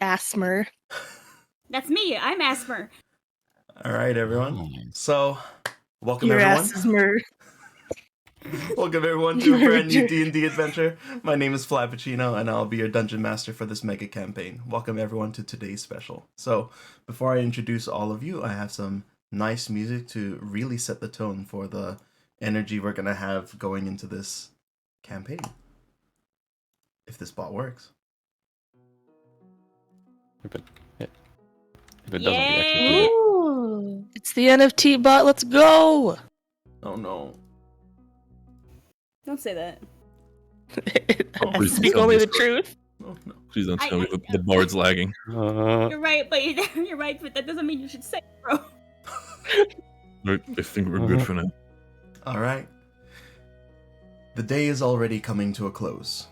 Asmer. That's me. I'm Asmer. All right, everyone. So, welcome Your everyone. ass is Mer. Welcome everyone to a brand new D&D adventure. My name is Flappuccino, and I'll be your dungeon master for this mega campaign. Welcome everyone to today's special. So, before I introduce all of you, I have some nice music to really set the tone for the energy we're gonna have going into this campaign. If this bot works. If it doesn't, we actually do it. Ooh, it's the NFT bot. Let's go. Oh no. Don't say that. I please speak tell only me the so. truth. Oh no. Please don't tell me the board's lagging. You're right, but you're right, but that doesn't mean you should say it, bro. I think we're good for now. All right. The day is already coming to a close.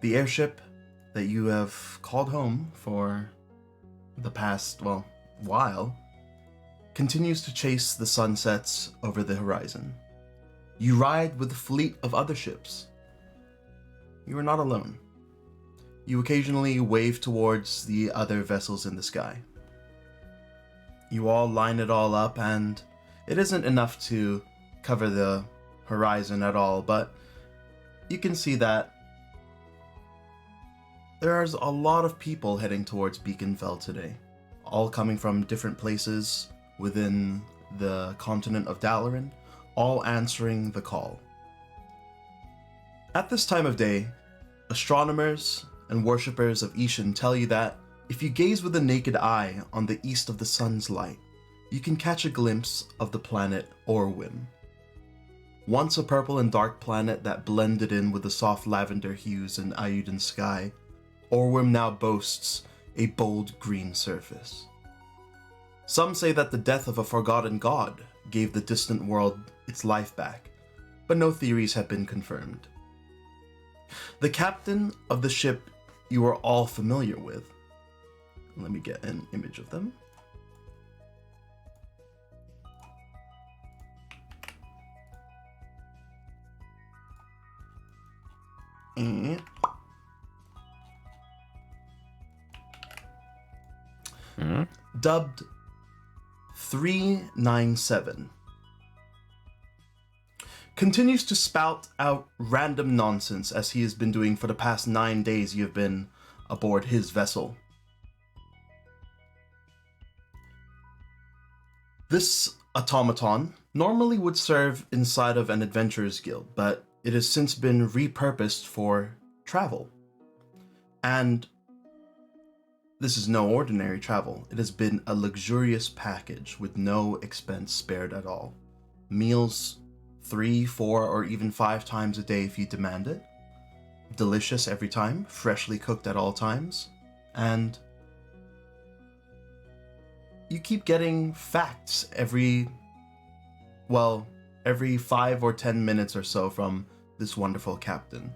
The airship that you have called home for the past, while, continues to chase the sunsets over the horizon. You ride with a fleet of other ships. You are not alone. You occasionally wave towards the other vessels in the sky. You all line it all up, and it isn't enough to cover the horizon at all, but you can see that there's a lot of people heading towards Beaconfell today, all coming from different places within the continent of Dalaran, all answering the call. At this time of day, astronomers and worshippers of Ishan tell you that if you gaze with the naked eye on the east of the sun's light, you can catch a glimpse of the planet Orwim. Once a purple and dark planet that blended in with the soft lavender hues in Ayudan sky, Orwim now boasts a bold green surface. Some say that the death of a forgotten god gave the distant world its life back, but no theories have been confirmed. The captain of the ship you are all familiar with. Let me get an image of them. And dubbed 397, continues to spout out random nonsense as he has been doing for the past 9 days you have been aboard his vessel. This automaton normally would serve inside of an adventurer's guild, but it has since been repurposed for travel. And this is no ordinary travel. It has been a luxurious package with no expense spared at all. Meals 3, 4, or even 5 times a day if you demand it. Delicious every time, freshly cooked at all times. And you keep getting facts every 5 or 10 minutes or so from this wonderful captain.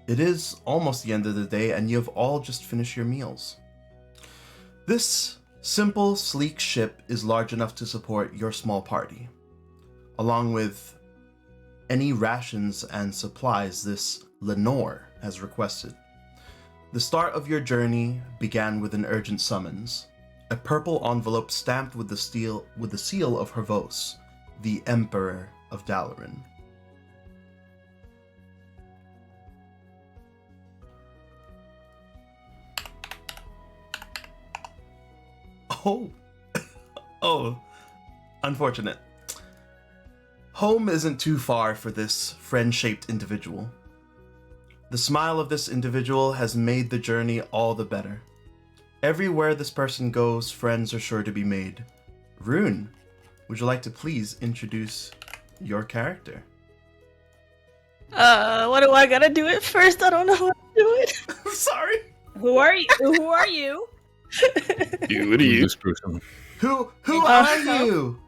It is almost the end of the day, and you have all just finished your meals. This simple, sleek ship is large enough to support your small party, along with any rations and supplies this Lenore has requested. The start of your journey began with an urgent summons, a purple envelope stamped with the seal of Hervos, the Emperor of Dalaran. Oh, unfortunate. Home isn't too far for this friend-shaped individual. The smile of this individual has made the journey all the better. Everywhere this person goes, friends are sure to be made. Rune, would you like to please introduce your character? What do I gotta do it first? I don't know how to do it. Sorry. Who are you? Who are you? You this person. Who are you?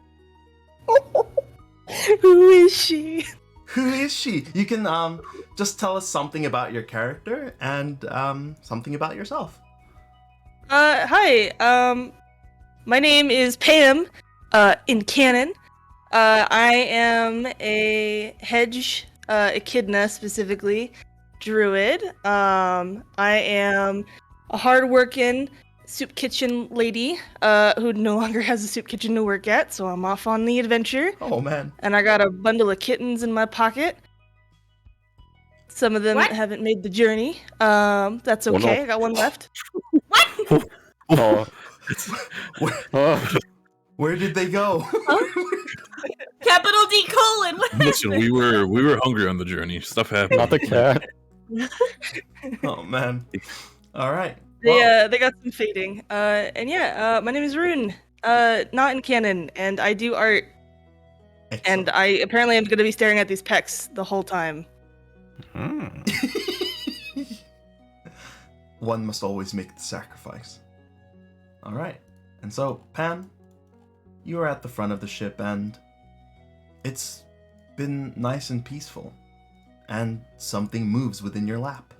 Who is she? Who is she? You can just tell us something about your character and something about yourself. Hi. My name is Pam. In canon, I am a hedge echidna, specifically druid. I am a hard-working soup kitchen lady who no longer has a soup kitchen to work at, so I'm off on the adventure. Oh man. And I got a bundle of kittens in my pocket. Some of them What? haven't made the journey. That's Oh, no. okay. I got one left. Oh, Where, oh. where did they go? Capital D colon. What Listen, happened? we were hungry on the journey. Stuff happened. Not the cat. Oh man. All right. Well, They got some fading. And yeah, my name is Rune. Not in canon, and I do art. excellent. And I apparently am going to be staring at these pecs the whole time. One must always make the sacrifice. All right. And so, Pan, you are at the front of the ship, and it's been nice and peaceful. And something moves within your lap.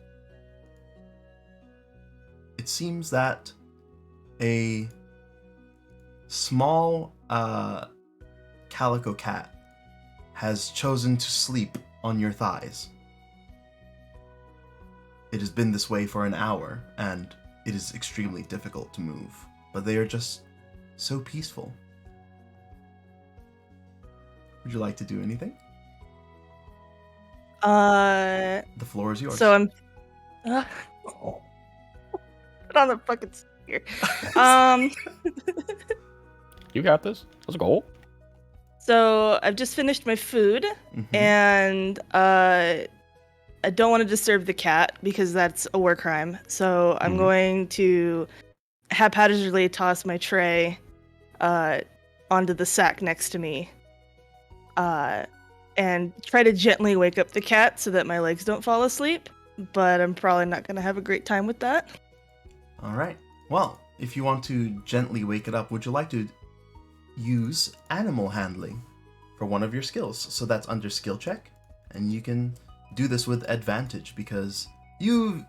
It seems that a small calico cat has chosen to sleep on your thighs. It has been this way for an hour, and it is extremely difficult to move, but they are just so peaceful. Would you like to do anything? The floor is yours. So I'm put on the fucking here. You got this. Let's go. So I've just finished my food, Mhm. and I don't want to disturb the cat because that's a war crime. So I'm Mhm. going to haphazardly toss my tray onto the sack next to me, and try to gently wake up the cat so that my legs don't fall asleep. But I'm probably not going to have a great time with that. All right. Well, if you want to gently wake it up, would you like to use animal handling for one of your skills? So that's under skill check, and you can do this with advantage because you've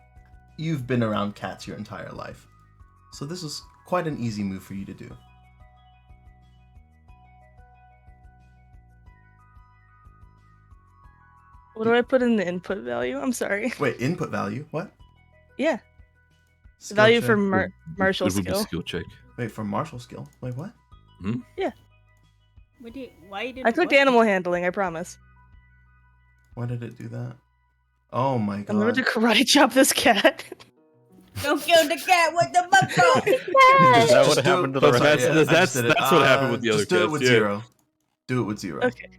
been around cats your entire life. So this is quite an easy move for you to do. What do I put in the input value? I'm sorry. Wait, input value? What? Yeah, Skill value check? for martial It would be skill. skill check. Wait, for martial skill? Wait, what? Why did I clicked what? animal handling, I promise. Why did it do that? Oh my I'm going god. to karate chop this cat. Don't kill the cat with the buckle. Is that what Just do happened it- to the That's- rest? Yeah, I that's- just did it. that's what happened with the other Just do it cats, with yeah. 0. Do it with 0. Okay.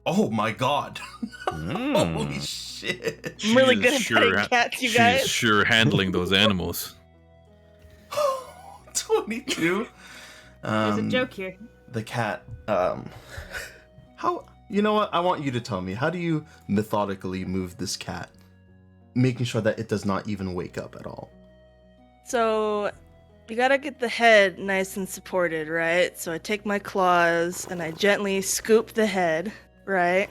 Oh my god. Mm. Holy shit. I'm really She good is at petting sure- cats, you She's guys. sure handling those animals. 22. There's a joke here. The cat, how, you know what, I want you to tell me, how do you methodically move this cat, making sure that it does not even wake up at all? So, you gotta get the head nice and supported, right? So I take my claws and I gently scoop the head, right?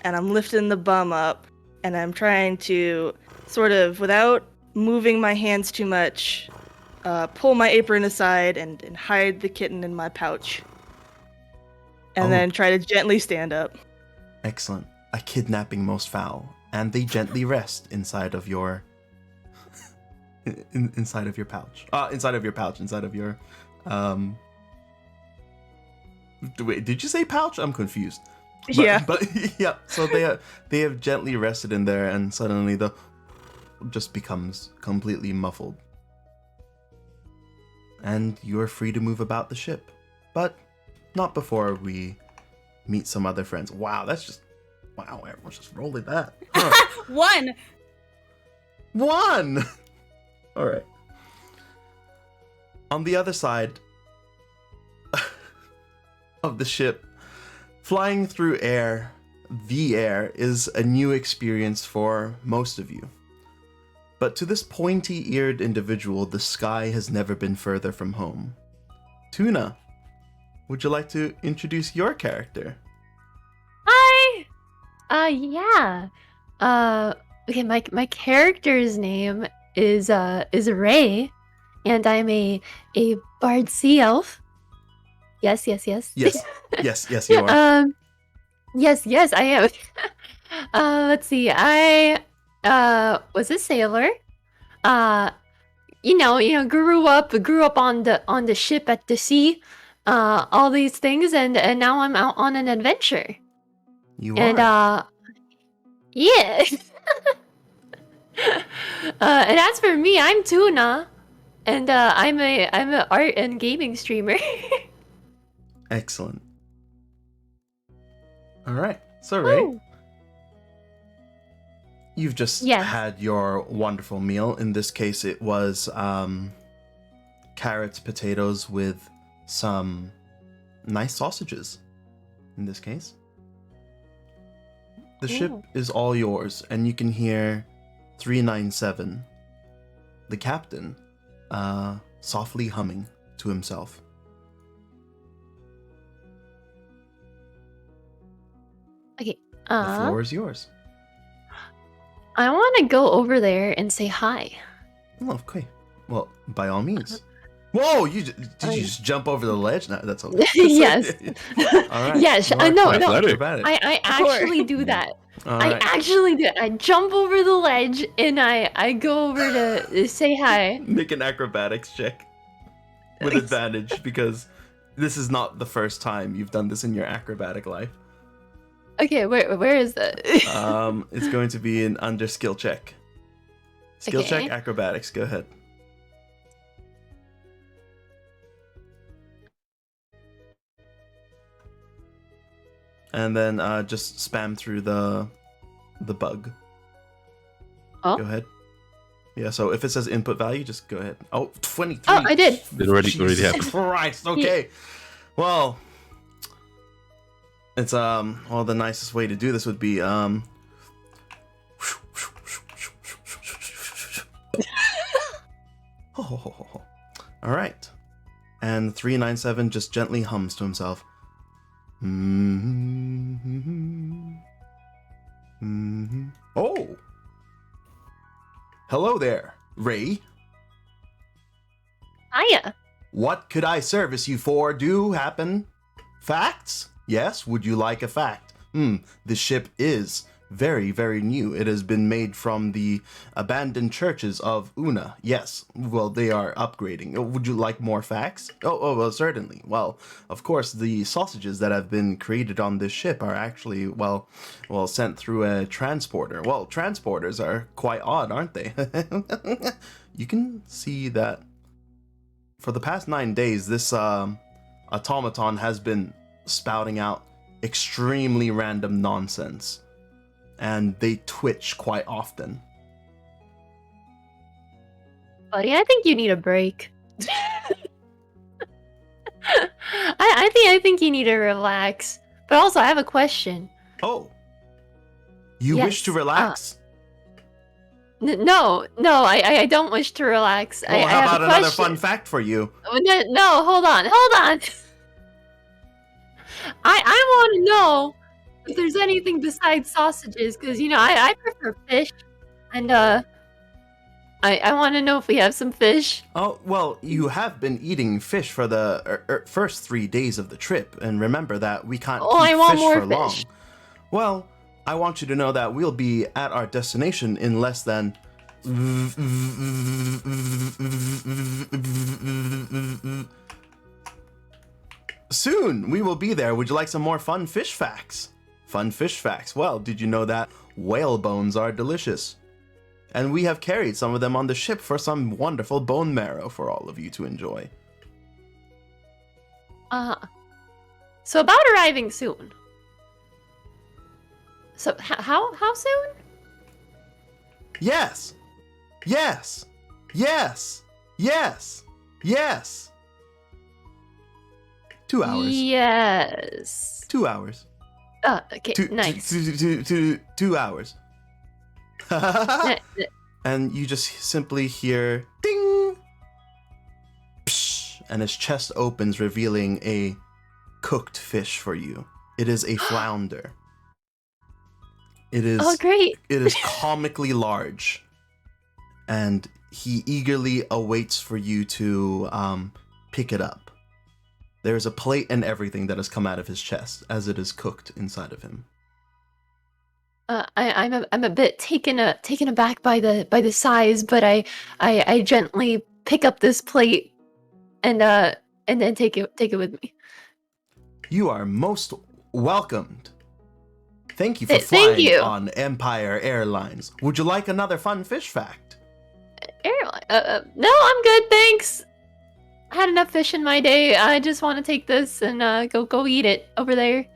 And I'm lifting the bum up, and I'm trying to sort of, without moving my hands too much, pull my apron aside and hide the kitten in my pouch. And Oh. then try to gently stand up. Excellent. A kidnapping most foul, and they gently rest inside of your inside of your pouch. Inside of your pouch, inside of your wait, did you say pouch? I'm confused. But, Yeah. But yeah, so they have gently rested in there, and suddenly the just becomes completely muffled. And you're free to move about the ship. But not before we meet some other friends. Wow, that's just... Wow, everyone's just rolling that. Huh. 1. 1! Alright. On the other side of the ship, flying through the air, is a new experience for most of you. But to this pointy-eared individual, the sky has never been further from home. Tuna, would you like to introduce your character? Hi. Yeah. Okay, my character's name is Ray, and I'm a bard sea elf. Yes. Yes, yes, you are. Yes, I am. Let's see. I was a sailor. grew up on the ship at the sea, all these things, and now I'm out on an adventure. You And are. yeah. And as for me, I'm Tuna, and I'm a art and gaming streamer. Excellent. All right. So, Ray, Woo. you've just Yes. had your wonderful meal. In this case, it was carrots, potatoes with some nice sausages. In this case, the ship Ooh. is all yours, and you can hear 397, the captain, softly humming to himself. Okay. The floor is yours. I want to go over there and say hi. Oh, okay. Well, by all means. Whoa! Did you just jump over the ledge? No, that's okay. Yes. All right. Yes. You are No. quite No. acrobatic. I actually do that. All I right. actually do. I jump over the ledge and I go over to say hi. Make an acrobatics check with advantage because this is not the first time you've done this in your acrobatic life. Okay, where is that? It's going to be an under skill check. Skill check, Okay. acrobatics. Go ahead. And then just spam through the bug. Oh. Go ahead. Yeah, so if it says input value, just go ahead. Oh, 23. Oh, I did. It already Jesus happened. Christ, okay. Well, it's well, the nicest way to do this would be all right. And 397 just gently hums to himself. Oh. Hello there, Ray. Hiya. What could I service you for? Do happen? Facts? Yes, would you like a fact? The ship is very, very new. It has been made from the abandoned churches of Una. Yes, well, they are upgrading. Would you like more facts? Oh, well, certainly. Well, of course, the sausages that have been created on this ship are actually, well, sent through a transporter. Well, transporters are quite odd, aren't they? You can see that for the past 9 days, this automaton has been spouting out extremely random nonsense. And they twitch quite often. Buddy, I think you need a break. I think you need to relax. But also, I have a question. Oh. You Yes, wish to relax? No, I don't wish to relax. Well, I how have about a another question. fun fact for you? No, hold on. I want to know if there's anything besides sausages, because I prefer fish, and I want to know if we have some fish. Oh, well, you have been eating fish for the first 3 days of the trip, and remember that we can't Oh, keep I want fish more for long. fish. Well, I want you to know that we'll be at our destination in less than... Soon, we will be there. Would you like some more fun fish facts? Fun fish facts. Well, did you know that whale bones are delicious? And we have carried some of them on the ship for some wonderful bone marrow for all of you to enjoy. So about arriving soon. So how soon? Yes! Yes! Yes! Yes! Yes! 2 hours. Yes. 2 hours. Okay, Two, nice. 2 hours. Uh, And you just simply hear ding, psh, and his chest opens, revealing a cooked fish for you. It is a flounder. It is. Oh, great. It is comically large, and he eagerly awaits for you to pick it up. There is a plate and everything that has come out of his chest as it is cooked inside of him. I'm a bit taken aback by the size, but I gently pick up this plate and then take it with me. You are most welcomed. Thank you for Thank flying you. on Empire Airlines. Would you like another fun fish fact? Airline? No, I'm good, thanks. I had enough fish in my day. I just want to take this and go eat it over there.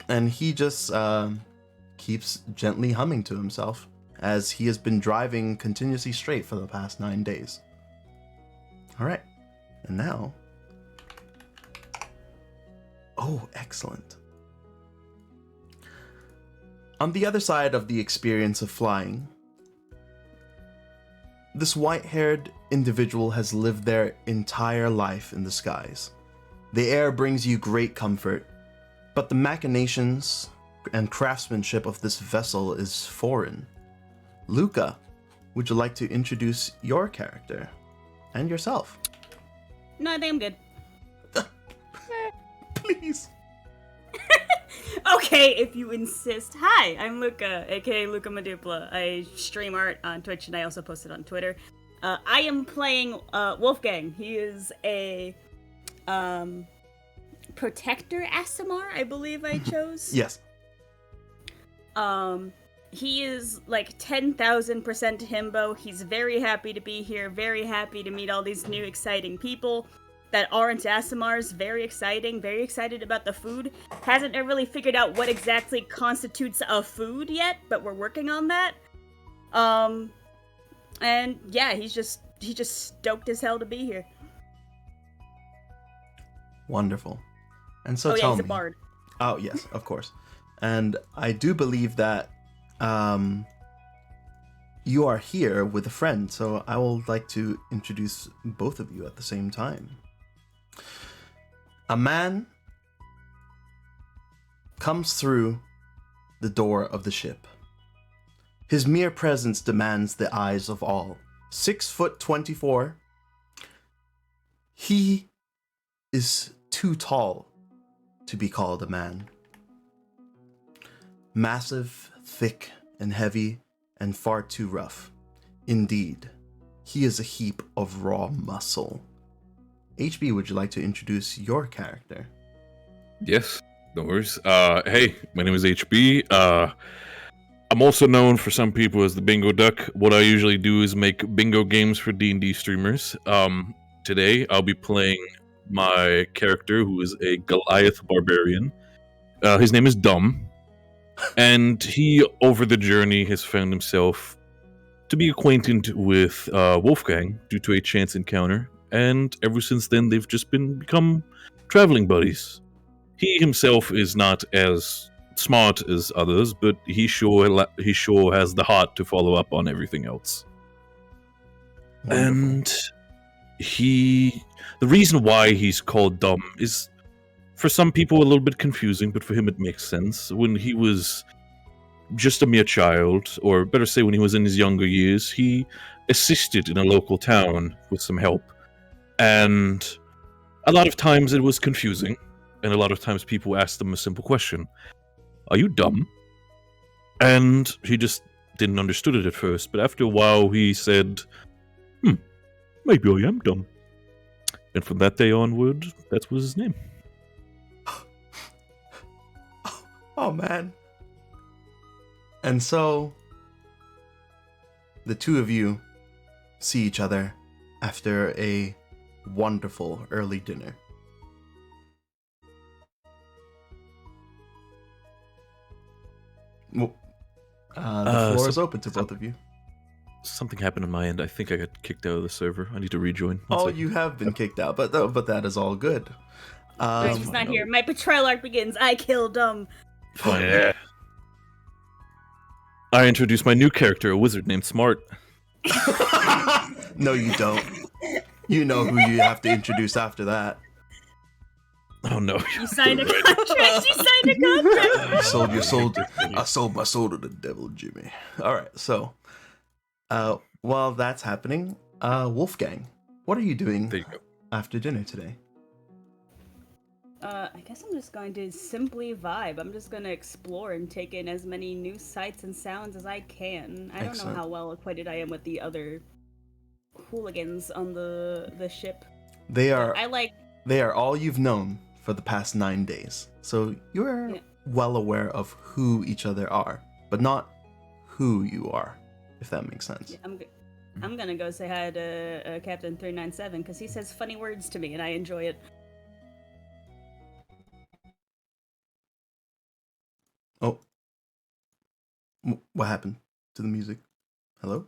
And he just keeps gently humming to himself as he has been driving continuously straight for the past 9 days. All right, and now, oh, excellent. On the other side of the experience of flying, this white-haired individual has lived their entire life in the skies. The air brings you great comfort, but the machinations and craftsmanship of this vessel is foreign. Luca, would you like to introduce your character and yourself? No, I think I'm good. Please. Okay, if you insist. Hi, I'm Luca, aka Luca Madupla. I stream art on Twitch and I also post it on Twitter. I am playing Wolfgang. He is a protector Asimar, I believe I chose. Yes. He is like 10,000% himbo. He's very happy to be here, very happy to meet all these new exciting people that aren't Asimars. Very excited about the food. Hasn't really figured out what exactly constitutes a food yet, but we're working on that. And yeah, he's just stoked as hell to be here. Wonderful. And so Oh yeah, tell he's a me. bard. Oh, yes, of course. And I do believe that you are here with a friend, so I would like to introduce both of you at the same time. A man comes through the door of the ship. His mere presence demands the eyes of all. 6'24". He is too tall to be called a man. Massive, thick, and heavy, and far too rough. Indeed, he is a heap of raw muscle. HB, would you like to introduce your character? Yes, no worries. Hey, my name is HB. I'm also known for some people as the Bingo Duck. What I usually do is make bingo games for D&D streamers. Today, I'll be playing my character, who is a Goliath barbarian. His name is Dumb, and he, over the journey, has found himself to be acquainted with Wolfgang due to a chance encounter, and ever since then, they've just become traveling buddies. He himself is not as smart as others, but he sure has the heart to follow up on everything else. Wonderful. And the reason why he's called Dumb is, for some people, a little bit confusing, but for him it makes sense. When he was just a mere child, or better say when he was in his younger years, he assisted in a local town with some help. And a lot of times it was confusing, and a lot of times people asked him a simple question: "Are you dumb?" And he just didn't understood it at first, but after a while he said, maybe I am dumb. And from that day onward, that was his name. Oh, man. And so, the two of you see each other after a wonderful early dinner. Well, the floor is open to both of you. Something happened on my end. I think I got kicked out of the server. I need to rejoin. One Oh, second. you have been kicked out, but that is all good. He's not here. My betrayal arc begins. I kill Dumb. Fine. Yeah. I introduced my new character, a wizard named Smart. No, you don't. You know who you have to introduce after that. Oh no. You signed a contract. You signed a contract. You sold your soul. I sold my soul to the devil, Jimmy. All right, so, while that's happening, Wolfgang, what are you doing There you go. after dinner today? I guess I'm just going to simply vibe. I'm just going to explore and take in as many new sights and sounds as I can. I don't know Excellent. how well acquainted I am with the other hooligans on the ship. They are I like... they are all you've known for the past 9 days. So you're Yeah. well aware of who each other are, but not who you are, if that makes sense. Yeah, I'm gonna go say hi to Captain 397 because he says funny words to me and I enjoy it. Oh. What happened to the music? Hello?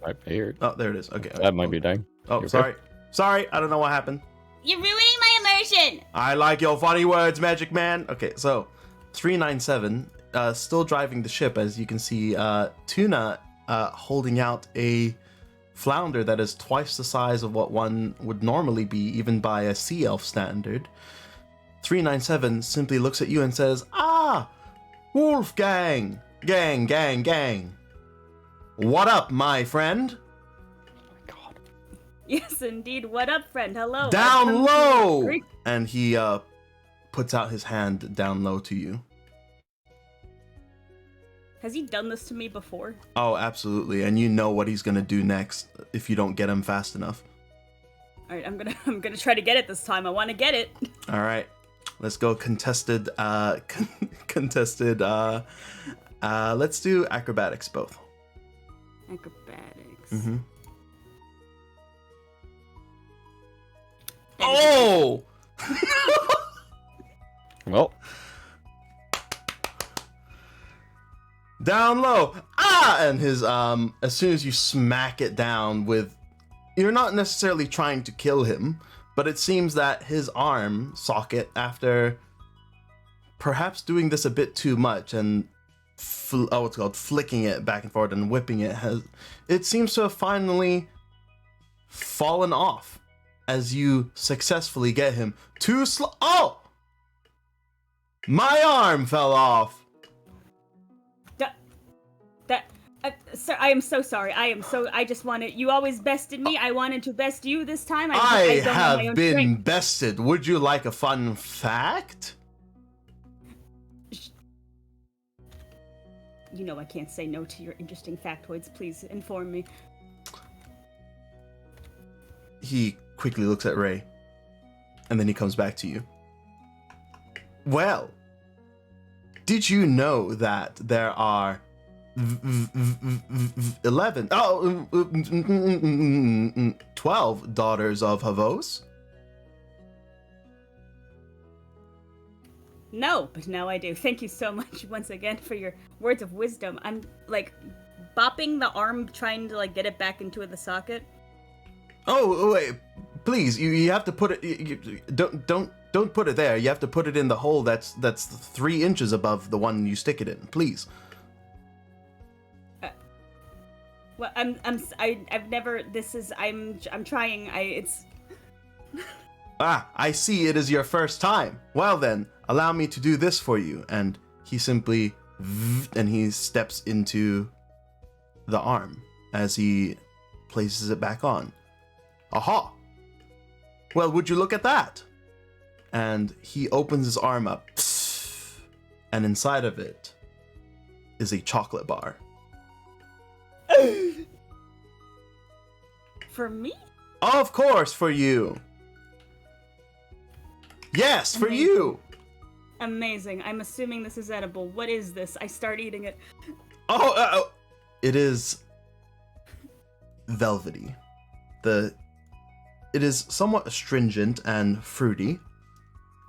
I heard. Oh, there it is. Okay. That might be dying. Oh, You okay? sorry. Sorry, I don't know what happened. You're ruining my immersion! I like your funny words, Magic Man. Okay, so 397, still driving the ship, as you can see, Tuna holding out a flounder that is twice the size of what one would normally be, even by a sea elf standard. 397 simply looks at you and says, "Ah, Wolfgang! Gang! What up, my friend? God. Yes, indeed. What up, friend? Hello. Down low!" Great. And he puts out his hand down low to you. Has he done this to me before? Oh, absolutely. And you know what he's gonna do next if you don't get him fast enough. All right, I'm gonna try to get it this time. I want to get it. All right, let's go contested. Let's do acrobatics both. Acrobatics. Mm-hmm. Oh! Well, Down low. And his as soon as you smack it down with, you're not necessarily trying to kill him, but it seems that his arm socket, after perhaps doing this a bit too much and flicking it back and forth and whipping it seems to have finally fallen off as you successfully get him too slow. Oh! My arm fell off. Sir, I am so sorry. I just wanted. You always bested me. I wanted to best you this time. I don't know my have own been strength. bested. Would you like a fun fact? You know I can't say no to your interesting factoids. Please inform me. He quickly looks at Ray, and then he comes back to you. Well, did you know that there are 12 daughters of Havos? No, but now I do. Thank you so much once again for your words of wisdom. I'm like bopping the arm, trying to like get it back into the socket. Oh wait, please! You have to put it. Don't put it there. You have to put it in the hole that's 3 inches above the one you stick it in. Please. Well, I've never. This is. I'm trying. It's. Ah, I see it is your first time. Well then, allow me to do this for you. And he simply, and he steps into the arm as he places it back on. Aha! Well, would you look at that? And he opens his arm up, and inside of it is a chocolate bar. For me? Of course, for you. Yes, for Amazing. you. Amazing. I'm assuming this is edible. What is this? I start eating it. Oh, it is velvety. It is somewhat astringent and fruity.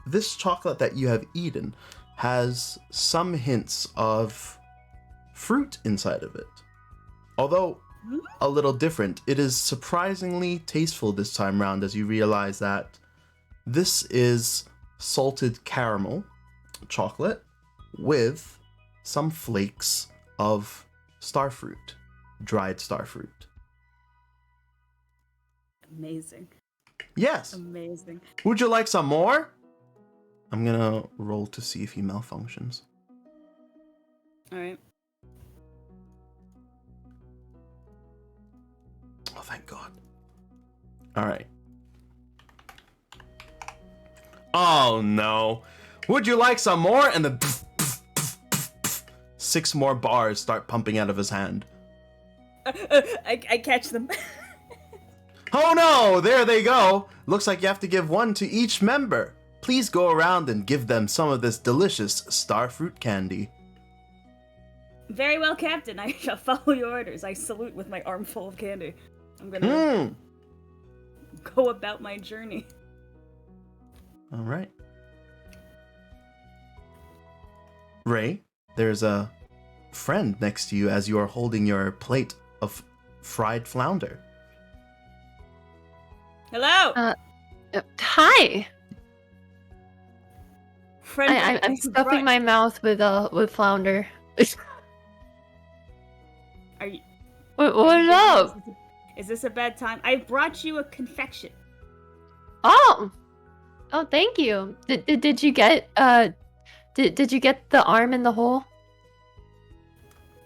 This chocolate that you have eaten has some hints of fruit inside of it. Although a little different, it is surprisingly tasteful this time round as you realize that this is salted caramel chocolate with some flakes of starfruit, dried starfruit. Amazing. Yes. Amazing. Would you like some more? I'm gonna roll to see if he malfunctions. All right. Oh, thank God. All right. Oh no. Would you like some more? And then 6 more bars start pumping out of his hand. I catch them. Oh no, there they go. Looks like you have to give one to each member. Please go around and give them some of this delicious starfruit candy. Very well, Captain. I shall follow your orders. I salute with my armful of candy. I'm gonna go about my journey. All right. Ray, there's a friend next to you as you are holding your plate of fried flounder. Hello! Hi. Friend, I'm stuffing my mouth with flounder. Are you... What's up? Is this a bad time? I brought you a confection. Oh, thank you. Did you get did you get the arm in the hole?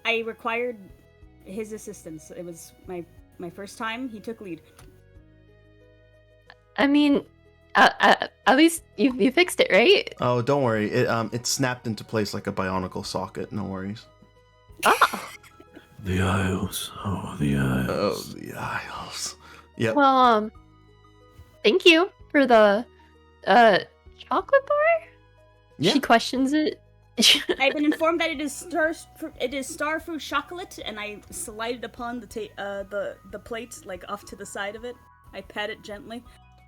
I required his assistance. It was my first time. He took lead. I mean, at least you fixed it, right? Oh, don't worry. It snapped into place like a bionicle socket. No worries. Oh. The Isles. Oh, the Isles. Oh, the Isles. Yep. Well, thank you for the chocolate bar. Yeah. She questions it. I've been informed that it is starfruit chocolate, and I slide it upon the plate, like off to the side of it. I pat it gently.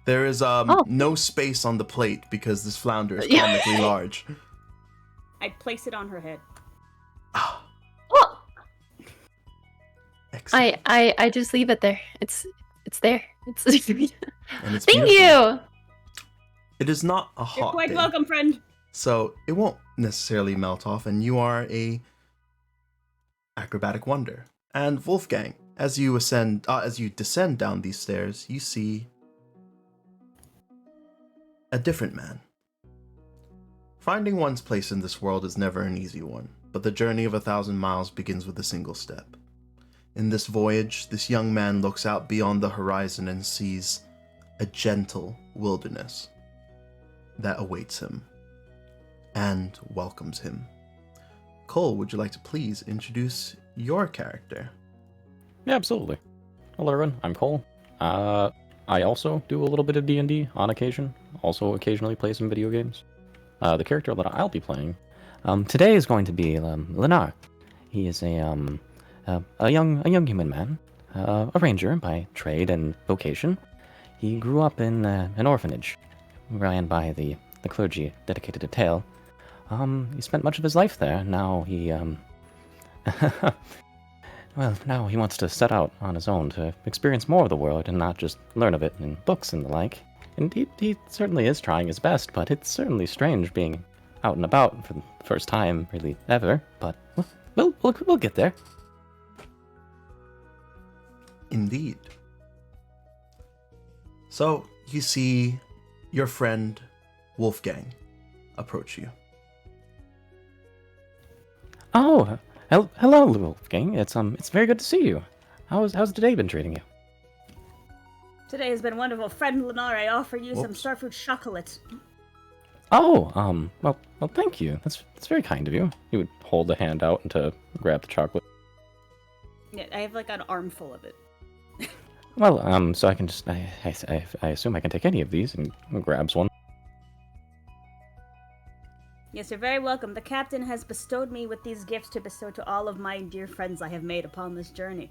There is no space on the plate because this flounder is Yeah. comically large. I place it on her head. Ah, Oh, excellent. I just leave it there. It's there. It's And it's Thank beautiful. you. It is not a You're hot quite day, welcome, friend. so it won't necessarily melt off, and you are a acrobatic wonder. And Wolfgang, as you descend down these stairs, you see a different man. Finding one's place in this world is never an easy one, but the journey of 1,000 miles begins with a single step. In this voyage, this young man looks out beyond the horizon and sees a gentle wilderness that awaits him and welcomes him. Cole, would you like to please introduce your character? Yeah, absolutely. Hello, everyone. I'm Cole. I also do a little bit of D&D on occasion. Also occasionally play some video games. The character that I'll be playing today is going to be Lenar. He is a young human man, a ranger by trade and vocation. He grew up in an orphanage ran by the clergy dedicated to tale. He spent much of his life there. Now he well, now he wants to set out on his own to experience more of the world and not just learn of it in books and the like. And he certainly is trying his best, but it's certainly strange being out and about for the first time, really, ever. But we'll get there. Indeed. So, you see your friend Wolfgang approach you. Oh, hello, Wolfgang. It's very good to see you. How's the day been treating you? Today has been wonderful. Friend Lenar, I offer you some Whoops. starfruit chocolate. Oh, well, thank you. That's very kind of you. He would hold the hand out and to grab the chocolate. Yeah, I have like an armful of it. Well, so I can just, I assume I can take any of these, and grabs one. Yes, you're very welcome. The captain has bestowed me with these gifts to bestow to all of my dear friends I have made upon this journey.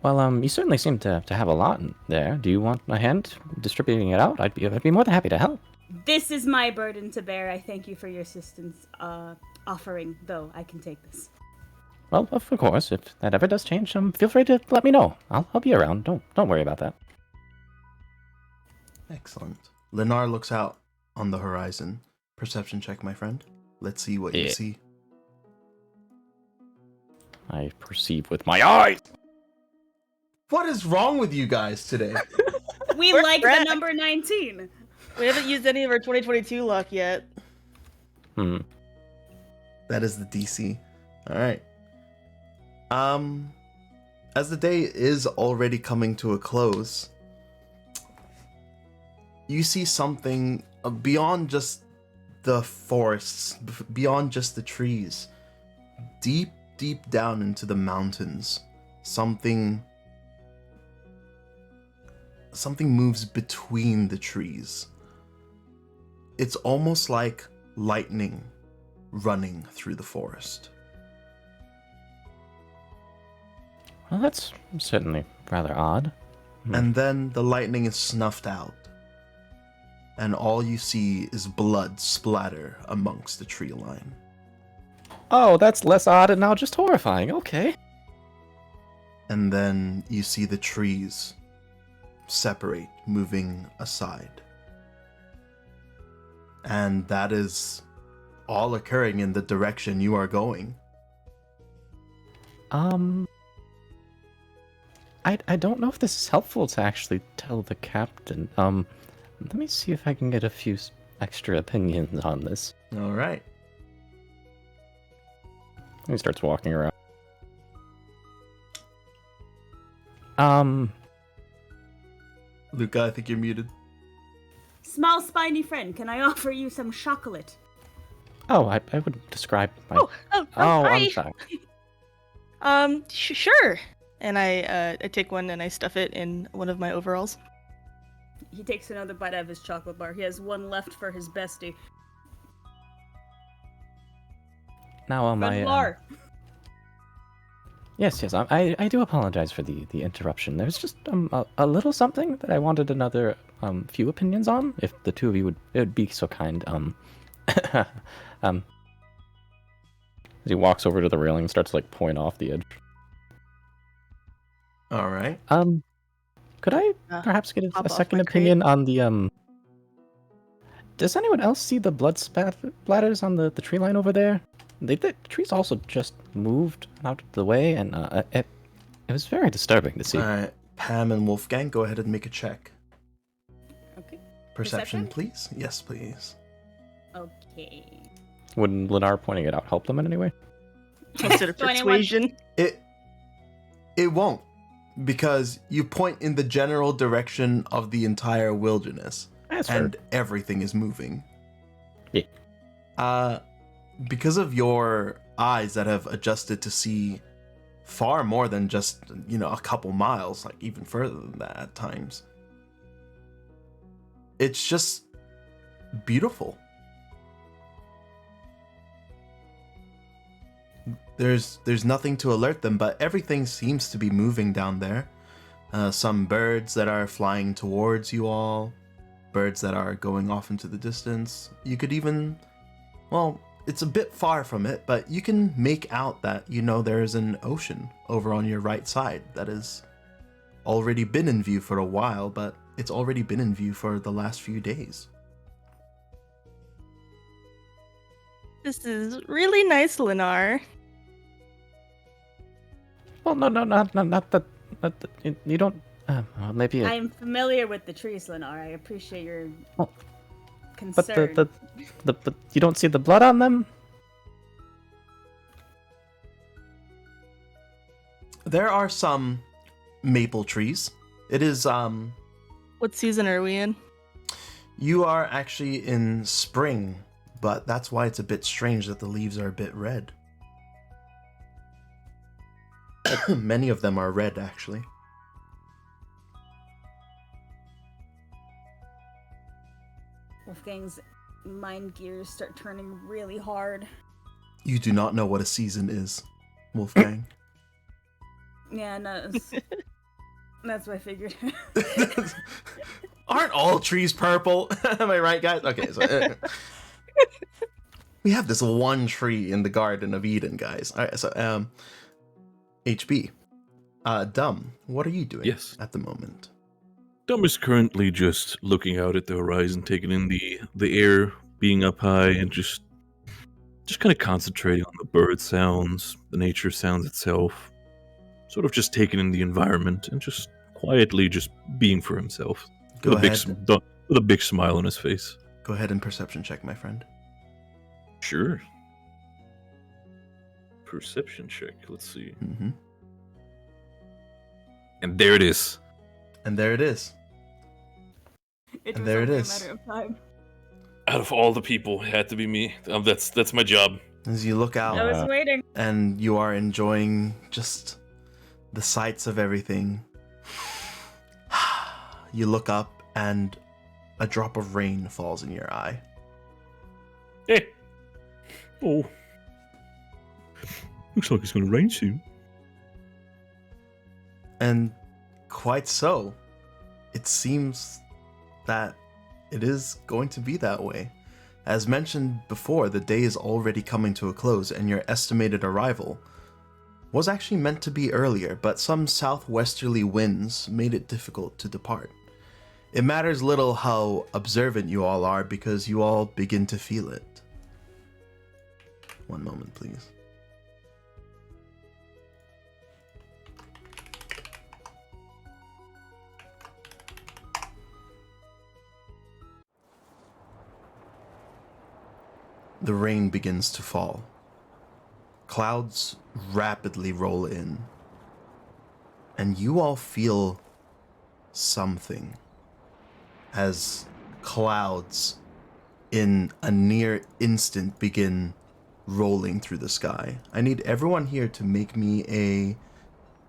Well, you certainly seem to have a lot in there. Do you want a hand distributing it out? I'd be more than happy to help. This is my burden to bear. I thank you for your assistance offering, though I can take this. Well, of course, if that ever does change, feel free to let me know. I'll be around. Don't worry about that. Excellent. Lenar looks out on the horizon. Perception check, my friend. Let's see what you Yeah. see. I perceive with my eyes. What is wrong with you guys today? We We're like the correct. number 19. We haven't used any of our 2022 luck yet. That is the DC. All right. As the day is already coming to a close, you see something beyond just the forests, beyond just the trees, deep down into the mountains. Something moves between the trees. It's almost like lightning running through the forest. Well, that's certainly rather odd. And then the lightning is snuffed out, and all you see is blood splatter amongst the tree line. Oh, that's less odd and now just horrifying. Okay. And then you see the trees separate, moving aside. And that is all occurring in the direction you are going. I don't know if this is helpful to actually tell the captain. Let me see if I can get a few extra opinions on this. All right. He starts walking around. Luca, I think you're muted. Small spiny friend, can I offer you some chocolate? Oh, I would describe my... Oh, I'm sorry. sorry. Sure. And I take one and I stuff it in one of my overalls. He takes another bite out of his chocolate bar. He has one left for his bestie. Now, Red bar. Yes, I do apologize for the interruption. There's just a little something that I wanted another few opinions on. If the two of you would be so kind. As he walks over to the railing and starts to like point off the edge. All right. Could I perhaps get pop a off second my opinion on the Does anyone else see the blood splatters on the tree line over there? The trees also just moved out of the way, and it was very disturbing to see. All right. Pam and Wolfgang, go ahead and make a check. Okay. Perception, please. Yes, please. Okay. Would Lennar pointing it out help them in any way? Consider persuasion. It won't, because you point in the general direction of the entire wilderness, That's and fair. everything is moving. Yeah. Because of your eyes that have adjusted to see far more than just, a couple miles, like even further than that at times. It's just beautiful. There's nothing to alert them, but everything seems to be moving down there. Some birds that are flying towards you all, birds that are going off into the distance. You could even, it's a bit far from it, but you can make out that, there's an ocean over on your right side that has already been in view for a while, but it's already been in view for the last few days. This is really nice, Lennar. Well, no, not that. You don't. Maybe. I am familiar with the trees, Lennar. I appreciate your But concern. but you don't see the blood on them. There are some maple trees. It is, What season are we in? you are actually in spring, but that's why it's a bit strange that the leaves are a bit red. Many of them are red, actually. Wolfgang's mind gears start turning really hard. You do not know what a season is, Wolfgang. Yeah, no, that's what I figured. Aren't all trees purple? Am I right, guys? Okay, so we have this one tree in the Garden of Eden, guys. All right, so HB, Dumb, what are you doing Yes. at the moment? Dom is currently just looking out at the horizon, taking in the air, being up high, and just kind of concentrating on the bird sounds, the nature sounds itself. Sort of just taking in the environment and just quietly just being for himself. Go with ahead. With a big smile on his face. Go ahead and perception check, my friend. Sure. Perception check. Let's see. Mm-hmm. And there it is. And there it is. It And was there it only a is. matter of time. Out of all the people, it had to be me. That's my job. As you look out I was waiting. and you are enjoying just the sights of everything, you look up and a drop of rain falls in your eye. Hey. Oh. Looks like it's gonna rain soon. And quite so. It seems that it is going to be that way. As mentioned before, the day is already coming to a close, and your estimated arrival was actually meant to be earlier, but some southwesterly winds made it difficult to depart. It matters little how observant you all are, because you all begin to feel it. One moment, please. The rain begins to fall. Clouds rapidly roll in. And you all feel something as clouds in a near instant begin rolling through the sky. I need everyone here to make me a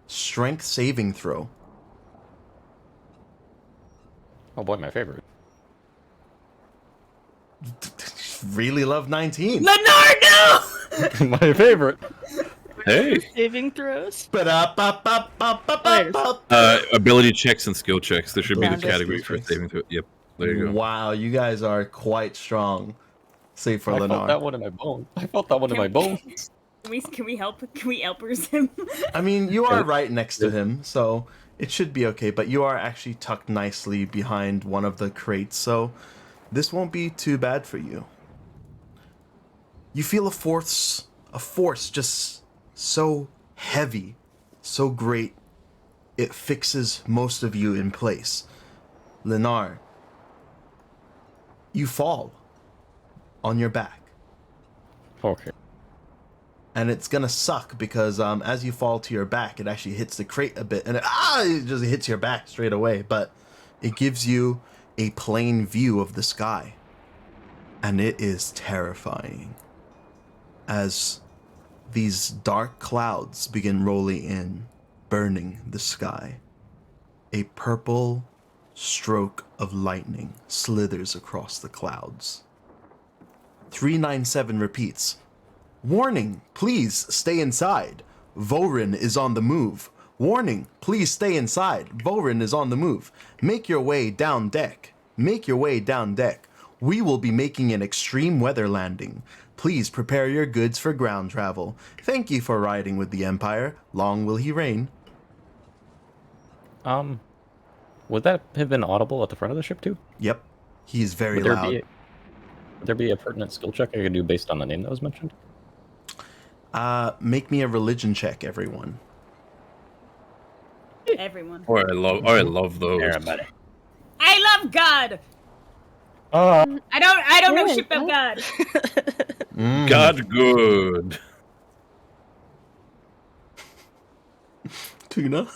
strength saving throw. Oh boy, my favorite. Really love 19. Lenore, no! My favorite. Hey. Saving throws. Ability checks and skill checks. There should be the Found it. category Skill for checks. saving throw. Yep. There you go. Wow, you guys are quite strong. Save for I Lenore. felt that one in my bone. I felt that one in my bone. Can we help? Can we helpers him? I mean, you are right next to him, so it should be okay, but you are actually tucked nicely behind one of the crates, so this won't be too bad for you. You feel a force just so heavy, so great, it fixes most of you in place. Lennar, you fall on your back. Okay. And it's gonna suck because as you fall to your back, it actually hits the crate a bit, and it just hits your back straight away. But it gives you a plain view of the sky, and it is terrifying as these dark clouds begin rolling in, burning the sky. A purple stroke of lightning slithers across the clouds. 397 repeats. Warning, please stay inside. Vorin is on the move. Warning, please stay inside. Vorin is on the move. Make your way down deck. Make your way down deck. We will be making an extreme weather landing. Please prepare your goods for ground travel. Thank you for riding with the Empire. Long will he reign. Would that have been audible at the front of the ship too? Yep, he's very Would there loud. would there be a pertinent skill check I could do based on the name that was mentioned? Make me a religion check, everyone. Everyone. Oh, I love those. There, buddy. I love God. I don't know Yeah, shit about God. God good. Tuna,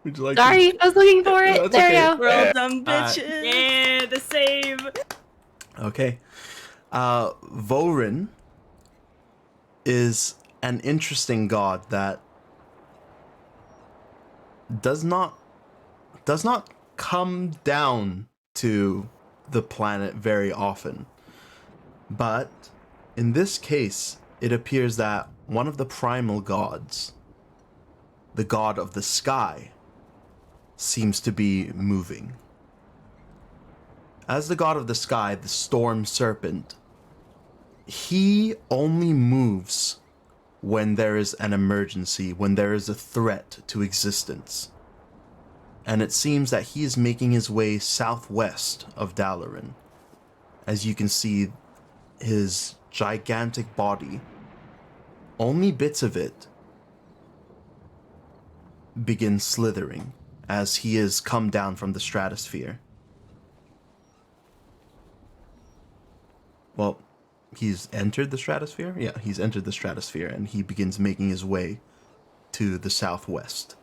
would you like to... Sorry, I was looking for it. That's There okay. we go. We're all dumb bitches. Yeah, the save. Okay. Vorin is an interesting god that does not come down to the planet very often. But in this case, it appears that one of the primal gods, the god of the sky, seems to be moving. As the god of the sky, the storm serpent, he only moves when there is an emergency, when there is a threat to existence. And it seems that he is making his way southwest of Dalaran. As you can see, his gigantic body, only bits of it begin slithering as he has come down from the stratosphere. Well, he's entered the stratosphere? Yeah, he's entered the stratosphere, and he begins making his way to the southwest.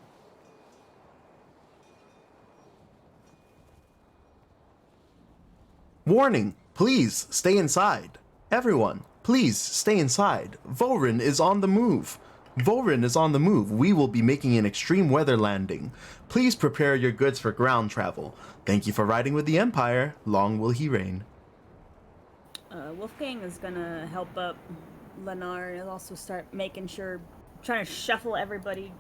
Warning, please stay inside. Everyone, please stay inside. Vorin is on the move. Vorin is on the move. We will be making an extreme weather landing. Please prepare your goods for ground travel. Thank you for riding with the Empire. Long will he reign. Wolfgang is gonna help up Lennar and also start making sure, trying to shuffle everybody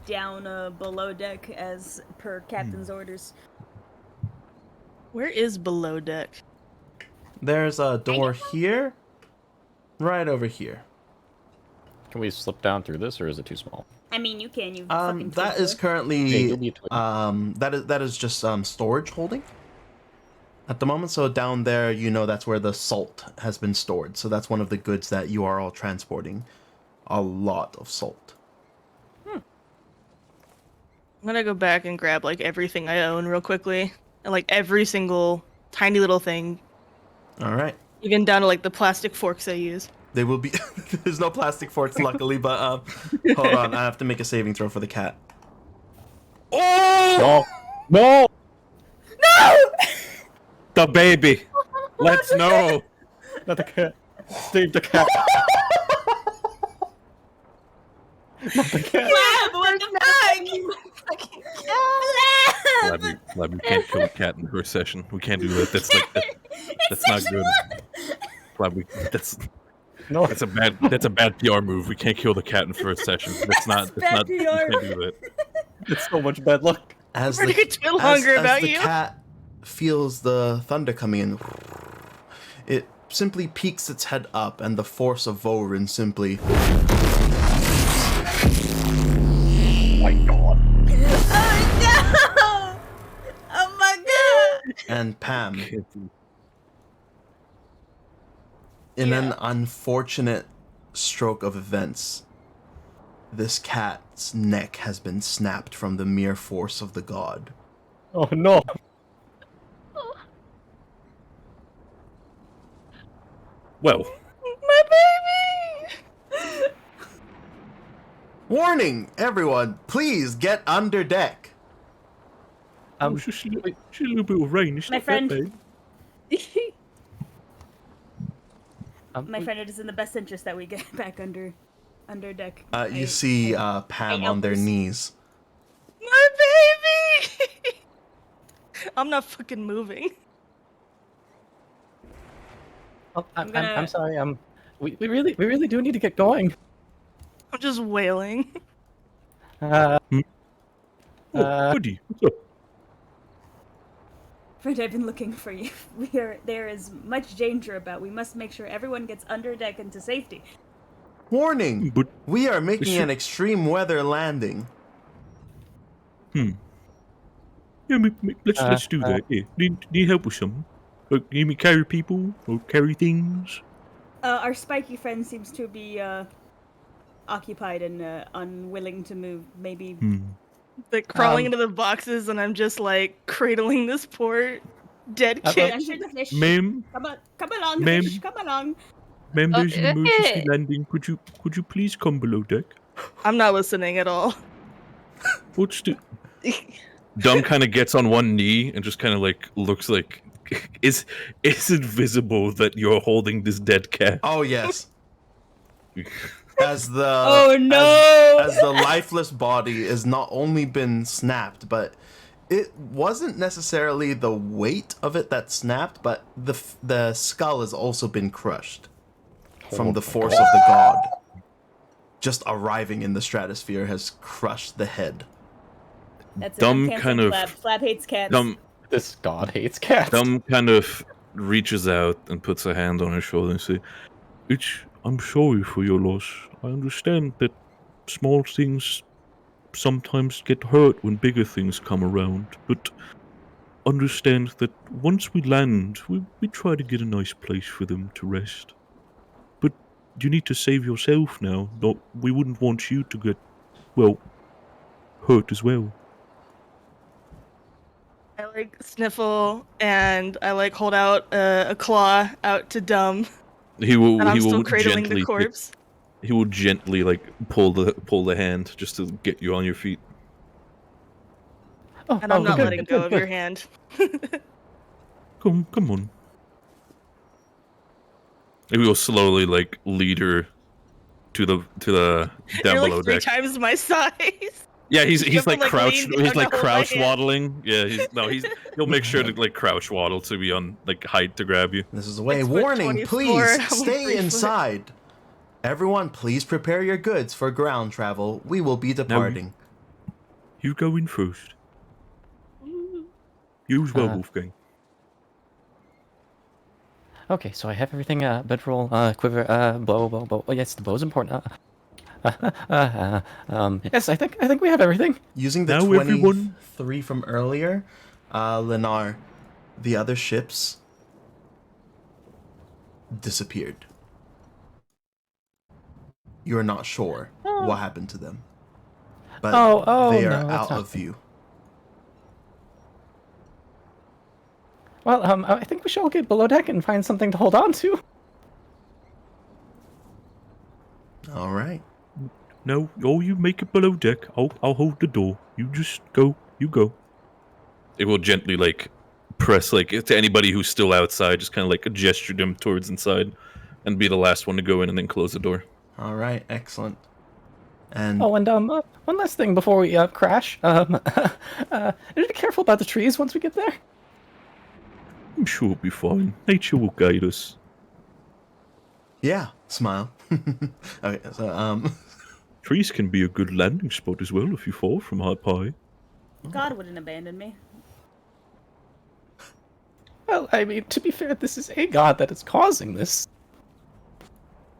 down below deck as per captain's orders. Where is below deck? There's a door here, right over here. Can we slip down through this, or is it too small? I mean, you can. You fucking That is Twizzler. currently you'll be a twin. that is just storage holding at the moment. So down there, that's where the salt has been stored. So that's one of the goods that you are all transporting. A lot of salt. I'm gonna go back and grab like everything I own real quickly, and like every single tiny little thing, All right. even down to like the plastic forks I use. They will be. There's no plastic forks, luckily, but hold on. I have to make a saving throw for the cat. Oh! No! The baby! Let's know! Not the cat. Save the cat. Not the cat. Flab, what the fuck? Flab, we can't kill a cat in the first session. We can't do that. That's like that's not good. Flab, that's a bad PR move. We can't kill the cat in the first session. That's not we can't do that. It's so much bad luck. As We're the, gonna too longer as about the you. cat feels the thunder coming in, it simply peeks its head up, and the force of Vorin simply. My God. Oh no! Oh my god! And Pam, in an unfortunate stroke of events, this cat's neck has been snapped from the mere force of the god. Oh no. Well, My baby! Warning, everyone, please get under deck. it's just a little bit of rain. It's My not that friend. bad. My friend, it is in the best interest that we get back under deck. You see Pam on their elders. knees. My baby! I'm not fucking moving. Oh, I'm gonna- I'm sorry. We really do need to get going. I'm just wailing. Oh, goody. What's up? Friend, I've been looking for you. There is much danger about. We must make sure everyone gets under deck into safety. Warning, But we are making Monsieur- an extreme weather landing. yeah, let's do that. Yeah, need help with something? Need me carry people or carry things? Our spiky friend seems to be occupied and unwilling to move. Maybe. Like crawling into the boxes, and I'm just like cradling this poor dead I've kid. Under the fish. Ma'am, Come along, Ma'am. fish. Come along. ma'am, there's an Okay. emergency landing. Could you please come below deck? I'm not listening at all. What's the... Dumb kind of gets on one knee and just kind of like looks like, is it visible that you're holding this dead cat? Oh yes. As the Oh, no! as the lifeless body has not only been snapped, but it wasn't necessarily the weight of it that snapped, but the skull has also been crushed from the force of the god. Just arriving in the stratosphere has crushed the head. That's Dumb it. I'm kind canceling of- Flab. Flab hates cats. This god hates cats. Dumb kind of reaches out and puts a hand on her shoulder and say, I'm sorry for your loss. I understand that small things sometimes get hurt when bigger things come around, but understand that once we land, we try to get a nice place for them to rest. But you need to save yourself now. We wouldn't want you to get, well, hurt as well. I like sniffle, and I like hold out a claw out to Dumb, He will. and I'm he still will cradling gently. the corpse. He will gently like pull the hand just to get you on your feet. Oh, And I'm not good, letting good, go good, of good. your hand. Come on. We will slowly like lead her to the down You're below like 3 deck. times my size. Yeah, You he's have to, like like, crouch. lean down He's to like hold my crouch hand. waddling. Yeah, he'll make sure to like crouch waddle to be on like height to grab you. This is the way. 6'24", Warning, please and I'm, like, stay 3 foot. inside. Everyone, please prepare your goods for ground travel. We will be departing. You go in first. You as well, Uh, Wolfgang. Okay, so I have everything. Bedroll, quiver, bow. Oh yes, the bow's important. Yes, I think we have everything. Using the Now 23 everyone- from earlier, Lennar, the other ships disappeared. You're not sure what happened to them. But they are no, that's out not of view. Well, I think we should all get below deck and find something to hold on to. All right. No, you make it below deck. I'll hold the door. You just go. You go. It will gently like press like to anybody who's still outside. Just kind of like gesture them towards inside, and be the last one to go in, and then close the door. All right. Excellent. And Oh, and one last thing before we crash. Be careful about the trees once we get there. I'm sure it'll be fine. Nature will guide us. yeah, smile. Okay. So Trees can be a good landing spot as well if you fall from high pie. God wouldn't abandon me. Well, I mean, to be fair, this is a god that is causing this.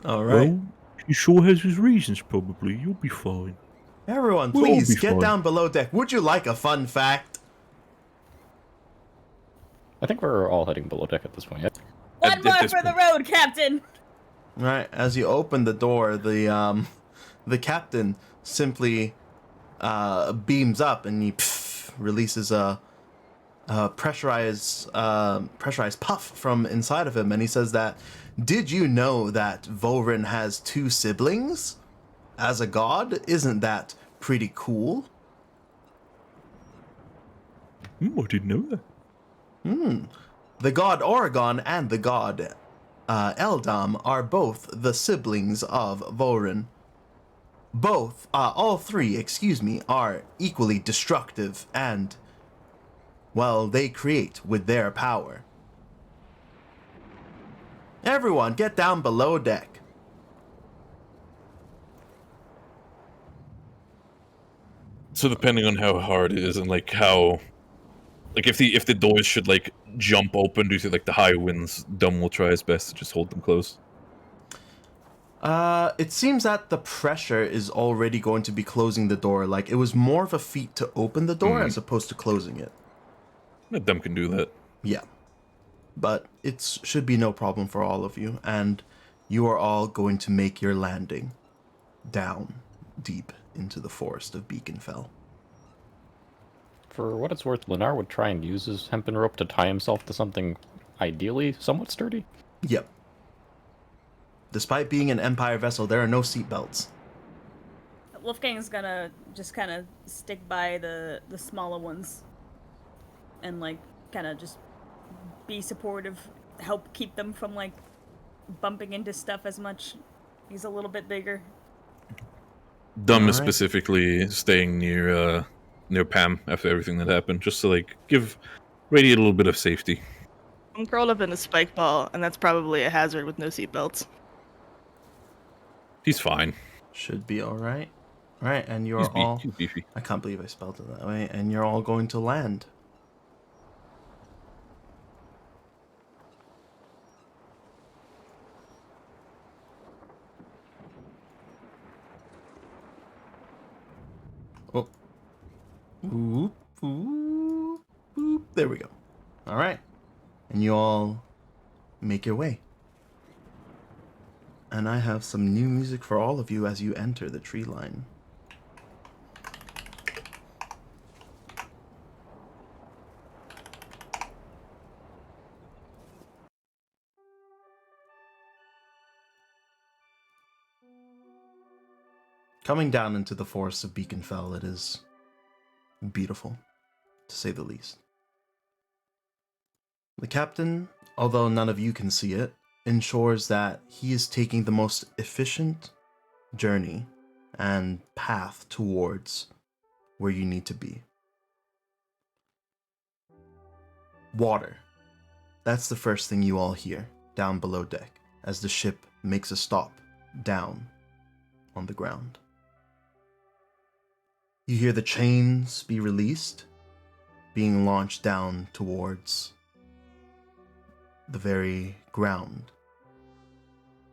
all right. Well, he sure has his reasons. Probably you'll be fine. Everyone, we'll all please be get fine. down below deck. Would you like a fun fact? I think we're all heading below deck at this point. One At more this for the point. road, Captain. All right. As you open the door, the captain simply beams up and he releases a pressurized puff from inside of him, and he says that, did you know that Vorin has 2 siblings as a god? Isn't that pretty cool? I didn't know that. The god Oregon and the god Eldam are both the siblings of Vorin. All 3, are equally destructive and, well, they create with their power. Everyone, get down below deck. So depending on how hard it is and like how, like if the doors should like jump open due to like the high winds, Dum will try his best to just hold them closed. It seems that the pressure is already going to be closing the door. Like, it was more of a feat to open the door as opposed to closing it. Dum can do that. Yeah. But it should be no problem for all of you, and you are all going to make your landing down deep into the forest of Beaconfell. For what it's worth, Lennar would try and use his hempen rope to tie himself to something ideally somewhat sturdy. Yep. Despite being an Empire vessel, there are no seatbelts. Wolfgang's gonna just kind of stick by the smaller ones and like kind of just be supportive, help keep them from like bumping into stuff as much. He's a little bit bigger. Dum is Alright. specifically staying near Pam after everything that happened, just to like radiate a little bit of safety. I'm curled up in a spike ball, and that's probably a hazard with no seatbelts. He's fine. Should be alright. Alright, and you're all... He's beefy. I can't believe I spelled it that way. And you're all going to land. Oh. Oop, oop, oop. There we go. Alright. And you all make your way. And I have some new music for all of you as you enter the tree line. Coming down into the forests of Beaconfell, it is beautiful, to say the least. The captain, although none of you can see it, ensures that he is taking the most efficient journey and path towards where you need to be. Water. That's the first thing you all hear down below deck as the ship makes a stop down on the ground. You hear the chains be released, being launched down towards the very ground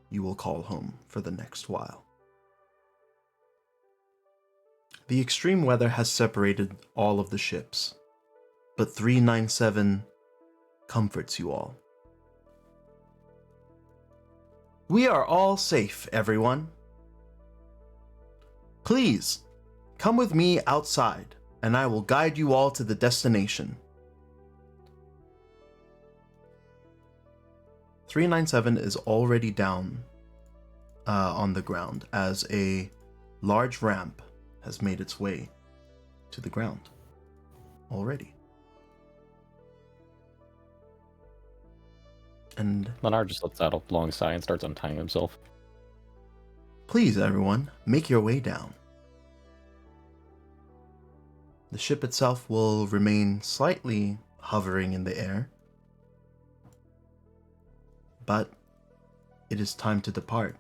you will call home for the next while. The extreme weather has separated all of the ships, but 397 comforts you all. We are all safe, everyone. Please, come with me outside, and I will guide you all to the destination. 397 is already down on the ground as a large ramp has made its way to the ground already. And Leonard just lets out a long sigh and starts untying himself. please, everyone, make your way down. The ship itself will remain slightly hovering in the air, but it is time to depart.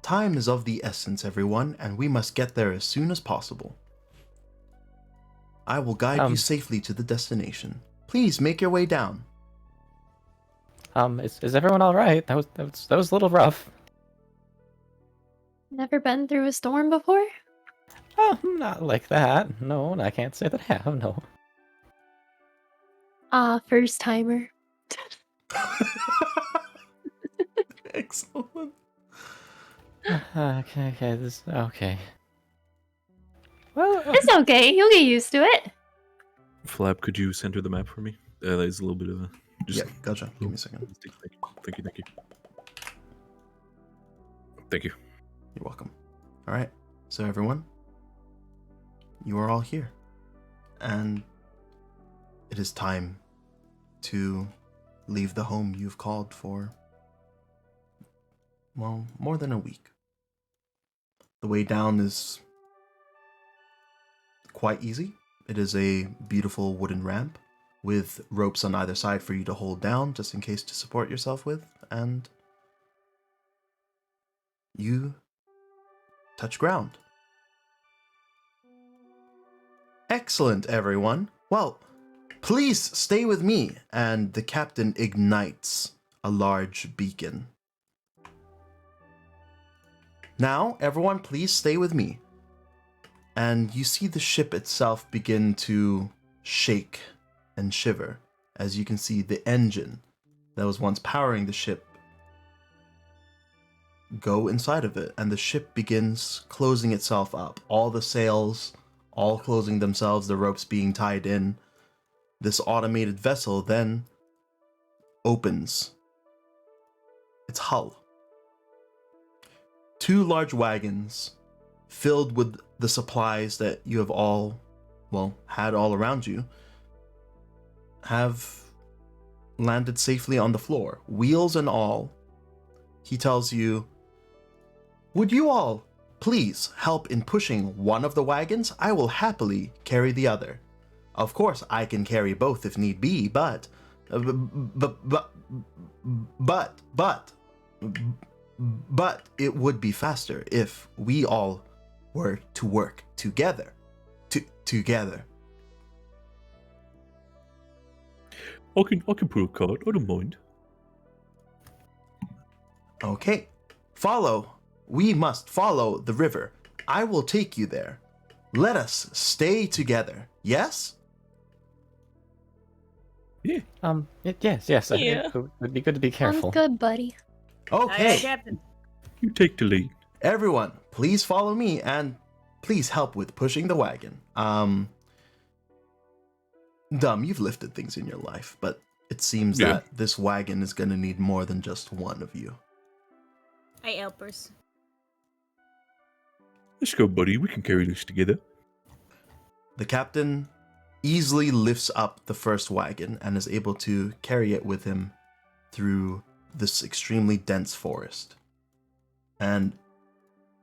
Time is of the essence, everyone, and we must get there as soon as possible. I will guide you safely to the destination. Please make your way down. Is everyone all right? That was a little rough. Never been through a storm before? Oh, not like that. No, I can't say that I have. No. First timer. Excellent. Okay. Well, It's okay. You'll get used to it. Flap, could you center the map for me? That is a little bit of a. Yeah, gotcha. Give me a second. Thank you. Thank you. You're welcome. All right. So, everyone, you are all here. And it is time to leave the home you've called for, well, more than a week. The way down is quite easy. It is a beautiful wooden ramp with ropes on either side for you to hold down just in case to support yourself with, and you touch ground. Excellent, everyone. Well, please stay with me, and the captain ignites a large beacon. Now, everyone, please stay with me. And you see the ship itself begin to shake and shiver, as you can see the engine that was once powering the ship go inside of it, and the ship begins closing itself up. All the sails all closing themselves, the ropes being tied in. This automated vessel then opens its hull. 2 large wagons filled with the supplies that you have all, well, had all around you, have landed safely on the floor, wheels and all. He tells you, would you all please help in pushing one of the wagons? I will happily carry the other. Of course, I can carry both if need be, but it would be faster if we all were to work together. Together. I can put a card. I don't mind. Okay. Follow. We must follow the river. I will take you there. Let us stay together. Yes? Yeah. Yes. Yeah. It would be good to be careful. Sounds good, buddy. Aye, Okay. Captain. You take the lead. Everyone, please follow me and please help with pushing the wagon. Dumb, you've lifted things in your life, but it seems Yeah. that this wagon is going to need more than just one of you. Aye, helpers. Let's go, buddy. We can carry this together. The captain easily lifts up the first wagon and is able to carry it with him through this extremely dense forest. And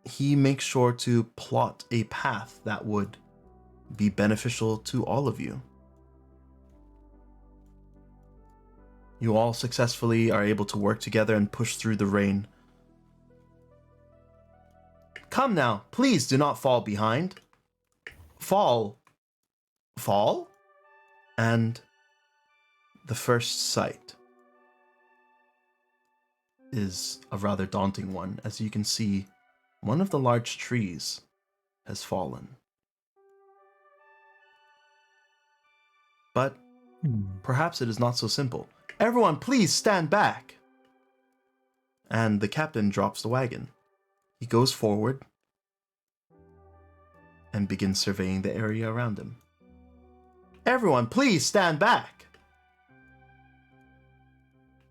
he makes sure to plot a path that would be beneficial to all of you. You all successfully are able to work together and push through the rain. Come now, please do not fall behind. Fall. And the first sight is a rather daunting one. As you can see, one of the large trees has fallen. But perhaps it is not so simple. Everyone, please stand back. And the captain drops the wagon. He goes forward and begins surveying the area around him. Everyone, please stand back.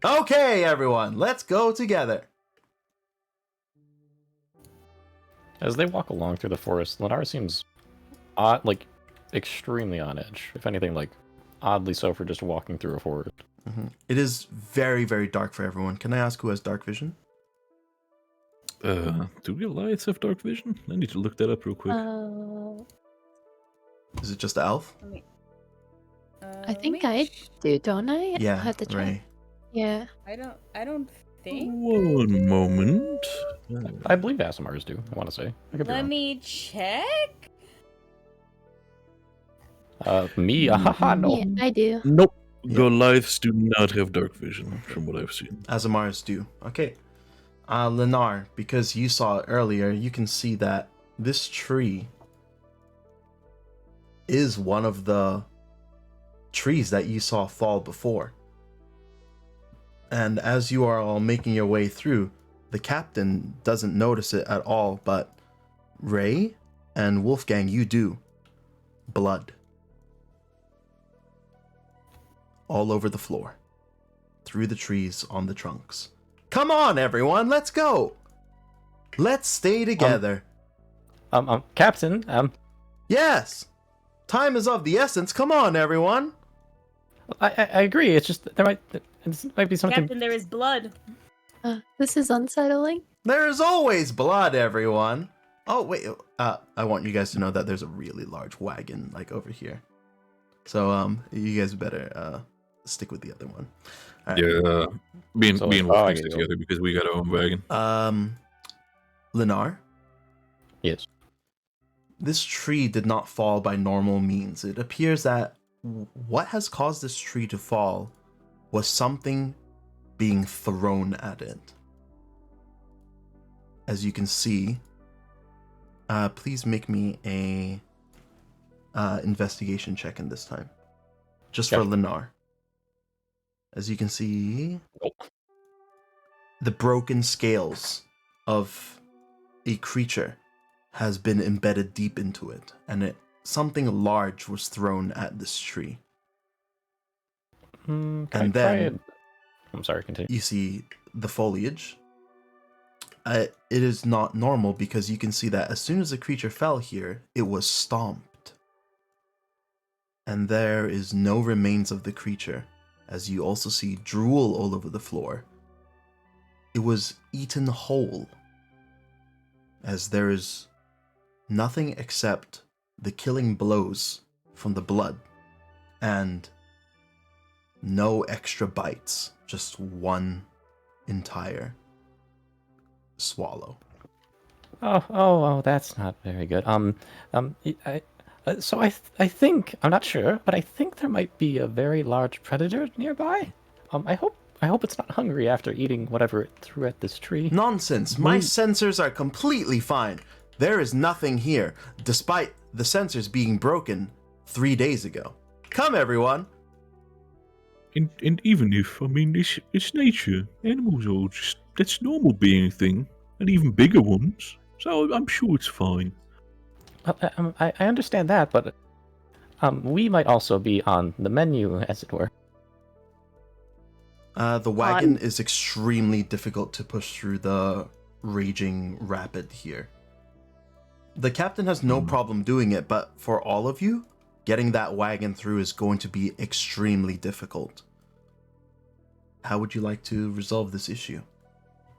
Okay, everyone, let's go together. As they walk along through the forest, Lenara seems odd, like extremely on edge. If anything, like oddly so for just walking through a forest. Mm-hmm. It is very, very dark for everyone. Can I ask who has dark vision? Do Goliaths have dark vision? I need to look that up real quick. Is it just the elf? I think I do, don't I? Yeah, I'll have to try. Ray. Yeah. I don't think. One moment. I believe Asimars do, I want to say. I could be Let wrong. me check. Me? Haha, no. Yeah, I do. Nope. Yeah. Goliaths do not have dark vision, from what I've seen. Azamars do. Okay. Lenar, because you saw it earlier, you can see that this tree is one of the trees that you saw fall before. And as you are all making your way through, the captain doesn't notice it at all, but Ray and Wolfgang, you do. Blood. All over the floor. Through the trees on the trunks. Come on, everyone, let's go! Let's stay together. Captain, Yes! Time is of the essence. Come on, everyone! I agree. It's just there might be something. Captain, there is blood. This is unsettling. There is always blood, everyone! Oh, wait, I want you guys to know that there's a really large wagon, like, over here. So, you guys better, stick with the other one. All right. Yeah, being So, being oh, I working get you. together because we got our own wagon. Lenar, Yes. this tree did not fall by normal means. It appears that what has caused this tree to fall was something being thrown at it. As you can see, please make me a investigation check in this time. Just for Okay. Lenar. As you can see, Nope. the broken scales of a creature has been embedded deep into it, and something large was thrown at this tree. Can And I try then- it? I'm sorry, continue. You see the foliage. It is not normal because you can see that as soon as the creature fell here, it was stomped. And there is no remains of the creature, as you also see drool all over the floor. It was eaten whole, as there is nothing except the killing blows from the blood, and no extra bites, just one entire swallow. Oh, that's not very good. So I think I'm not sure, but I think there might be a very large predator nearby. I hope it's not hungry after eating whatever it threw at this tree. Nonsense. My sensors are completely fine. There is nothing here, despite the sensors being broken 3 days ago. Come, everyone. And even if, I mean, it's nature. Animals are just, that's normal being a thing. And even bigger ones. So I'm sure it's fine. I understand that, but we might also be on the menu, as it were. The wagon is extremely difficult to push through the raging rapid here. The captain has no problem doing it, but for all of you, getting that wagon through is going to be extremely difficult. how would you like to resolve this issue?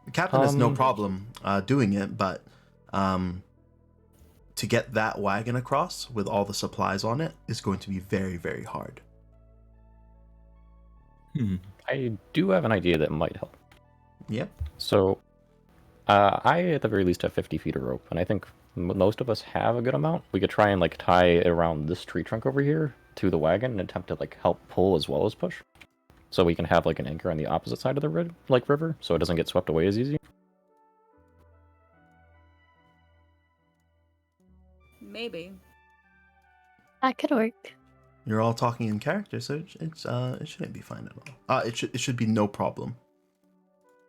The captain has no problem doing it, but to get that wagon across with all the supplies on it is going to be very, very hard. I do have an idea that might help. Yep. So, I at the very least have 50 feet of rope, and I think most of us have a good amount. We could try and like tie it around this tree trunk over here to the wagon and attempt to like help pull as well as push. So we can have like an anchor on the opposite side of the river, so it doesn't get swept away as easy. Maybe. That could work. You're all talking in character, so it shouldn't be fine at all. It should be no problem.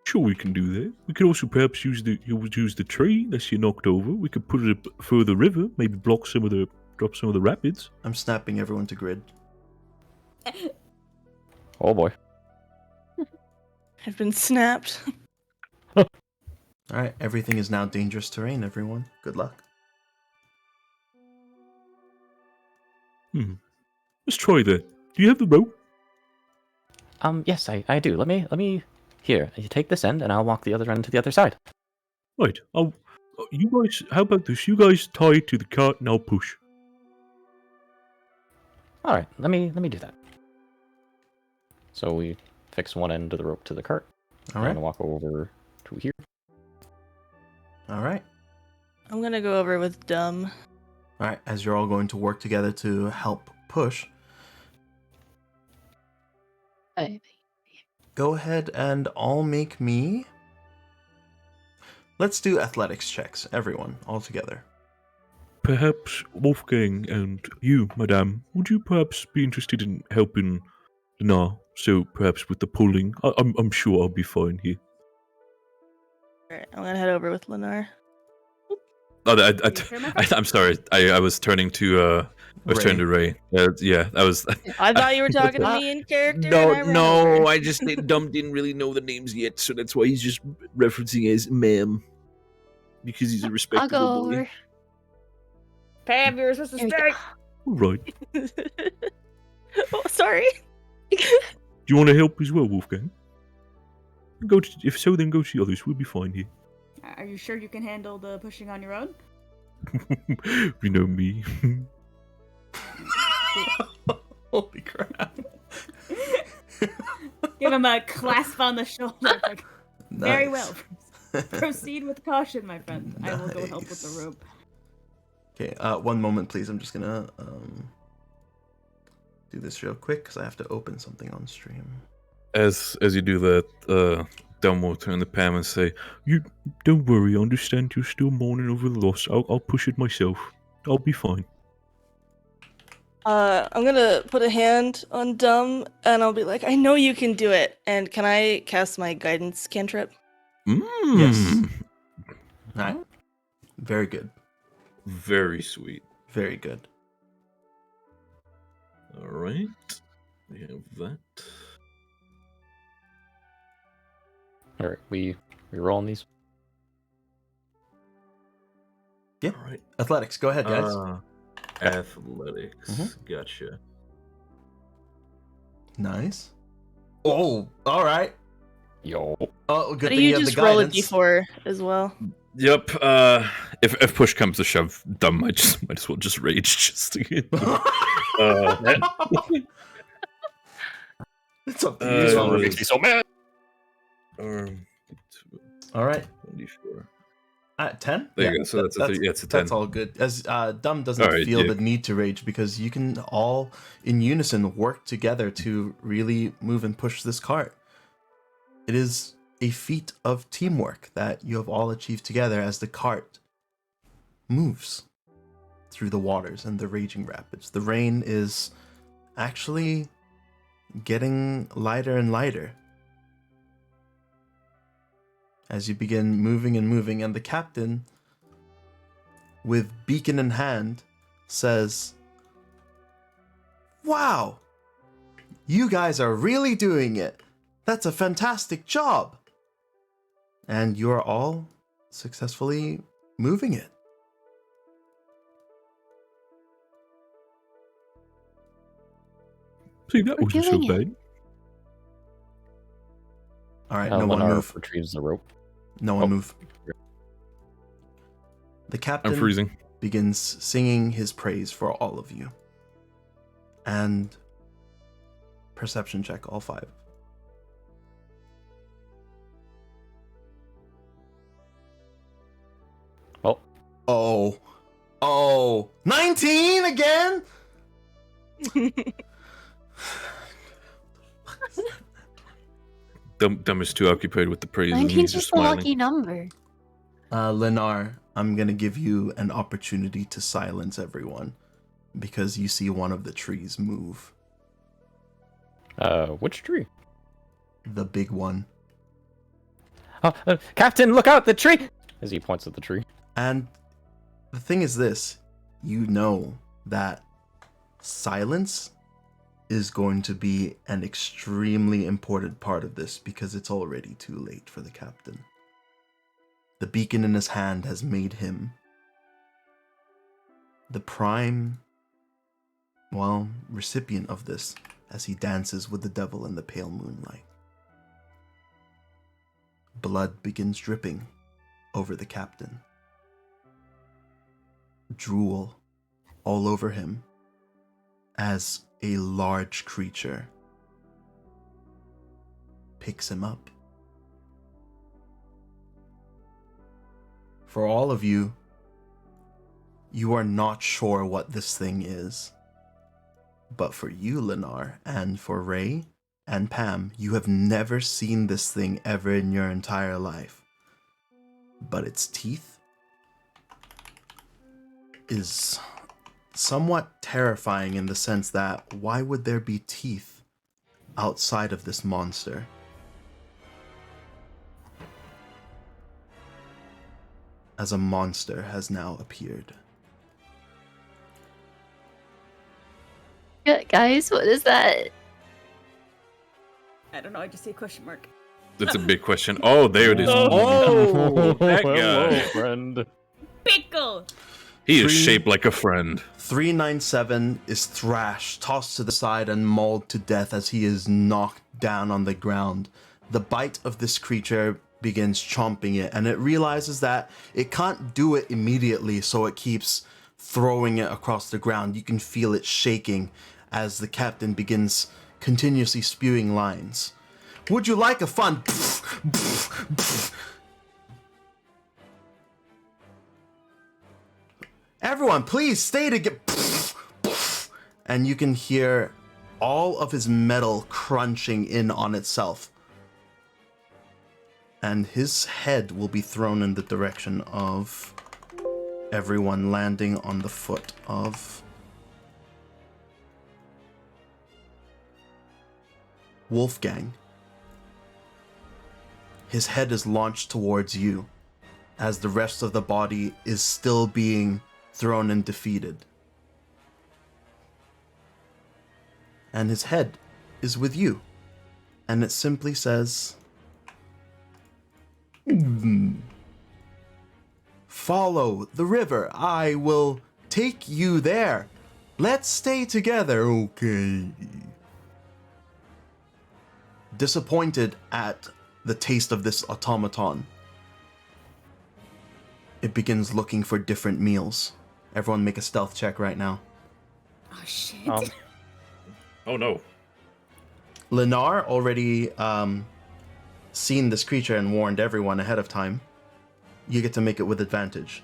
Sure, we can do that. We could also perhaps use the tree that you knocked over. We could put it further river, maybe drop some of the rapids. I'm snapping everyone to grid. Oh boy. I've been snapped. All right, everything is now dangerous terrain, everyone. Good luck. Let's try that. Do you have the rope? Yes, I do. Let me. Here, you take this end, and I'll walk the other end to the other side. Right. You guys. How about this? You guys tie it to the cart, and I'll push. All right, let me do that. So we fix one end of the rope to the cart. All right. And walk over to here. All right. I'm gonna go over with Dumb. All right. As you're all going to work together to help push, go ahead and all make me. Let's do athletics checks, everyone, all together. Perhaps Wolfgang and you, madame, would you perhaps be interested in helping Lena? So perhaps with the pulling, I'm sure I'll be fine here. Alright, I'm gonna head over with Lennar. Oh, sure, my friend? I'm sorry. I was turning to turning to Ray. Yeah, I was. I thought you were talking to me in character. No, and I ran over. no. I just Dumb didn't really know the names yet, so that's why he's just referencing as ma'am because he's a I'll respectable go boy. over. Pam, you're supposed to There we stay. go. Right. Oh, sorry. Do you want to help as well, Wolfgang? If so, then go to the others. We'll be fine here. Are you sure you can handle the pushing on your own? You know me. Holy crap. Give him a clasp on the shoulder. Like, very Nice. well. Proceed with caution, my friend. I will go help with the Nice. rope. Okay, one moment, please. I'm just gonna do this real quick because I have to open something on stream. As you do that, Dumb will turn to Pam and say, "You don't worry. I understand you're still mourning over the loss. I'll push it myself. I'll be fine." I'm gonna put a hand on Dumb, and I'll be like, I know you can do it. And can I cast my guidance cantrip? Yes. All right. Very good. Very sweet. Very good. All right. We have that. All right, we rolling these. Yeah. All right. Athletics. Go ahead, guys. Athletics. Mhm. Gotcha. Nice. Oh, all right. Yo. Oh, good But thing you you have just the roll a guidance. d4 as well. Yep. If push comes to shove, Dumb might as well just rage just to get. It's up to This you. one makes me so mad. All right. 24. 10? There you go. So that's a 3. Yeah, it's a 10. That's all good. As Dumb doesn't All right, feel yeah. the need to rage because you can all in unison work together to really move and push this cart. It is a feat of teamwork that you have all achieved together as the cart moves through the waters and the raging rapids. The rain is actually getting lighter and lighter as you begin moving and moving, and the captain, with beacon in hand, says, "Wow, you guys are really doing it. That's a fantastic job." And you're all successfully moving it. See, that We're wasn't so doing it. bad. All right, no one Lennar move. retrieves the rope. No one Oh. move. The I'm captain freezing. begins singing his praise for all of you. And perception check, all 5. Oh, Oh, 19 again? Dumb is too occupied with the praise, and 19's he's just just a smiling. lucky number. Lennar, I'm going to give you an opportunity to silence everyone because you see one of the trees move. which tree? The big one. Captain, look out, the tree! As he points at the tree. And the thing is this, you know that silence is going to be an extremely important part of this because it's already too late for the captain. The beacon in his hand has made him the prime, recipient of this as he dances with the devil in the pale moonlight. Blood begins dripping over the captain. Drool all over him as a large creature picks him up. For all of you, you are not sure what this thing is. But for you, Lennar, and for Ray and Pam, you have never seen this thing ever in your entire life. But its teeth is somewhat terrifying in the sense that why would there be teeth outside of this monster? As a monster has now appeared. Yeah, guys, what is that? I don't know. I just see a question mark. That's a big question. Oh, there it is. Oh, Oh, that hello, guy. friend. Pickle. He is Three- shaped like a friend. 397 is thrashed, tossed to the side, and mauled to death as he is knocked down on the ground. The bite of this creature begins chomping it, and it realizes that it can't do it immediately, so it keeps throwing it across the ground. You can feel it shaking as the captain begins continuously spewing lines. Would you like a fun? Everyone, please stay together. And you can hear all of his metal crunching in on itself. And his head will be thrown in the direction of everyone, landing on the foot of Wolfgang. His head is launched towards you as the rest of the body is still being thrown and defeated. And his head is with you. And it simply says, follow the river. I will take you there. Let's stay together, okay? Disappointed at the taste of this automaton, it begins looking for different meals. Everyone make a stealth check right now. Oh shit. Oh no. Lennar already seen this creature and warned everyone ahead of time. You get to make it with advantage.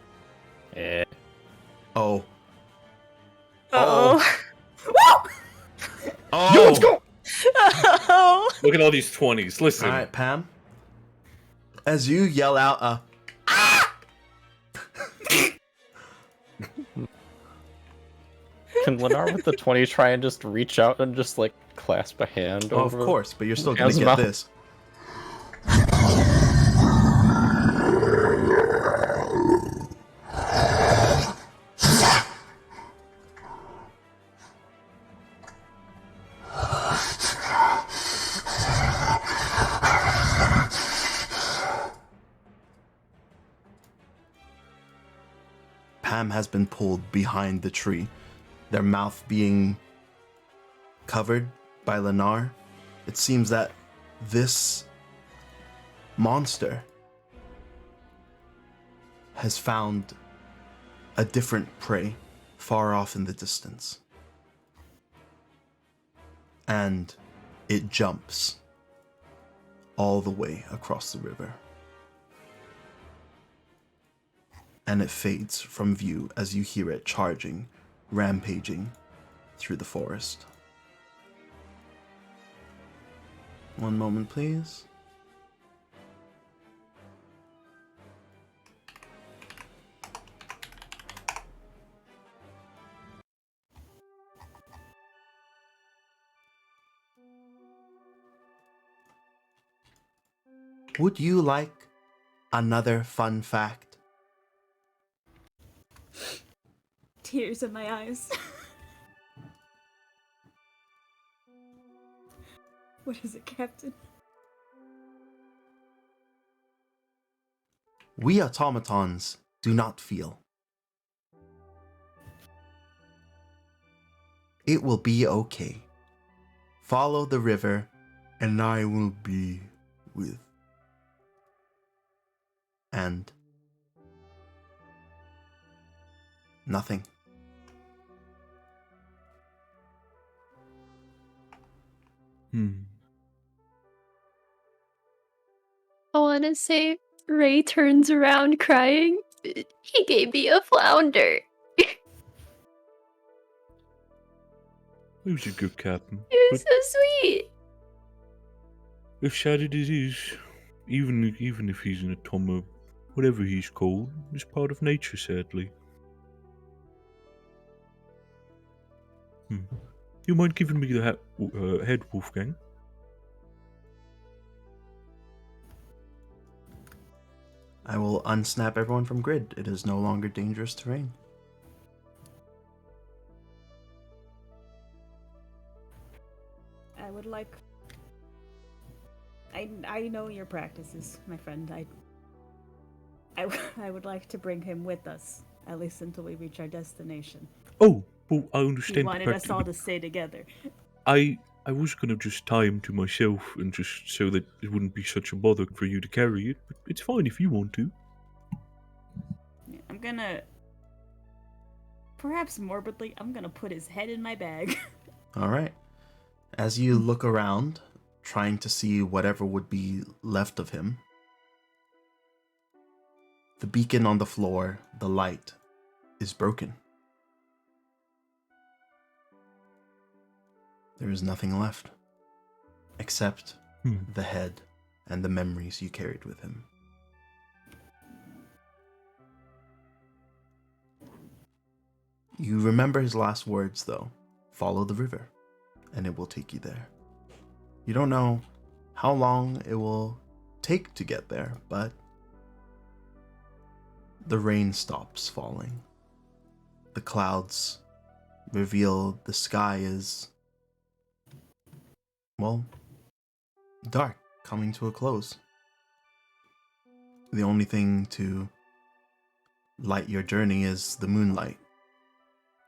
Eh. Oh. Oh. Oh! Yo, let's go! Oh. Look at all these 20s. Listen. All right, Pam. As you yell out Can Lennar with the 20 try and just reach out and just like clasp a hand of over? course, but you're still gonna How's get mouth? this. Pam has been pulled behind the tree, their mouth being covered by Lennar. It seems that this monster has found a different prey far off in the distance. And it jumps all the way across the river. And it fades from view as you hear it charging, rampaging through the forest. One moment, please. Would you like another fun fact? Tears in my eyes. What is it, Captain? We automatons do not feel. It will be okay. Follow the river, and I will be with. And nothing. I want to say Ray turns around crying. He gave me a flounder. He was a good captain. He was so sweet. If sad it is, even if he's an automa, whatever he's called, is part of nature, sadly. You mind giving me the head, Wolfgang? I will unsnap everyone from grid. It is no longer dangerous terrain. I would like... I know your practices, my friend. I would like to bring him with us, at least until we reach our destination. Oh, well, I He understand. wanted us all to stay together. I was gonna just tie him to myself and just so that it wouldn't be such a bother for you to carry it, but it's fine if you want to. Yeah, I'm gonna... Perhaps morbidly, I'm gonna put his head in my bag. All right. As you look around, trying to see whatever would be left of him, the beacon on the floor, the light, is broken. There is nothing left except the head and the memories you carried with him. You remember his last words, though. Follow the river, and it will take you there. You don't know how long it will take to get there, but the rain stops falling. The clouds reveal the sky is, well, dark, coming to a close. The only thing to light your journey is the moonlight,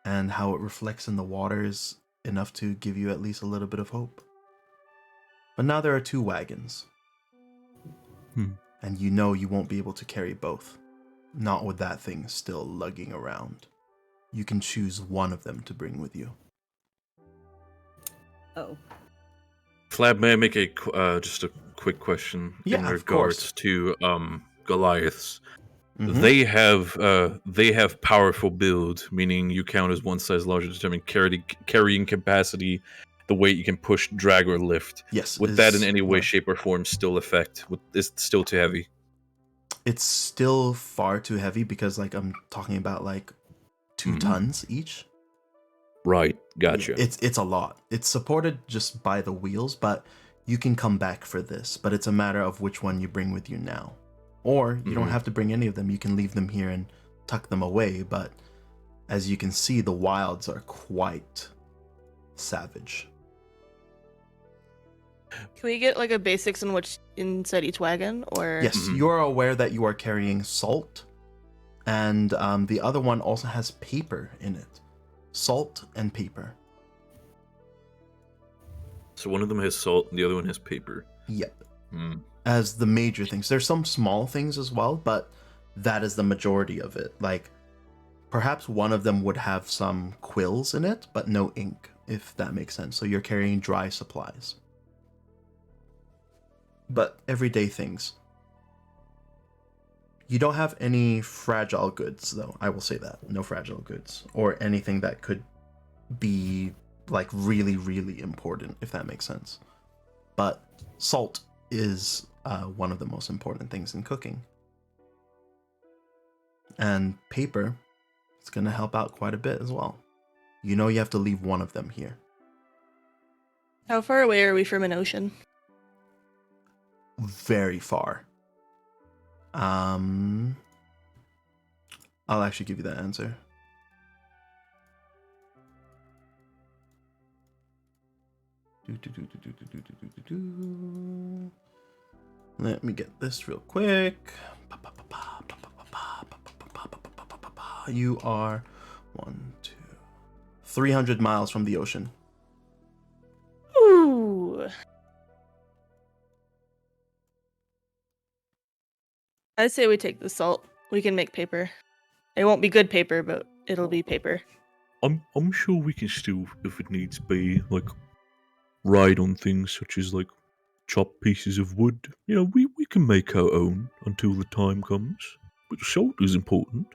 and how it reflects in the water is enough to give you at least a little bit of hope. But now there are 2 wagons, and you know you won't be able to carry both, not with that thing still lugging around. You can choose one of them to bring with you. Oh. Flab, may I make just a quick question Yeah, in of regards course. to Goliaths? Mhm. They have powerful build, meaning you count as one size larger to determine carrying capacity, the weight you can push, drag, or lift. Yes. Would that in is any way, large. shape, or form still affect? Is it still too heavy? It's still far too heavy because, like, I'm talking about like 2 tons each. Right, gotcha. Yeah, it's a lot. It's supported just by the wheels, but you can come back for this. But it's a matter of which one you bring with you now. Or you don't have to bring any of them. You can leave them here and tuck them away. But as you can see, the wilds are quite savage. Can we get like a basics in what's inside each wagon, or? Yes, you're aware that you are carrying salt, and the other one also has paper in it. Salt and paper. So one of them has salt and the other one has paper. Yep. as the major things. There's some small things as well, but that is the majority of it. Like, perhaps one of them would have some quills in it, but no ink, if that makes sense. So you're carrying dry supplies. But everyday things. You don't have any fragile goods, though. I will say that. No fragile goods. Or anything that could be, like, really, really important, if that makes sense. But salt is one of the most important things in cooking. And paper, it's going to help out quite a bit as well. You know you have to leave one of them here. How far away are we from an ocean? Very far. I'll actually give you that answer. Let me get this real quick. You are 300 miles from the ocean. Ooh. I say we take the salt. We can make paper. It won't be good paper, but it'll be paper. I'm sure we can still, if it needs be, like, ride on things such as, like, chopped pieces of wood. You know, we can make our own until the time comes. But salt is important.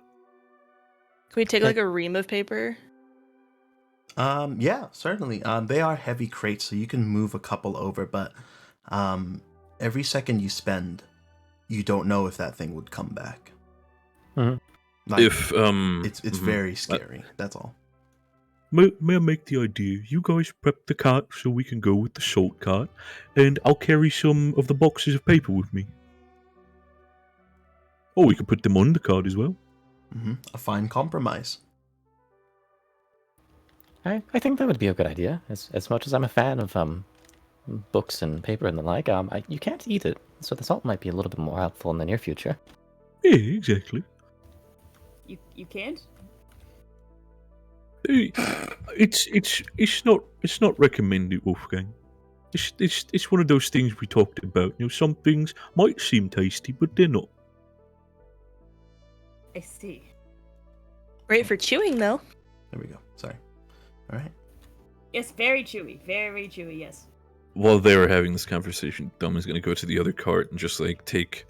Can we take like a ream of paper? Yeah, certainly. They are heavy crates, so you can move a couple over, but every second you spend, you don't know if that thing would come back. Mhm. Like, If it's very scary. That's all. May I make the idea? You guys prep the cart so we can go with the salt cart, and I'll carry some of the boxes of paper with me. Or we can put them on the cart as well. A fine compromise. I think that would be a good idea. As much as I'm a fan of books and paper and the like, you can't eat it, so the salt might be a little bit more helpful in the near future. Yeah, exactly. You can't? It's not recommended, Wolfgang. It's one of those things we talked about. You know, some things might seem tasty, but they're not. I see. Great for chewing, though. There we go. Sorry. All right. Yes, very chewy. Very chewy, yes. While they were having this conversation, Dom is going to go to the other cart and just, like, take...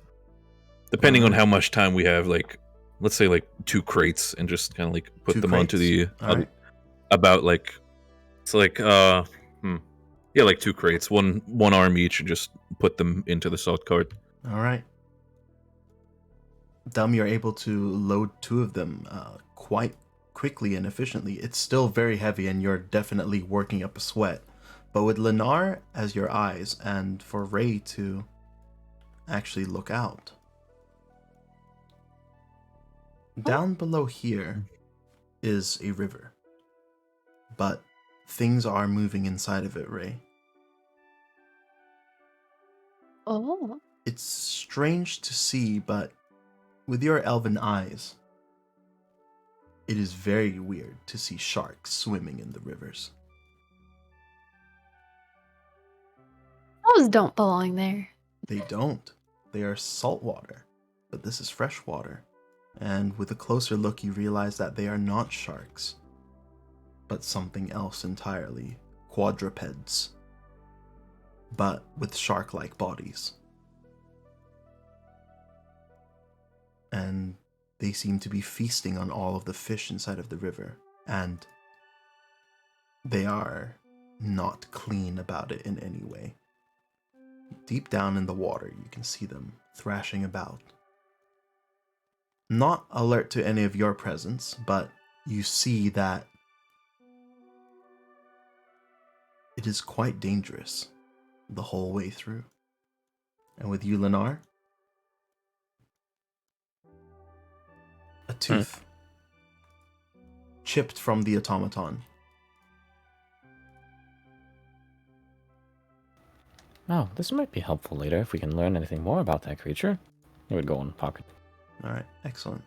Depending on how much time we have, like, let's say, like, 2 crates, and just kind of, like, put 2 them crates? onto the... Alright. About, like... It's like, yeah, like 2 crates. One arm each, and just put them into the salt cart. All right. Dum, you're able to load 2 of them quite quickly and efficiently. It's still very heavy, and you're definitely working up a sweat. But with Lennar as your eyes, and for Ray to actually look out. Down below here is a river. But things are moving inside of it, Ray. Oh. It's strange to see, but with your elven eyes, it is very weird to see sharks swimming in the rivers. Those don't belong there. They don't. They are saltwater, but this is freshwater. And with a closer look, you realize that they are not sharks, but something else entirely. Quadrupeds, but with shark-like bodies. And they seem to be feasting on all of the fish inside of the river, and they are not clean about it in any way. Deep down in the water, you can see them thrashing about. Not alert to any of your presence, but you see that it is quite dangerous the whole way through. And with you, Lennar, a tooth chipped from the automaton. Oh, this might be helpful later if we can learn anything more about that creature. It would go in the pocket. All right, excellent.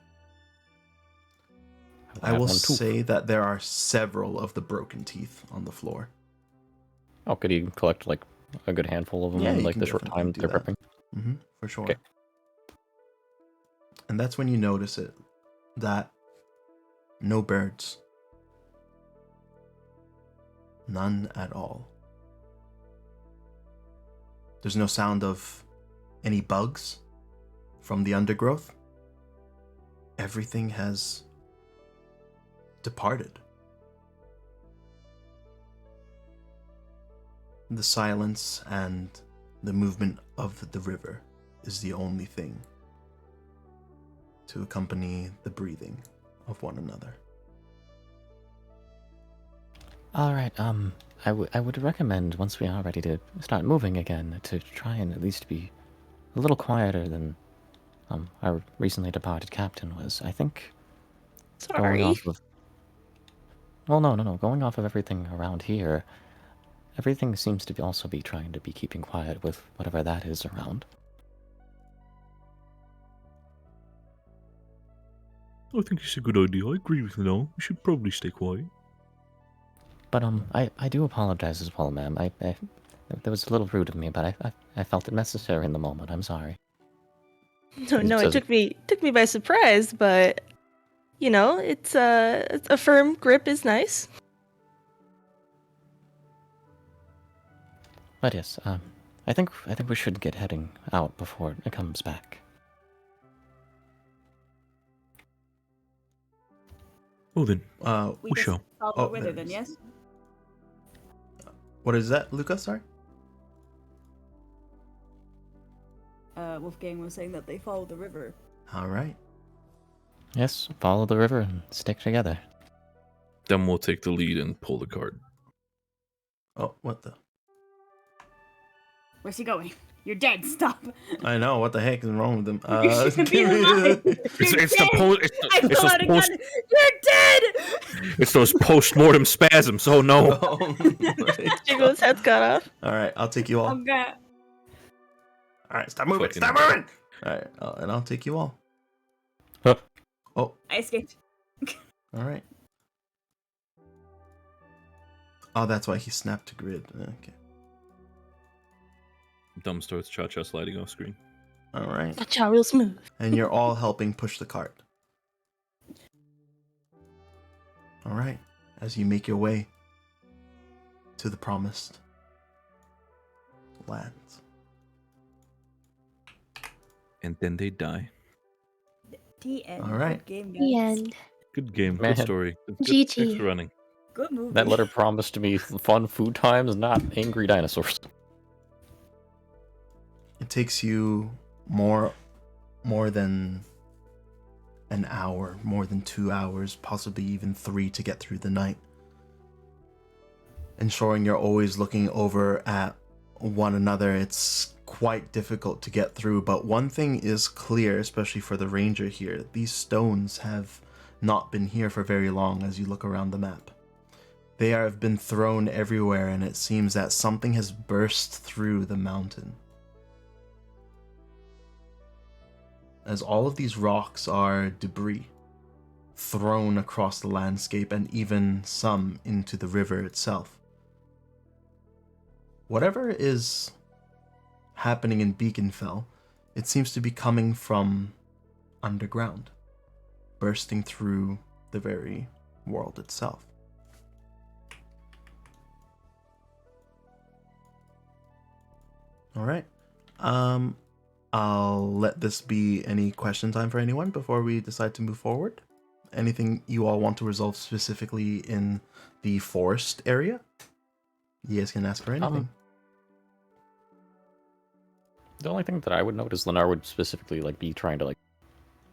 I I have will one tooth. say that there are several of the broken teeth on the floor. Oh, could you collect like a good handful of them Yeah, in you like can the short definitely time do they're that. prepping? For sure. Okay. And that's when you notice it, that no birds. None at all. There's no sound of any bugs from the undergrowth. Everything has departed. The silence and the movement of the river is the only thing to accompany the breathing of one another. All right. I would recommend once we are ready to start moving again to try and at least be a little quieter than our recently departed captain was. I think going Sorry. off of. Well, no. Going off of everything around here, everything seems to also be trying to be keeping quiet with whatever that is around. I think it's a good idea. I agree with you now. We should probably stay quiet. But I do apologize as well, ma'am. I that was a little rude of me, but I felt it necessary in the moment. I'm sorry. No, it took me by surprise, but you know, it's a firm grip is nice. But yes, I think we should get heading out before it comes back. Oh, then. We We just shall. follow Oh, with there her then, it is. yes? What is that, Luca? Sorry? Wolfgang was saying that they follow the river. All right. Yes, follow the river and stick together. Then we'll take the lead and pull the cart. Oh, what the? Where's he going? You're dead. Stop. I know. What the heck is wrong with them? Be alive. It's You're dead. I it's pull those out a gun. You're dead. It's those post-mortem spasms. Oh no! Jiggle's head's cut off. All right, I'll take you all. I'm gonna. All right, stop moving. Fucking- Stop moving. All right, and I'll take you all. Huh. Oh, I escaped. all right. Oh, that's why he snapped to grid. Okay. Dumb starts cha-cha sliding off screen. All right. Cha real smooth. And you're all helping push the cart. All right. As you make your way to the promised lands. And then they die. The end. All right. Good game, guys. The end. Good game. Man. Good story. Good, GG. Thanks for running. Good movie. That letter promised me fun food times, not angry dinosaurs. It takes you more than an hour, more than 2 hours, possibly even 3 to get through the night. Ensuring you're always looking over at one another, it's quite difficult to get through, but one thing is clear, especially for the ranger here. These stones have not been here for very long as you look around the map. They have been thrown everywhere, and it seems that something has burst through the mountain. As all of these rocks are debris thrown across the landscape and even some into the river itself. Whatever is happening in Beaconfell, it seems to be coming from underground, bursting through the very world itself. All right. I'll let this be any question time for anyone before we decide to move forward. Anything you all want to resolve specifically in the forest area? You guys can ask for anything. The only thing that I would note is Lennar would specifically be trying to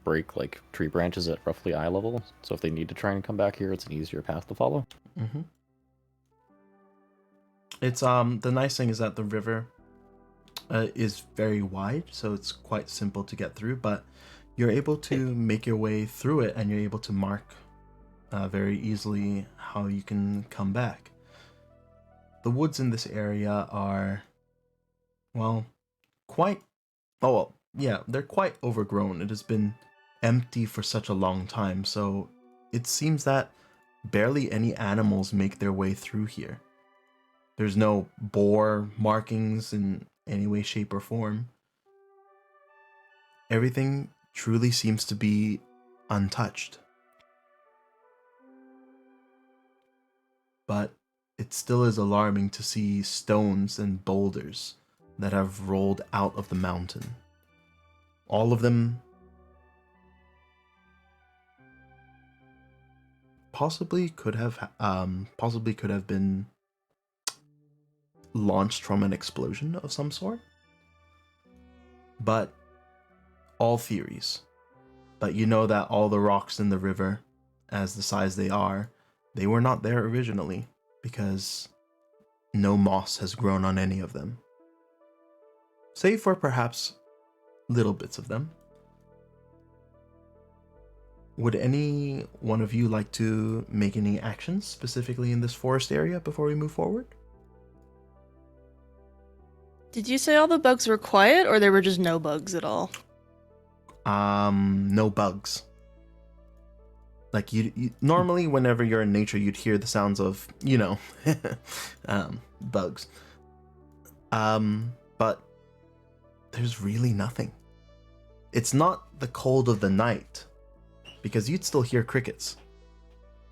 break tree branches at roughly eye level. So if they need to try and come back here, it's an easier path to follow. Mm-hmm. It's the nice thing is that the river is very wide, so it's quite simple to get through, but you're able to make your way through it, and you're able to mark very easily how you can come back. The woods in this area are, well, they're quite overgrown. It has been empty for such a long time, so it seems that barely any animals make their way through here. There's no boar markings in any way, shape, or form. everything truly seems to be untouched. But it still is alarming to see stones and boulders that have rolled out of the mountain. All of them possibly could have been launched from an explosion of some sort. But all theories. But you know that all the rocks in the river, as the size they are, they were not there originally, because no moss has grown on any of them. Save for perhaps little bits of them. Would any one of you like to make any actions specifically in this forest area before we move forward? Did you say all the bugs were quiet, or there were just no bugs at all? No bugs. Like you normally, whenever you're in nature, you'd hear the sounds of, bugs. But there's really nothing. It's not the cold of the night, because you'd still hear crickets.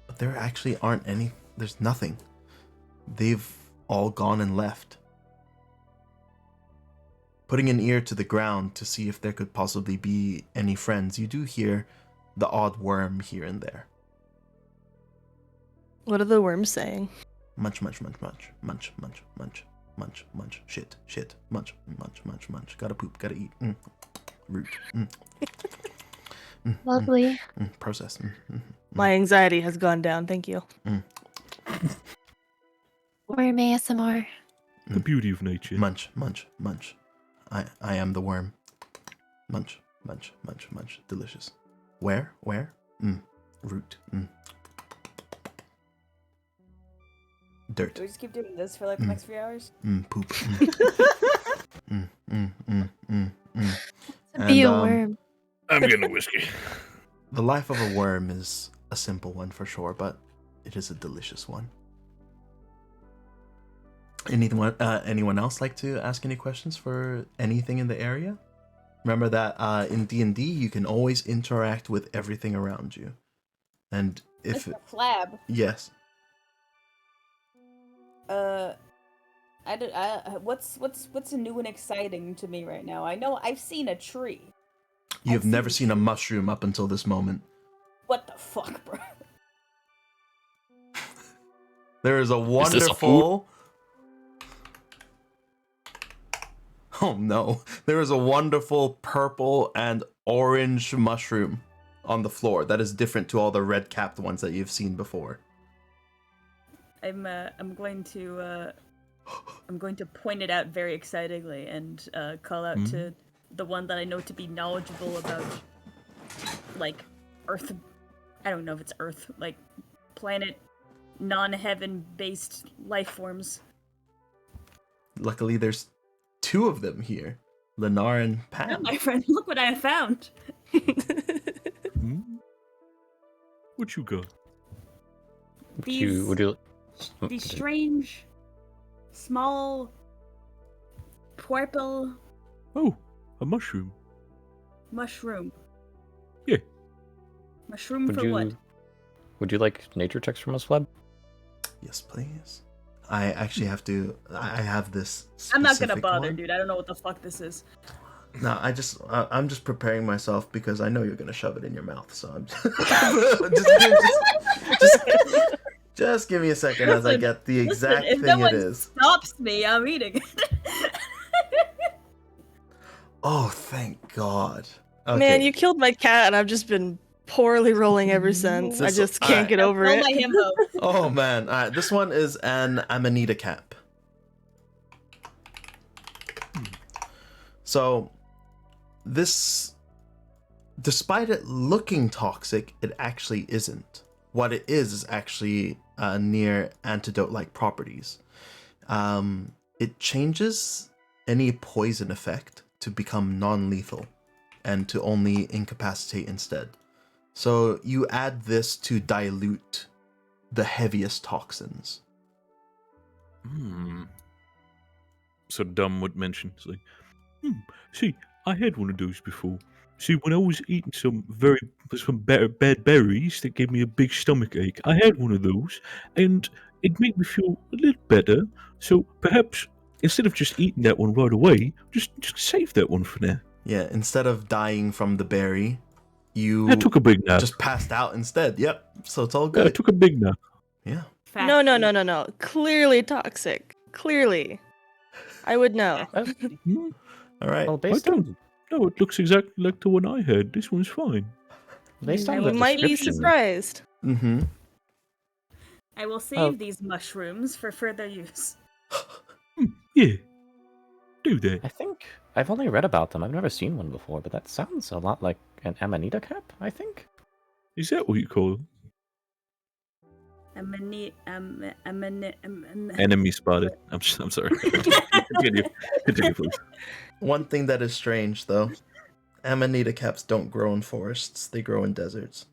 But there actually aren't any. There's nothing. They've all gone and left. Putting an ear to the ground to see if there could possibly be any friends, you do hear the odd worm here and there. What are the worms saying? Munch, munch, munch, munch, munch, munch, munch, munch, munch, shit, shit, munch, munch, munch, munch. Gotta poop, gotta eat. Root. Lovely. Process. My anxiety has gone down, thank you. Worm ASMR. The beauty of nature. Munch, munch, munch. I am the worm. Munch, munch, munch, munch. Delicious. Where? Root. Dirt. Do we just keep doing this for like the next few hours? Poop. Be a worm. I'm getting a whiskey. The life of a worm is a simple one for sure, but it is a delicious one. Anyone else like to ask any questions for anything in the area? Remember that in D&D you can always interact with everything around you, and if Mr. Flab. yes, what's new and exciting to me right now? I know I've seen a tree. you've never seen a mushroom up until this moment. What the fuck, bro? There is a Is this a wonderful. Oh no! There is a wonderful purple and orange mushroom on the floor that is different to all the red-capped ones that you've seen before. I'm going to point it out very excitingly and call out to the one that I know to be knowledgeable about, like, Earth. I don't know if it's Earth, like, planet, non-heaven-based life forms. Luckily, there's two of them here, Lennar and Yeah, Pam. my friend, look what I have found. What you got? Would you These strange, small, purple Oh, a mushroom. mushroom. Yeah. Mushroom would for what? would you like nature checks from us, Fleb? Yes, please. I actually have to. I have this. I'm not gonna specific bother, one. dude. I don't know what the fuck this is. No, I'm just preparing myself because I know you're gonna shove it in your mouth. So I'm just give me a second as I Listen, get the exact if thing no it one is. stops me, I'm eating it. Oh, thank God. Okay. Man, you killed my cat, and I've just been poorly rolling ever since. I This- just can't alright. get over Roll it. my himbo. Oh man, this one is an Amanita Cap. So, this, despite it looking toxic, it actually isn't. What it is actually near antidote-like properties. It changes any poison effect to become non-lethal, and to only incapacitate instead. So you add this to dilute the heaviest toxins. So Dumb would mention, it's like, see, I had one of those before. See, when I was eating some bad berries that gave me a big stomach ache, I had one of those, and it made me feel a little better. So perhaps instead of just eating that one right away, just save that one for now. Yeah, instead of dying from the berry, I you took a big nap. just passed out instead. Yep. So it's all Yeah, I good. took a big nap. Yeah. No, no, Fascinating. no, no, no. Clearly toxic. Clearly. I would know. Hmm? All right. Well, I based on don't. No, it looks exactly like the one I had. This one's fine. based I on We the will might be description, surprised. Mm-hmm. I will save these mushrooms for further use. Yeah. Do that. I think I've only read about them. I've never seen one before, but that sounds a lot like an Amanita Cap, I think. Is that what you call them? Enemy spotted. I'm sorry. Continue, please. One thing that is strange, though, Amanita caps don't grow in forests; they grow in deserts.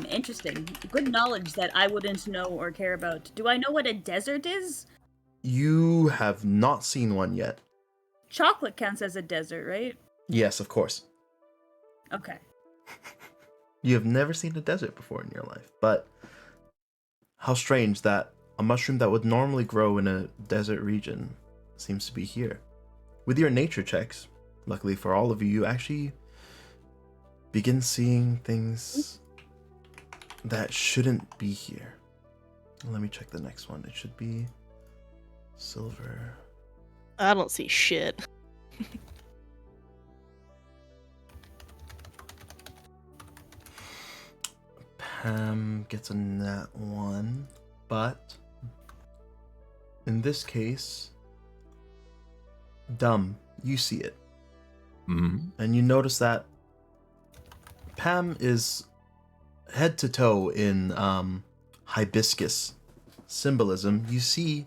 Interesting. Good knowledge that I wouldn't know or care about. Do I know what a desert is? You have not seen one yet. Chocolate counts as a desert, right? Yes, of course. Okay. You have never seen a desert before in your life, but how strange that a mushroom that would normally grow in a desert region seems to be here. With your nature checks, luckily for all of you, you actually begin seeing things that shouldn't be here. Let me check the next one. It should be silver. I don't see shit. Pam gets a nat 1, but in this case, Dumb, you see it. Mm-hmm. And you notice that Pam is head to toe in hibiscus symbolism. You see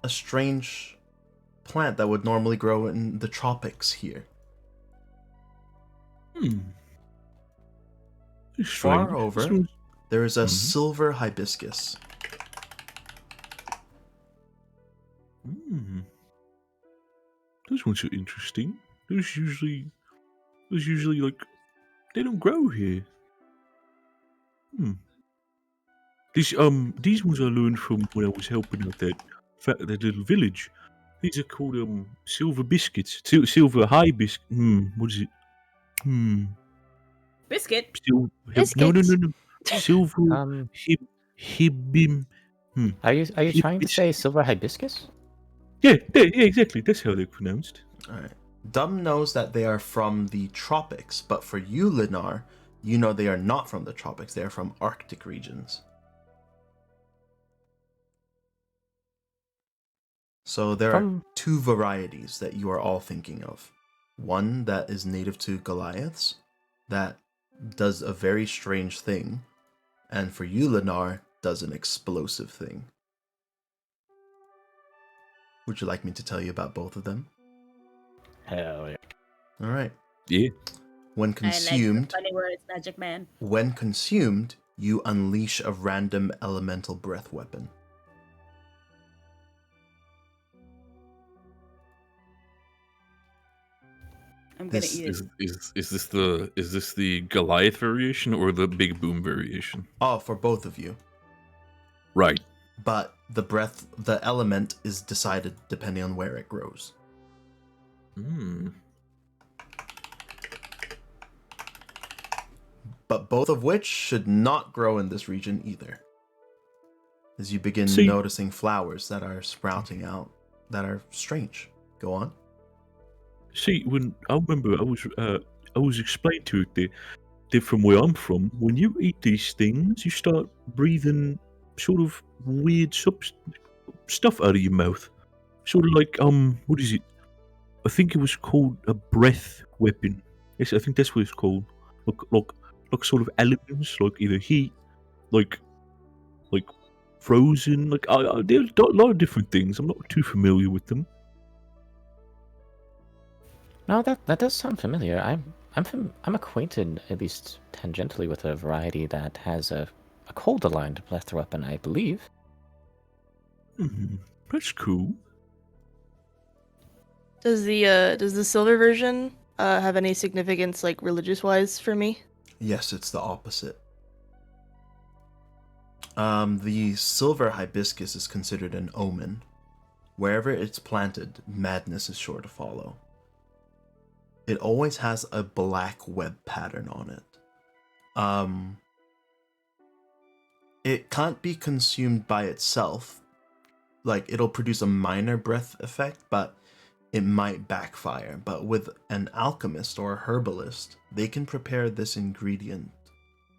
a strange plant that would normally grow in the tropics here. Far over, there is a silver hibiscus. Those ones are interesting. Those usually like they don't grow here. These ones I learned from when I was helping out that little village. These are called silver biscuits. Silver hibiscus. What is it? Biscuit? No. Biscuits. Silver hibim. Are you trying to say silver hibiscus? Yeah, exactly. That's how they're pronounced. Alright. Dumb knows that they are from the tropics, but for you, Linar, you know they are not from the tropics. They are from Arctic regions. So there are two varieties that you are all thinking of. One that is native to Goliaths, that does a very strange thing, and for you, Linar, does an explosive thing. Would you like me to tell you about both of them? Hell yeah. All right. Yeah. When consumed, I like the funny words, Magic Man. when consumed, you unleash a random elemental breath weapon. I'm gonna This eat it. Is this the Goliath variation or the Big Boom variation? Oh, for both of you. Right. But the element is decided depending on where it grows. But both of which should not grow in this region either. As you begin noticing flowers that are sprouting out that are strange. Go on. See, when I remember, I was explained to it that from where I'm from, when you eat these things, you start breathing sort of weird stuff out of your mouth. Sort of like what is it? I think it was called a breath weapon. Yes, I think that's what it's called. Like sort of elements, like either heat, like frozen. Like there's a lot of different things. I'm not too familiar with them. No, that does sound familiar. I'm acquainted, at least tangentially, with a variety that has a cold-aligned breath weapon, I believe. That's cool. Does the silver version have any significance, like religious wise, for me? Yes, it's the opposite. The silver hibiscus is considered an omen. Wherever it's planted, madness is sure to follow. It always has a black web pattern on it. It can't be consumed by itself. Like, it'll produce a minor breath effect, but it might backfire. But with an alchemist or a herbalist, they can prepare this ingredient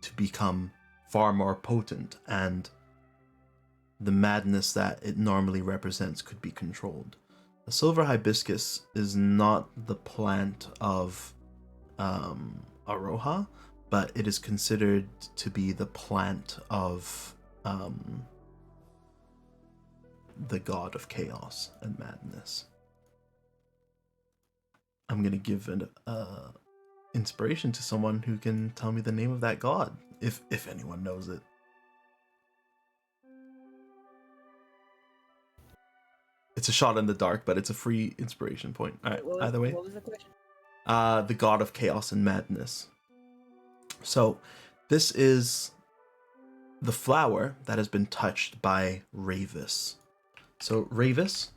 to become far more potent, and the madness that it normally represents could be controlled. The silver hibiscus is not the plant of Aroha, but it is considered to be the plant of the god of chaos and madness. I'm gonna give an inspiration to someone who can tell me the name of that god, if anyone knows it. It's a shot in the dark, but it's a free inspiration point. All right, either way. What was the question? The god of chaos and madness. So, this is the flower that has been touched by Ravis. So, Ravis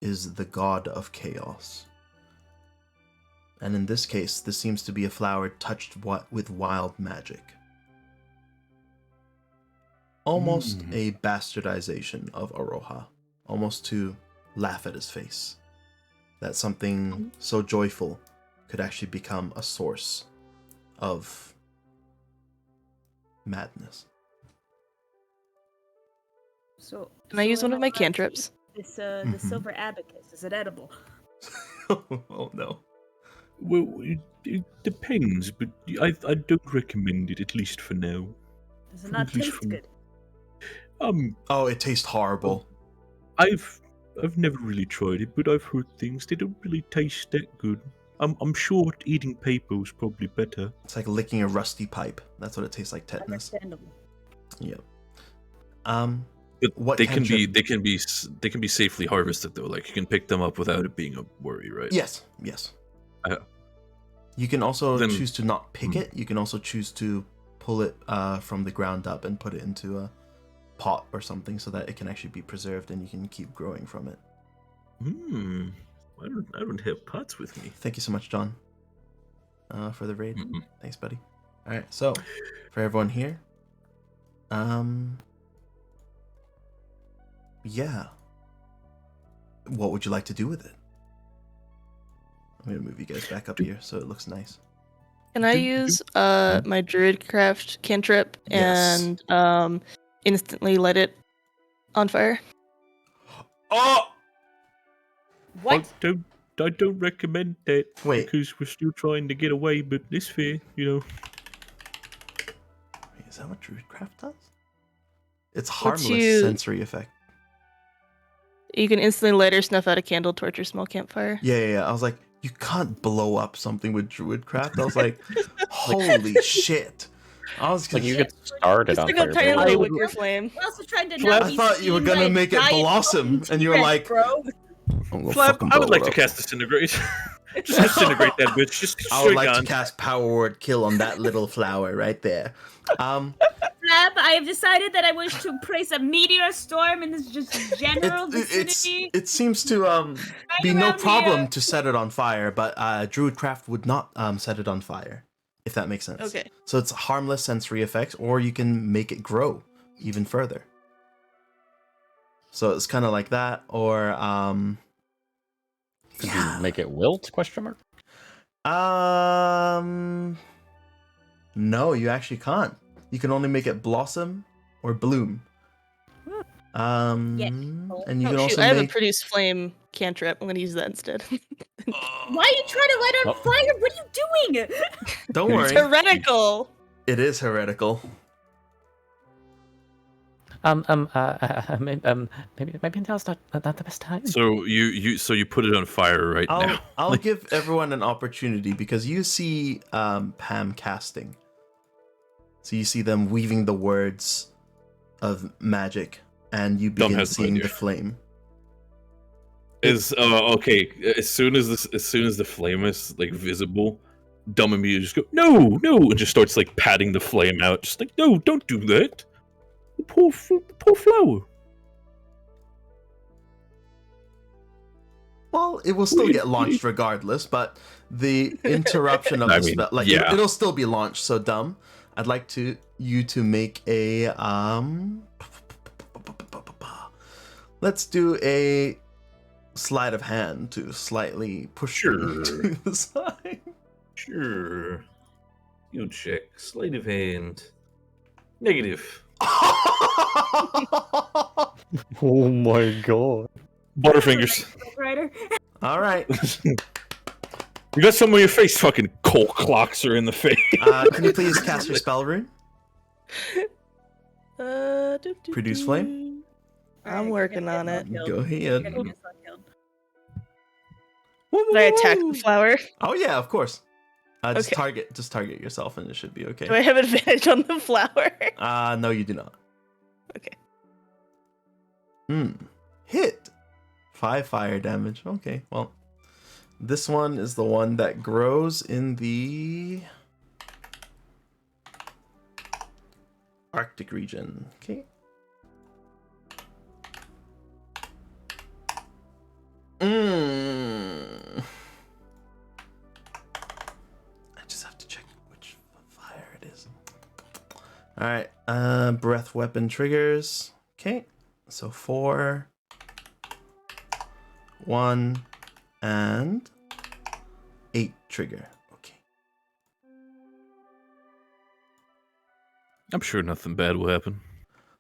is the god of chaos. And in this case, this seems to be a flower touched with wild magic. Almost a bastardization of Aroha. Almost to laugh at his face. That something so joyful could actually become a source of madness. So Can I use one of my in all cantrips? honesty, the silver abacus, is it edible? Oh no. Well, it depends, but I don't recommend it, at least for now. Does it not At least taste from- good? Oh, it tastes horrible. I've never really tried it, but I've heard things. They don't really taste that good. I'm sure eating paper is probably better. It's like licking a rusty pipe. That's what it tastes like, tetanus. Understandable. Yep. But What they can cantrip- they can be safely harvested though. Like you can pick them up without it being a worry, right? Yes. You can also Then- choose to not pick it. You can also choose to pull it from the ground up and put it into a pot or something so that it can actually be preserved and you can keep growing from it. I don't have pots with me. Thank you so much, John, for the raid. Mm-mm. Thanks, buddy. All right, so for everyone here, yeah, what would you like to do with it? I'm gonna move you guys back up here so it looks nice. Can I use my druidcraft cantrip Yes. and instantly light it on fire? Oh, What? I don't recommend that. Wait. Because we're still trying to get away, but it's fair, you know. wait, is that what druidcraft does? It's harmless you- sensory effect. You can instantly light or snuff out a candle, torch, or small campfire. Yeah. I was like, you can't blow up something with druidcraft. I was like, holy shit. I was Like gonna, you get started Just on like fire. a tiny but- little wicker flame. We're also trying to Flap, not I be thought you were seen gonna by make it giant blossom, fucking and you were T-Rex, like, bro. I'm gonna Flap, fucking I would blow like it to up. cast disintegrate. Just disintegrate that bitch. Just I would straight like on. to cast Power Word Kill on that little flower right there. Flap, I have decided that I wish to place a meteor storm in this just general It vicinity. seems to be Right no around problem here. to set it on fire, but druidcraft would not set it on fire, if that makes sense. Okay. So it's harmless sensory effects, or you can make it grow even further. So it's kind of like that, or Could you make it wilt? Question mark. no, you actually can't. You can only make it blossom or bloom. And you can Oh, shoot, also I have a make. produce flame cantrip. I'm gonna use that instead. Why are you trying to light it on Oh. fire? What are you doing? Don't It's worry, heretical. it is heretical. Maybe now's not the best time. So you put it on fire right now. I'll give everyone an opportunity because you see Pam casting. So you see them weaving the words of magic, and you Dumb begin has no seeing idea. the flame. is okay. As soon as the flame is like visible, Dumb immediately just go no, and just starts like patting the flame out, just like no, don't do that. The poor flower. Well, it will still get launched regardless, but the interruption of I the mean, spell, like yeah. it'll still be launched. So Dumb, I'd like you to make a let's do a sleight of hand to slightly push them Sure. to the side. Sure. You check. Sleight of hand. Negative. Oh my god. Butterfingers. Rider. All right. You got some on your face, fucking coal clocks are in the face. Can you please cast your spell rune? Produce flame? I'm working on it. Go ahead. You're gonna get yourself killed. Did I attack the flower? Oh yeah, of course. Just Okay. target yourself, and it should be okay. Do I have advantage on the flower? No, you do not. Okay. Hit. 5 fire damage. Okay, well, this one is the one that grows in the Arctic region. Okay. I just have to check which fire it is. All right. Breath weapon triggers. Okay. So 4, 1, and 8 trigger. Okay. I'm sure nothing bad will happen.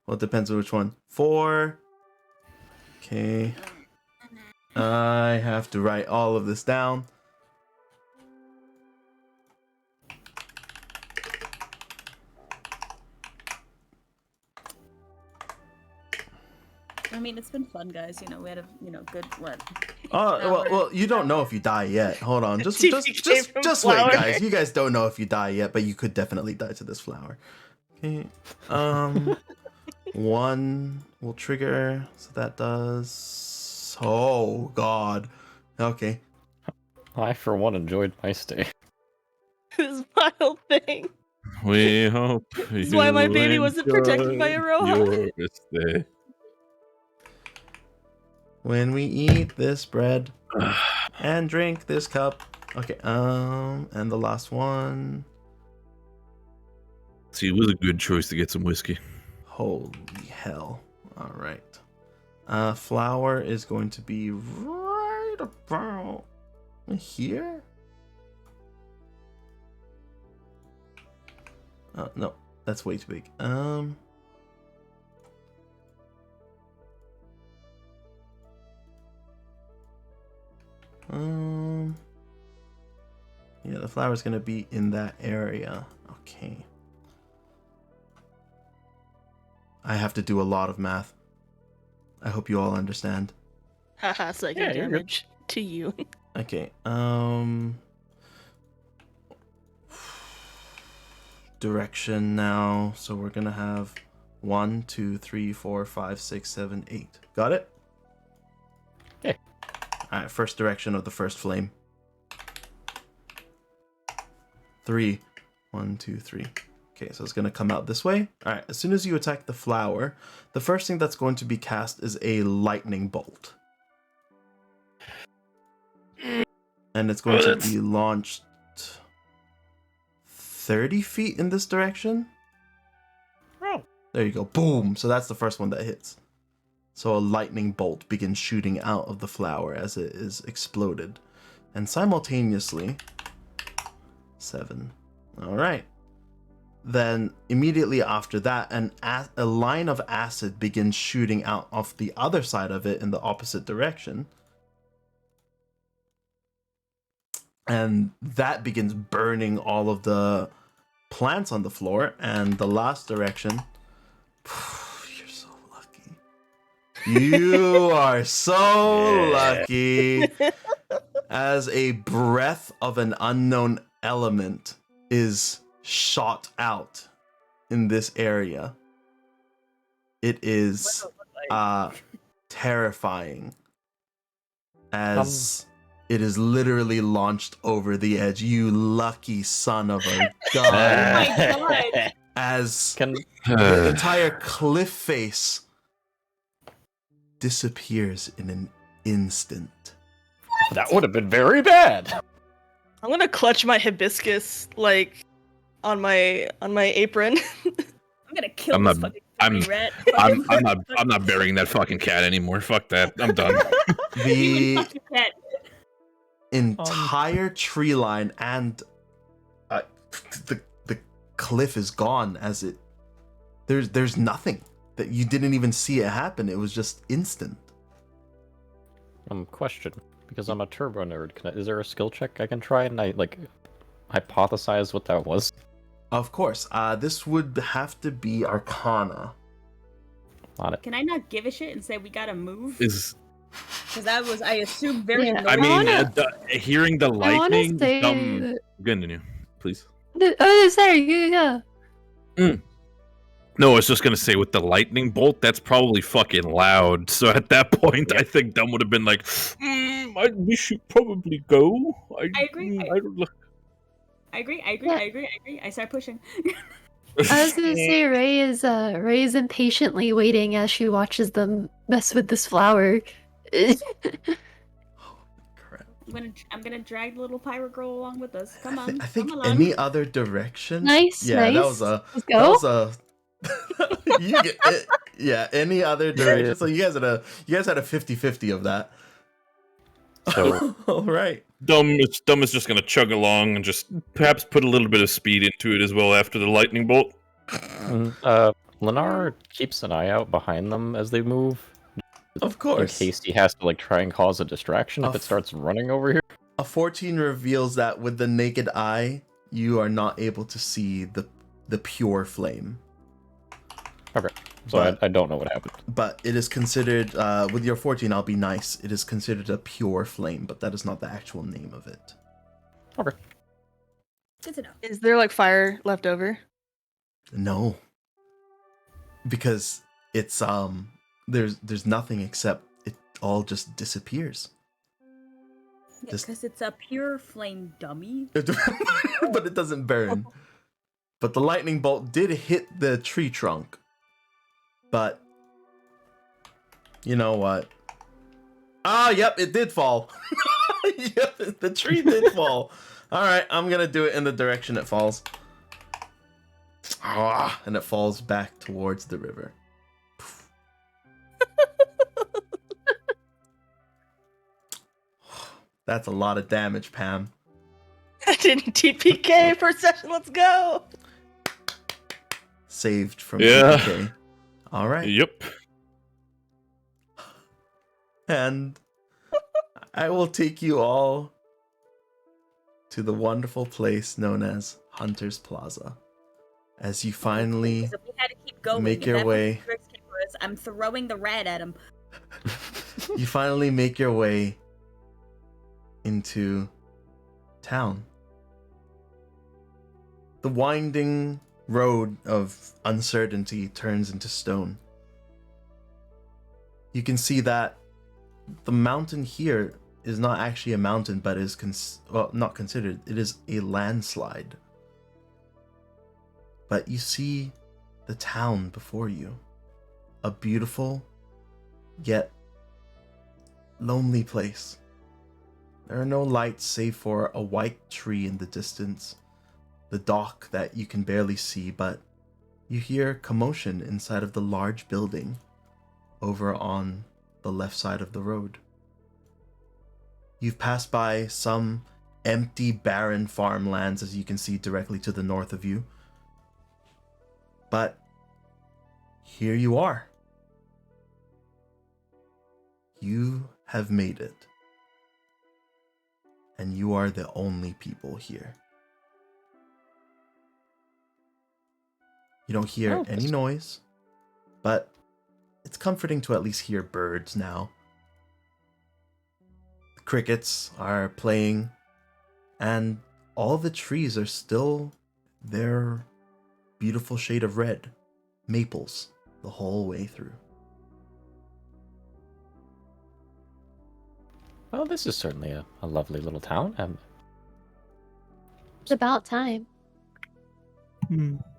Well, it depends on which one. 4. Okay. I have to write all of this down. I mean, it's been fun, guys. You know, we had a good what? Oh, well, you don't know if you die yet. Hold on. Just TPK from wait, flower. guys. You guys don't know if you die yet, but you could definitely die to this flower. Okay. 1 will trigger, so that does. Oh God. Okay. I, for one, enjoyed my stay. This wild thing. We hope This is why my baby wasn't protected by a Roha. your stay. When we eat this bread and drink this cup. Okay. And the last one. See, it was a good choice to get some whiskey. Holy hell. All right. Flower is going to be right about here. No, that's way too big. Yeah, the flower's gonna be in that area. Okay. I have to do a lot of math. I hope you all understand. Haha, psychic Yeah, you're good. damage to you. Okay. Direction now. So we're gonna have 1, 2, 3, 4, 5, 6, 7, 8. Got it? Yeah. Alright, first direction of the first flame. 3. 1, 2, 3. Okay, so it's going to come out this way. All right, as soon as you attack the flower, the first thing that's going to be cast is a lightning bolt. And it's going to be launched 30 feet in this direction. Oh. There you go. Boom. So that's the first one that hits. So a lightning bolt begins shooting out of the flower as it is exploded. And simultaneously... 7. All right. Then immediately after that, a line of acid begins shooting out off the other side of it in the opposite direction. And that begins burning all of the plants on the floor. And the last direction... You're so lucky. You are so lucky. As a breath of an unknown element is shot out in this area. It is terrifying. as it is literally launched over the edge. You lucky son of a god. Oh my god. As Can the entire cliff face disappears in an instant. that would have been very bad. I'm gonna clutch my hibiscus like on my apron. I'm gonna kill I'm this not- fucking I'm- furry rat. I'm not burying that fucking cat anymore. Fuck that. I'm done. The Fucking cat. entire tree line and the cliff is gone as it there's nothing that you didn't even see it happen. It was just instant. Question, because I'm a turbo nerd. Is there a skill check I can try and I like hypothesize what that was? Of course, this would have to be Arcana. On it. Can I not give a shit and say we gotta move? Is Because that was, I assume, very Yeah. I mean, wanna- hearing the I want to lightning. say that... Continue, please. Oh, sorry, yeah. No, I was just gonna say with the lightning bolt, that's probably fucking loud. So at that point, I think Dumb would have been like, "We should probably go." I agree. I don't look. I agree. I start pushing. I was gonna say Ray is impatiently waiting as she watches them mess with this flower. Crap. I'm gonna drag the little pirate girl along with us. Come on. I think come along. any other direction. Nice, Yeah, nice. that was a. Let's That go. was a. You get it. Yeah, any other direction. Yeah. So you guys had a 50-50 of that. So All right. Dumb is just gonna chug along and just perhaps put a little bit of speed into it as well after the lightning bolt. Lennar keeps an eye out behind them as they move, Of in course. case he has to like try and cause a distraction if Of- it starts running over here. A 14 reveals that with the naked eye, you are not able to see the pure flame. So But- I don't know what happened. But it is considered, with your 14, I'll be nice. It is considered a pure flame, but that is not the actual name of it. Good to know. Is there like fire left over? No. Because it's, there's nothing except it all just disappears. Just- Because it's a pure flame dummy. But it doesn't burn. But the lightning bolt did hit the tree trunk. But you know what? Yep, it did fall. Yep, the tree did fall. All right, I'm gonna do it in the direction it falls. And it falls back towards the river. That's a lot of damage, Pam. I didn't TPK per session. Let's go. Saved from Yeah. TPK. All right. Yep. And I will take you all to the wonderful place known as Hunter's Plaza. As you finally So we had to keep going. make If your that way- fucking Trix came for us, I'm throwing the rat at him. make your way into town. The winding road of uncertainty turns into stone. You can see that the mountain here is not actually a mountain, but is not considered. It is a landslide. But you see the town before you. A beautiful, yet lonely place. There are no lights save for a white tree in the distance, the dock that you can barely see, but you hear commotion inside of the large building over on the left side of the road. You've passed by some empty, barren farmlands, as you can see directly to the north of you. But here you are. You have made it. And you are the only people here. You don't hear Oh, any that's- noise, but it's comforting to at least hear birds now. The crickets are playing, and all the trees are still their beautiful shade of red, maples, the whole way through. Well, this is certainly a lovely little town. It's about time.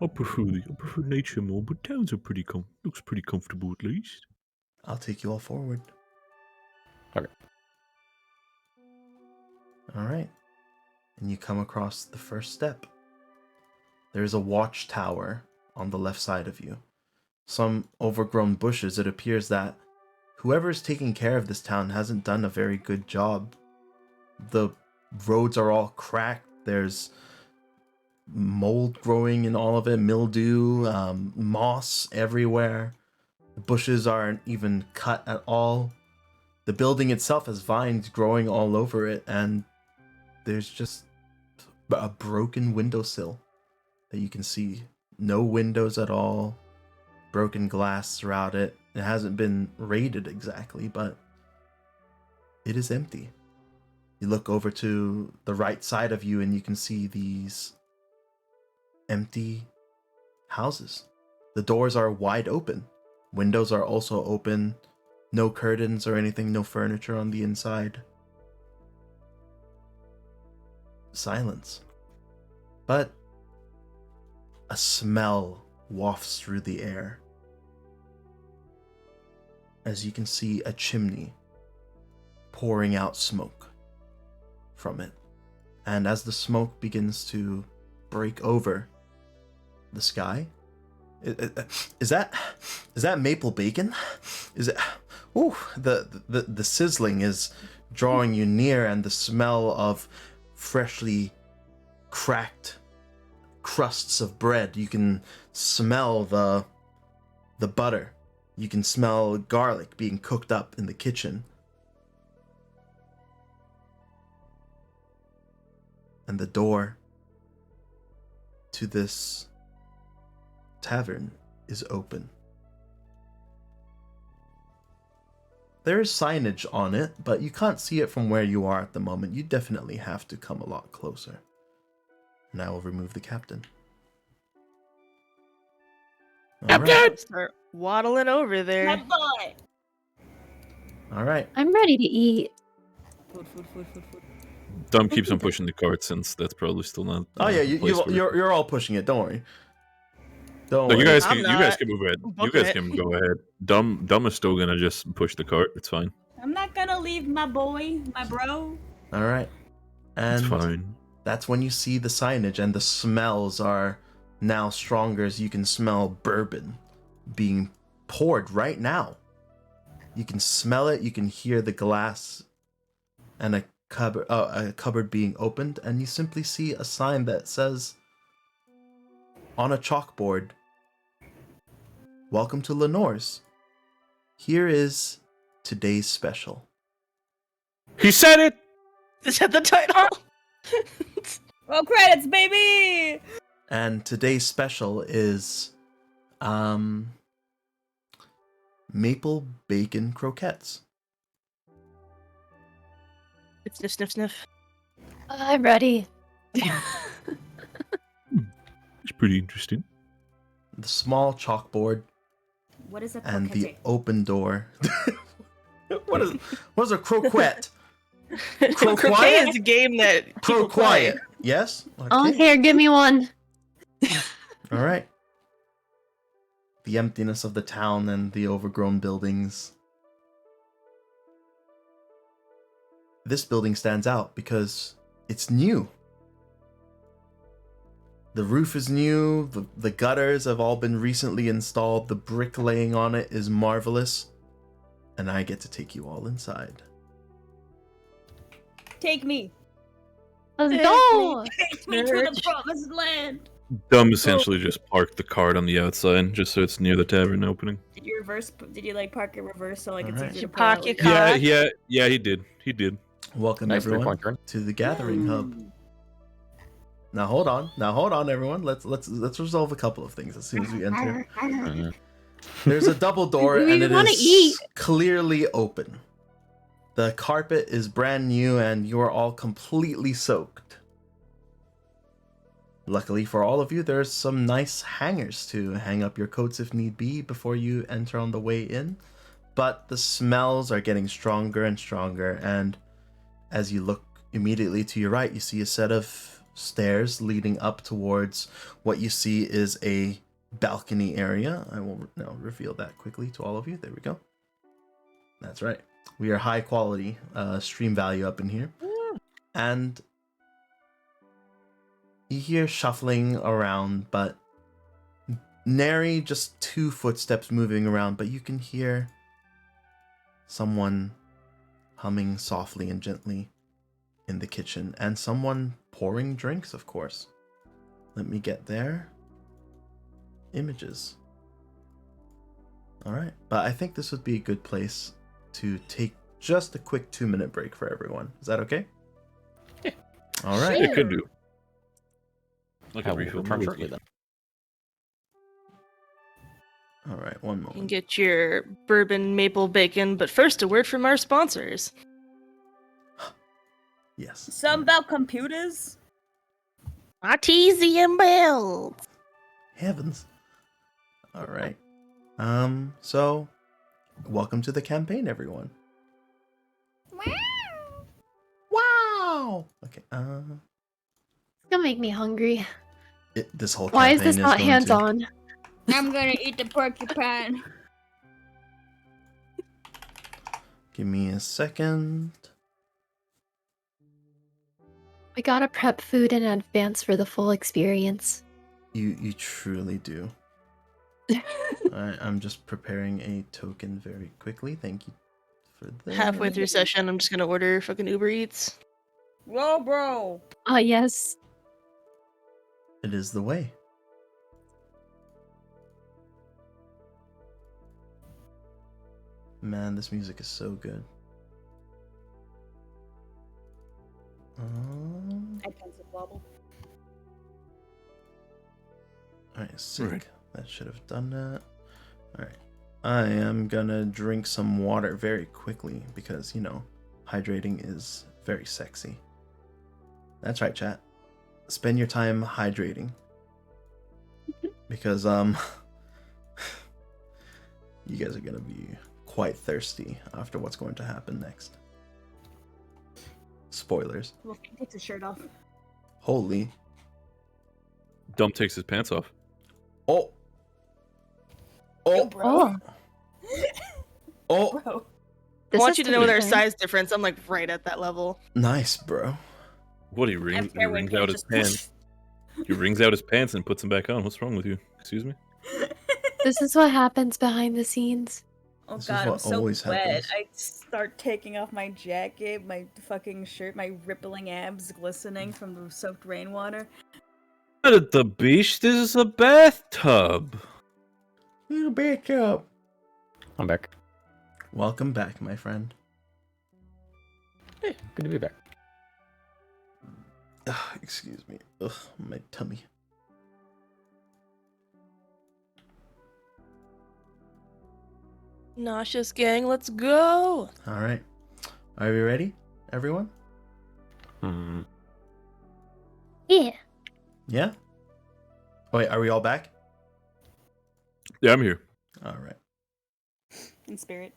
I prefer nature more, but towns are looks pretty comfortable at least. I'll take you all forward. Okay. All right. And you come across the first step. There's a watchtower on the left side of you. Some overgrown bushes. It appears that whoever's taking care of this town hasn't done a very good job. The roads are all cracked. There's mold growing in all of it, mildew, moss everywhere. The bushes aren't even cut at all. The building itself has vines growing all over it, and there's just a broken windowsill that you can see. No windows at all. Broken glass throughout it. It hasn't been raided exactly, but it is empty. You look over to the right side of you and you can see these empty houses. The doors are wide open. Windows are also open. No curtains or anything, no furniture on the inside. Silence. But a smell wafts through the air. As you can see a chimney pouring out smoke from it. And as the smoke begins to break over the sky, is that maple bacon? Is it? Ooh, the sizzling is drawing you near, and the smell of freshly cracked crusts of bread. You can smell the butter. You can smell garlic being cooked up in the kitchen. And the door to this tavern is open. There is signage on it, but you can't see it from where you are at the moment. You definitely have to come a lot closer. And I will remove the captain. Captain! Start waddling over there. My boy. All right. I'm ready to eat. Food. Dom keeps on pushing the cart since that's probably still not. Oh yeah, the place where- you're all pushing it. Don't worry. Don't No, worry. you guys I'm can move ahead. I'm You booking guys it. can go ahead. Dom is still gonna just push the cart. It's fine. I'm not gonna leave my boy, my bro. All right. It's And fine. that's when you see the signage, and the smells are now stronger, as you can smell bourbon being poured right now. You can smell it, you can hear the glass and a cupboard being opened, and you simply see a sign that says on a chalkboard, "Welcome to Lenore's. Here is today's special." He said it. Is that the title? Roll credits, baby. And today's special is maple bacon croquettes. It's sniff, sniff, sniff. I'm ready. It's pretty interesting. The small chalkboard What is a and the croquette? open door. what is a croquette? Croquet is a game that people play. Croquet. Yes? Oh, Okay. here, give me one. All right. The emptiness of the town and the overgrown buildings. This building stands out because it's new. The roof is new, the gutters have all been recently installed, the bricklaying on it is marvelous, and I get to take you all inside. Take me. Let's Take go. Take me to the promised land. Dom essentially just parked the cart on the outside, just so it's near the tavern opening. Did you reverse? Did you like park it reverse so like it's Alright. easier You to pull out? park your later? car. Yeah, he did. He did. Welcome Nice everyone 3-point turn. to the gathering hub. Now hold on everyone. Let's resolve a couple of things as soon as we enter. Mhm. There's a double door We and it wanna is eat. clearly open. The carpet is brand new and you are all completely soaked. Luckily for all of you, there's some nice hangers to hang up your coats if need be before you enter on the way in. But the smells are getting stronger and stronger, and As you look immediately to your right, you see a set of stairs leading up towards what you see is a balcony area. I will now reveal that quickly to all of you. There we go. That's right. We are high quality stream value up in here. And you hear shuffling around, but nary just 2 footsteps moving around, but you can hear someone humming softly and gently in the kitchen, and someone pouring drinks, of course. Let me get their images. All right, but I think this would be a good place to take just a quick 2-minute break for everyone. Is that okay? Yeah. All right. It could do. Like I a will refill return whiskey. shortly then. All right, one You can moment. get your bourbon maple bacon, but first a word from our sponsors. Yes. Some about computers. Artesian bells. Heavens. All right. So welcome to the campaign, everyone. Wow. Okay. It's gonna make me hungry. This whole Why is campaign this not going hands to... on? I'm gonna eat the porcupine. Give me a second. We gotta prep food in advance for the full experience. You truly do. I'm just preparing a token very quickly. Thank you for that. Halfway through session, I'm just gonna order fucking Uber Eats. Whoa, bro. Ah, yes. It is the way. Man, this music is so good. I pencil wobble. Alright, sick. Right. That should have done that. Alright. I am gonna drink some water very quickly because, you know, hydrating is very sexy. That's right, chat. Spend your time hydrating. Because, you guys are gonna be quite thirsty after what's going to happen next. Spoilers. Wolfgang takes his shirt off. Holy. Dump takes his pants off. Oh! Yo, Oh! bro. Oh! Bro. I want you is to know with our confusing. size difference, I'm like right at that level. Nice, bro. What, he rings After I out his pants? He wrings out his pants and puts them back on. What's wrong with you? Excuse me? This is what happens behind the scenes. Oh This is god, I'm what so always wet. happens. I start taking off my jacket, my fucking shirt, my rippling abs glistening from the soaked rainwater. Not at the beach. This is a bathtub. Little bitch up. I'm back. Welcome back, my friend. Hey, good to be back. Ugh, excuse me. Ugh, my tummy. Nauseous gang, let's go! All right. Are we ready, everyone? Hmm. Yeah. Yeah? Oh, wait, are we all back? Yeah, I'm here. All right. In spirit.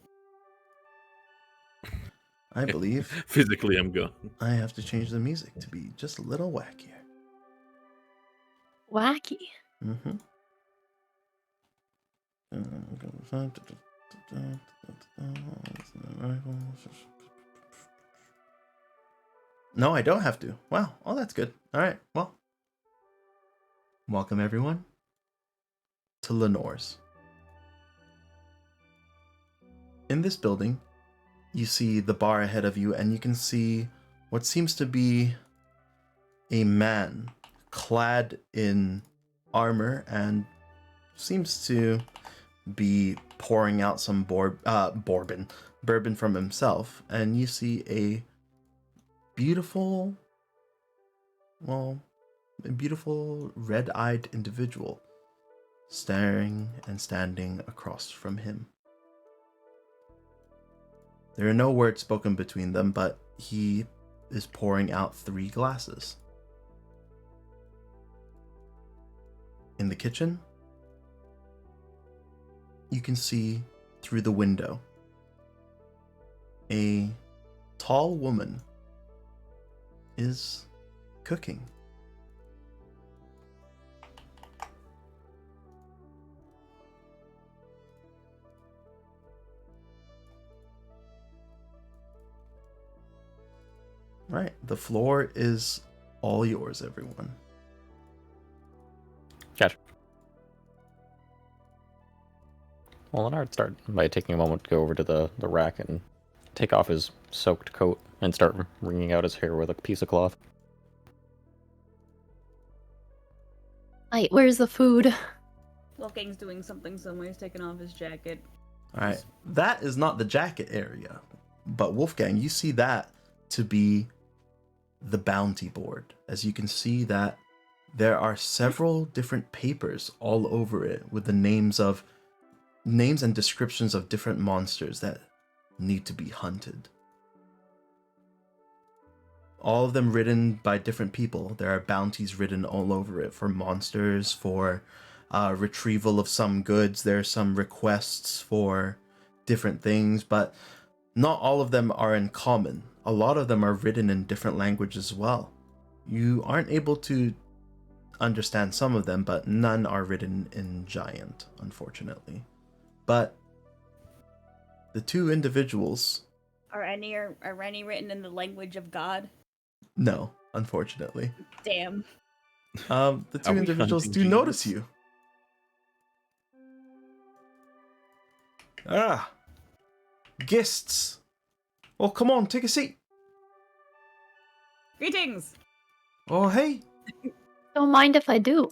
I believe Physically, I'm gone. I have to change the music to be just a little wackier. Wacky. Mm-hmm. No, I don't have to. Wow. Oh, that's good. All right. Well, welcome everyone to Lenore's. In this building, you see the bar ahead of you, and you can see what seems to be a man clad in armor and seems to be pouring out some bourbon from himself. And you see a beautiful red-eyed individual staring and standing across from him. There are no words spoken between them, but he is pouring out 3 glasses. In the kitchen, you can see through the window a tall woman is cooking. Right, the floor is all yours, everyone. Gotcha. Well, Leonard start by taking a moment to go over to the rack and take off his soaked coat and start wringing out his hair with a piece of cloth. Wait, where's the food? Wolfgang's doing something somewhere. He's taking off his jacket. All right, that is not the jacket area, but Wolfgang, you see that to be the bounty board. As you can see that there are several different papers all over it with the names and descriptions of different monsters that need to be hunted. All of them written by different people. There are bounties written all over it for monsters, for retrieval of some goods. There are some requests for different things, but not all of them are in common. A lot of them are written in different languages as well. You aren't able to understand some of them, but none are written in Giant, unfortunately. But the two individuals... Are any written in the language of God? No, unfortunately. Damn. The two we individuals hunting do notice genius? you. Ah, guests. Oh, come on, take a seat. Greetings! Oh, hey. Don't mind if I do.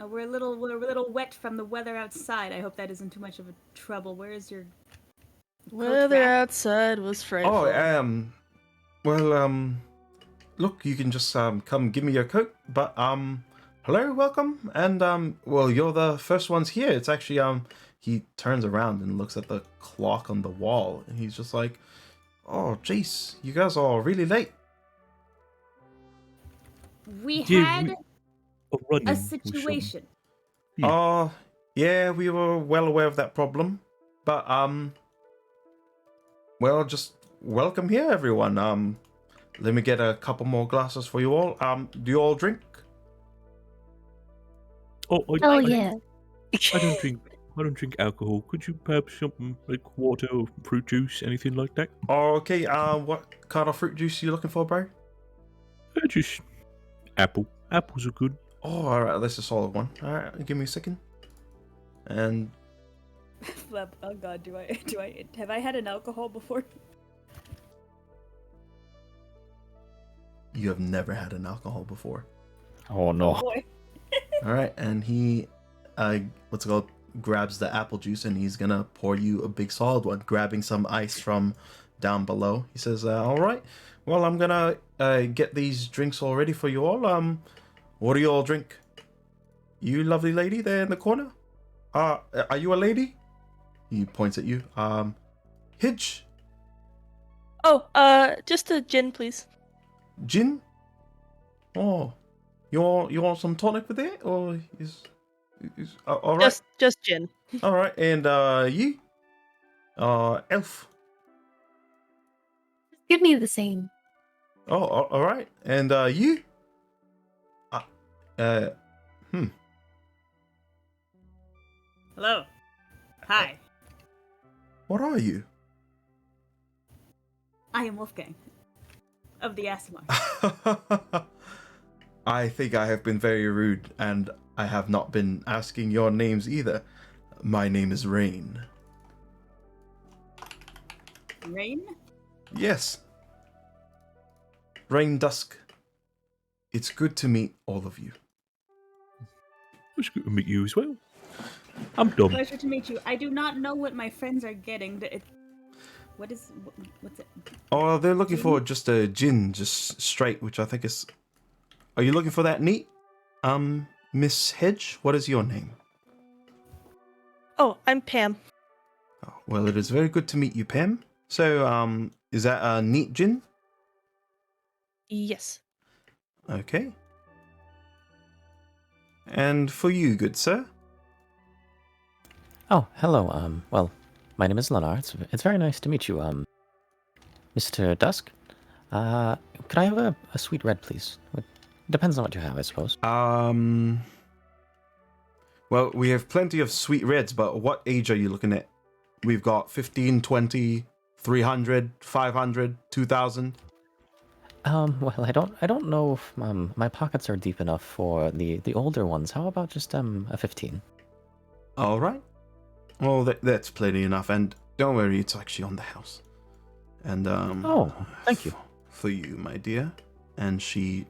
We're a little wet from the weather outside. I hope that isn't too much of a trouble. Where is your Weather rack? outside was frightful. Oh, well, look, you can just come give me your coat. But hello, welcome, and well, you're the first ones here. It's actually he turns around and looks at the clock on the wall, and he's just like, oh, jeez, you guys are really late. We Yeah, had A running a or something. situation. Oh, yeah, we were well aware of that problem, but well, just welcome here, everyone. Let me get a couple more glasses for you all. Do you all drink? Oh, Hell yeah. I don't drink. I don't drink alcohol. Could you perhaps something like water or fruit juice, anything like that? Oh, okay. What kind of fruit juice are you looking for, bro? Just apple. Apples are good. Oh, all right. That's a solid one. All right, give me a second. And Oh god, do I have I had an alcohol before? you have never had an alcohol before. Oh no. Boy. All right, and he, what's it called, grabs the apple juice and he's gonna pour you a big solid one, grabbing some ice from down below. He says, "All right, well, I'm gonna get these drinks all ready for you all. What do you all drink? You lovely lady there in the corner. Are you a lady?" He points at you. Hidge, Oh, just a gin, please. gin. Oh, you want some tonic with it, or is all right? Just gin. All right, and you, elf. Give me the same. Oh, all right, and you. Hello. Hi. What are you? I am Wolfgang of the Asimar. I think I have been very rude, and I have not been asking your names either. My name is Rain. Rain? Yes. Rain Dusk. It's good to meet all of you. It's good to meet you as well. I'm dumb. Pleasure to meet you. I do not know what my friends are getting. What's it? Oh, they're looking for just a gin, just straight, which I think is... Are you looking for that neat? Miss Hedge, what is your name? Oh, I'm Pam. Oh, well, it is very good to meet you, Pam. So, is that a neat gin? Yes. Okay. And for you, good sir? Oh, hello. Well, my name is Leonard. It's very nice to meet you. Mr. Dusk. Could I have a sweet red, please? Depends on what you have, I suppose. Well, we have plenty of sweet reds, but what age are you looking at? We've got 15, 20, 300, 500, 2,000. Well, I don't know if my pockets are deep enough for the older ones. How about just a 15? All right. Well, that's plenty enough, and don't worry, it's actually on the house. And Oh, thank you. For you, my dear. And she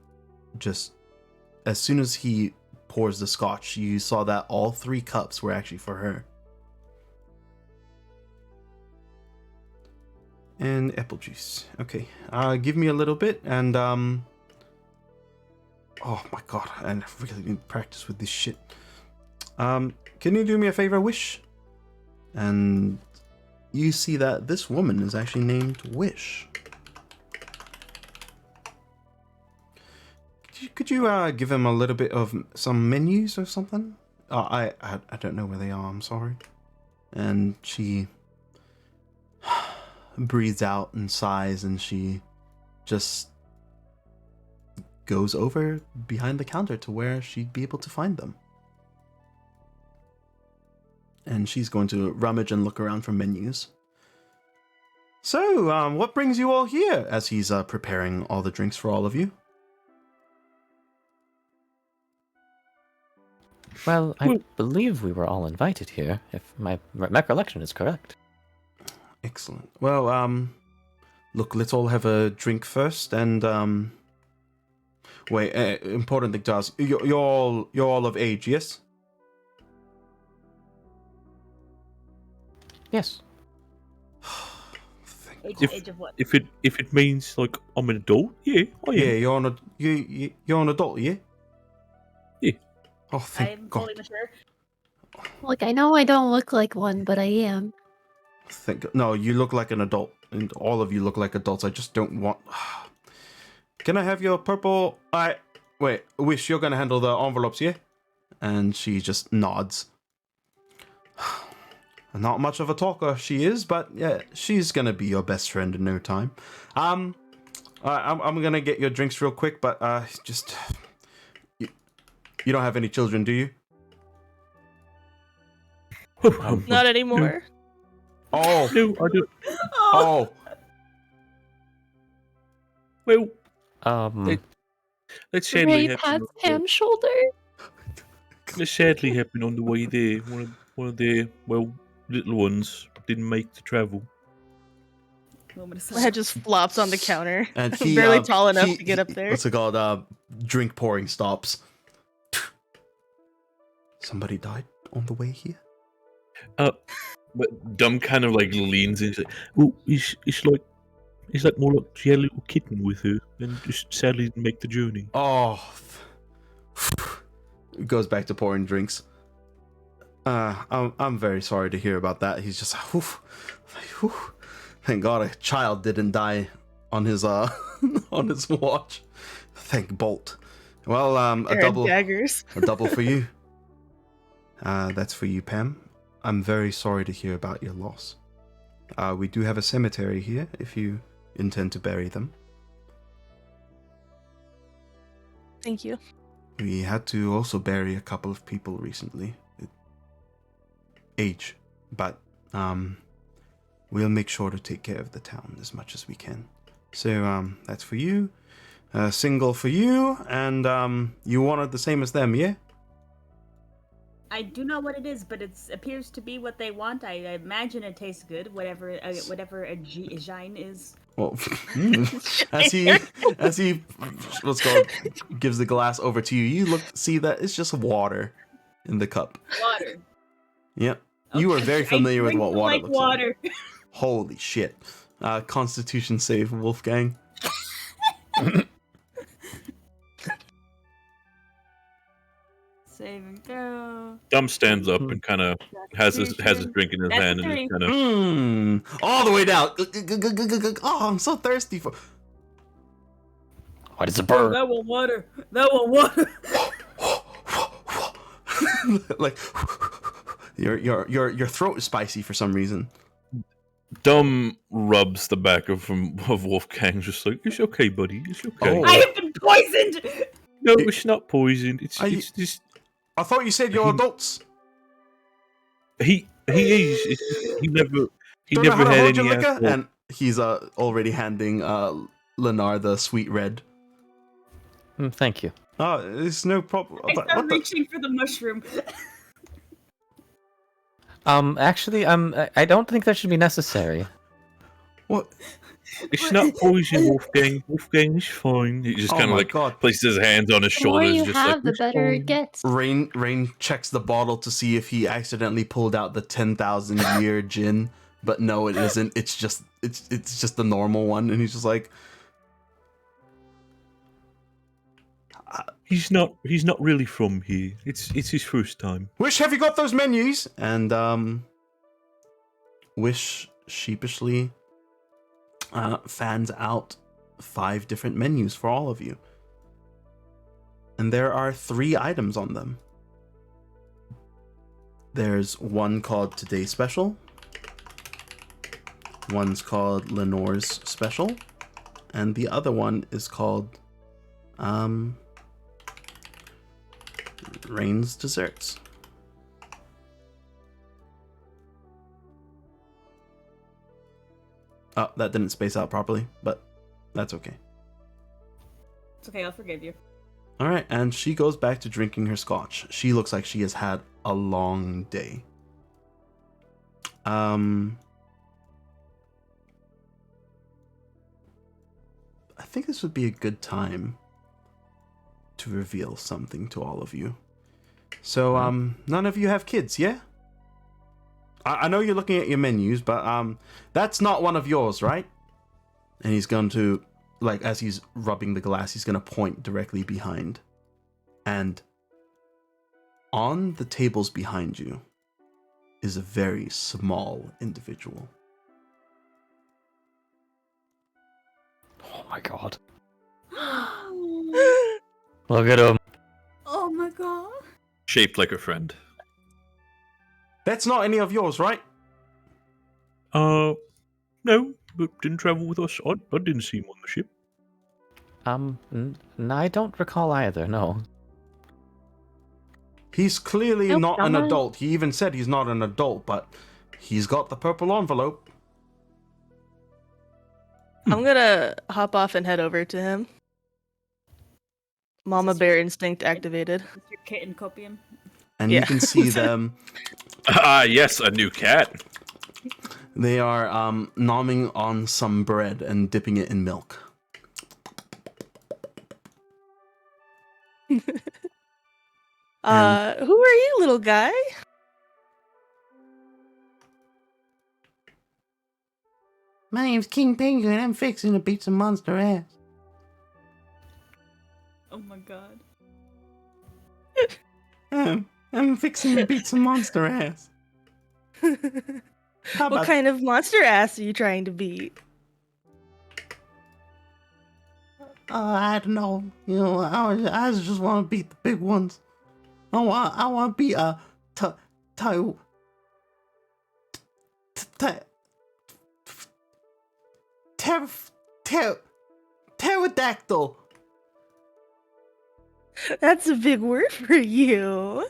just, as soon as he pours the scotch, you saw that all 3 cups were actually for her. And apple juice. Okay. Give me a little bit, and oh my god, I really need to practice with this shit. Can you do me a favor, Wish? And you see that this woman is actually named Wish. Could you give him a little bit of some menus or something? I don't know where they are, I'm sorry. And she breathes out and sighs, and she just goes over behind the counter to where she'd be able to find them. And she's going to rummage and look around for menus. So, what brings you all here? As he's preparing all the drinks for all of you. Well, I believe we were all invited here, if my recollection is correct. Excellent. Well, look, let's all have a drink first, and wait. Important thing to ask: you're all of age, yes? Yes. Age of what? If it means like I'm an adult, yeah, I am. Yeah, you're an adult, yeah? Yeah. Oh, thank I'm God. fully mature. Look, I know I don't look like one, but I am. No, you look like an adult, and all of you look like adults. I just don't want. Can I have your purple? Wait. Wish, you're gonna handle the envelopes, yeah? And she just nods. Not much of a talker, she is, but yeah, she's gonna be your best friend in no time. I'm gonna get your drinks real quick, but just you don't have any children, do you? Not anymore. Oh, No, I don't. oh. Well, that Ray sadly happened. pats Pam's shoulder. That sadly happened on the way there. One of their little ones didn't make the travel. Moment of My head silence. just flops on the counter. And I'm he barely tall enough to get up there. What's it called? Drink pouring stops. Somebody died on the way here. But Dumb kind of like leans into. Well, it's like more like she had a little kitten with her, and just sadly didn't make the journey. Oh, goes back to pouring drinks. I'm very sorry to hear about that. He's just, thank God a child didn't die on his on his watch. Thank Bolt. Well, a double Daggers. a double for you. That's for you, Pam. I'm very sorry to hear about your loss. We do have a cemetery here if you intend to bury them. Thank you. We had to also bury a couple of people recently. Age. But we'll make sure to take care of the town as much as we can. So that's for you. Single for you, and you wanted the same as them, yeah? I do know what it is, but it appears to be what they want. I imagine it tastes good, whatever a Jine is. Well, as he what's called gives the glass over to you, you see that it's just water in the cup. Water. Yep. You are very familiar with what water looks water. like. Holy shit. Constitution save, Wolfgang. Save and go. Dumb stands up and kind of has his drink in his That's hand a and three. just kind of. All the way down. Oh, I'm so thirsty for. What is a bird? That one water. That one water. Like your throat is spicy for some reason. Dom rubs the back of Wolfgang, just like, it's okay, buddy. It's okay. Oh. I have been poisoned. No, it's not poison. It's Are you- it's just I thought you said you're adults. he is. It's just, he never Don't know how to had hold your any liquor, alcohol. and he's already handing Lenar the sweet red. Thank you. Oh, it's no problem. I What start the? reaching for the mushroom. Actually, I don't think that should be necessary. What? It's not poison, Wolfgang. Wolfgang is fine. He just Oh kind my of like God. places his hands on his The more shoulders, you just have, like the "It's better it fine." gets. Rain checks the bottle to see if he accidentally pulled out the 10,000-year gin, but no, it isn't. It's just the normal one, and he's just like, He's not really from here. It's his first time. "Wish, have you got those menus?" And Wish sheepishly fans out 5 different menus for all of you, and there are 3 items on them. There's one called Today's Special, one's called Lenore's Special, and the other one is called Rain's Desserts. Oh, that didn't space out properly, but that's okay. It's okay, I'll forgive you. All right, and she goes back to drinking her scotch. She looks like she has had a long day. I think this would be a good time to reveal something to all of you. So, none of you have kids, yeah? I know you're looking at your menus, but that's not one of yours, right? And he's going to, like, as he's rubbing the glass, he's going to point directly behind. And on the tables behind you is a very small individual. Oh my god. Look at him. Oh my god. Shaped like a friend. That's not any of yours, right? No, but didn't travel with us. I didn't see him on the ship. I don't recall either, no. He's clearly Nope, not I'm an not. adult. He even said he's not an adult, but he's got the purple envelope. I'm gonna hop off and head over to him. Mama bear instinct activated. It's your kitten copium. And you Yeah. can see them. Ah, yes, a new cat. They are nomming on some bread and dipping it in milk. Who are you, little guy? My name's King Penguin. I'm fixing to beat some monster ass. Oh my god. I'm fixing to beat some monster ass. How What about kind of monster ass are you trying to beat? I don't know. You know, I just want to beat the big ones. I want to beat pterodactyl. That's a big word for you.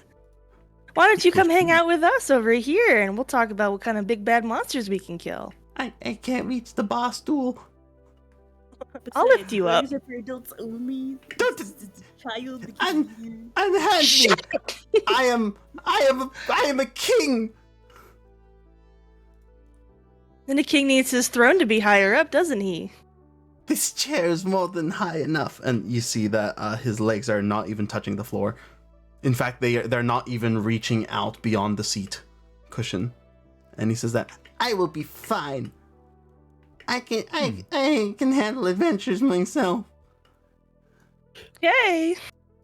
Why don't you come hang out with us over here and we'll talk about what kind of big bad monsters we can kill. I can't reach the bar stool. I'll lift you up. Burgers are for adults only. Don't- This is a child. Unhand me. I am a king. And the king needs his throne to be higher up, doesn't he? This chair is more than high enough. And you see that his legs are not even touching the floor. In fact, they're not even reaching out beyond the seat cushion. And he says that I will be fine. I can handle adventures myself. Yay!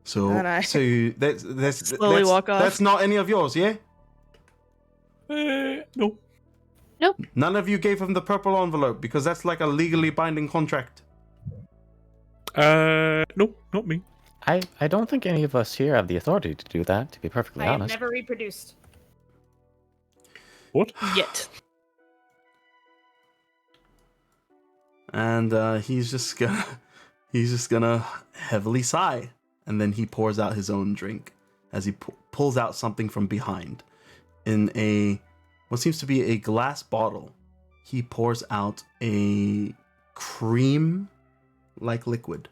So And I that's slowly walk off. That's not any of yours, yeah? No. None of you gave him the purple envelope because that's like a legally binding contract. No, not me. I don't think any of us here have the authority to do that, to be perfectly I have honest. never reproduced. What? Yet. And he's just gonna heavily sigh, and then he pours out his own drink as he pulls out something from behind. In what seems to be a glass bottle, he pours out a cream-like liquid.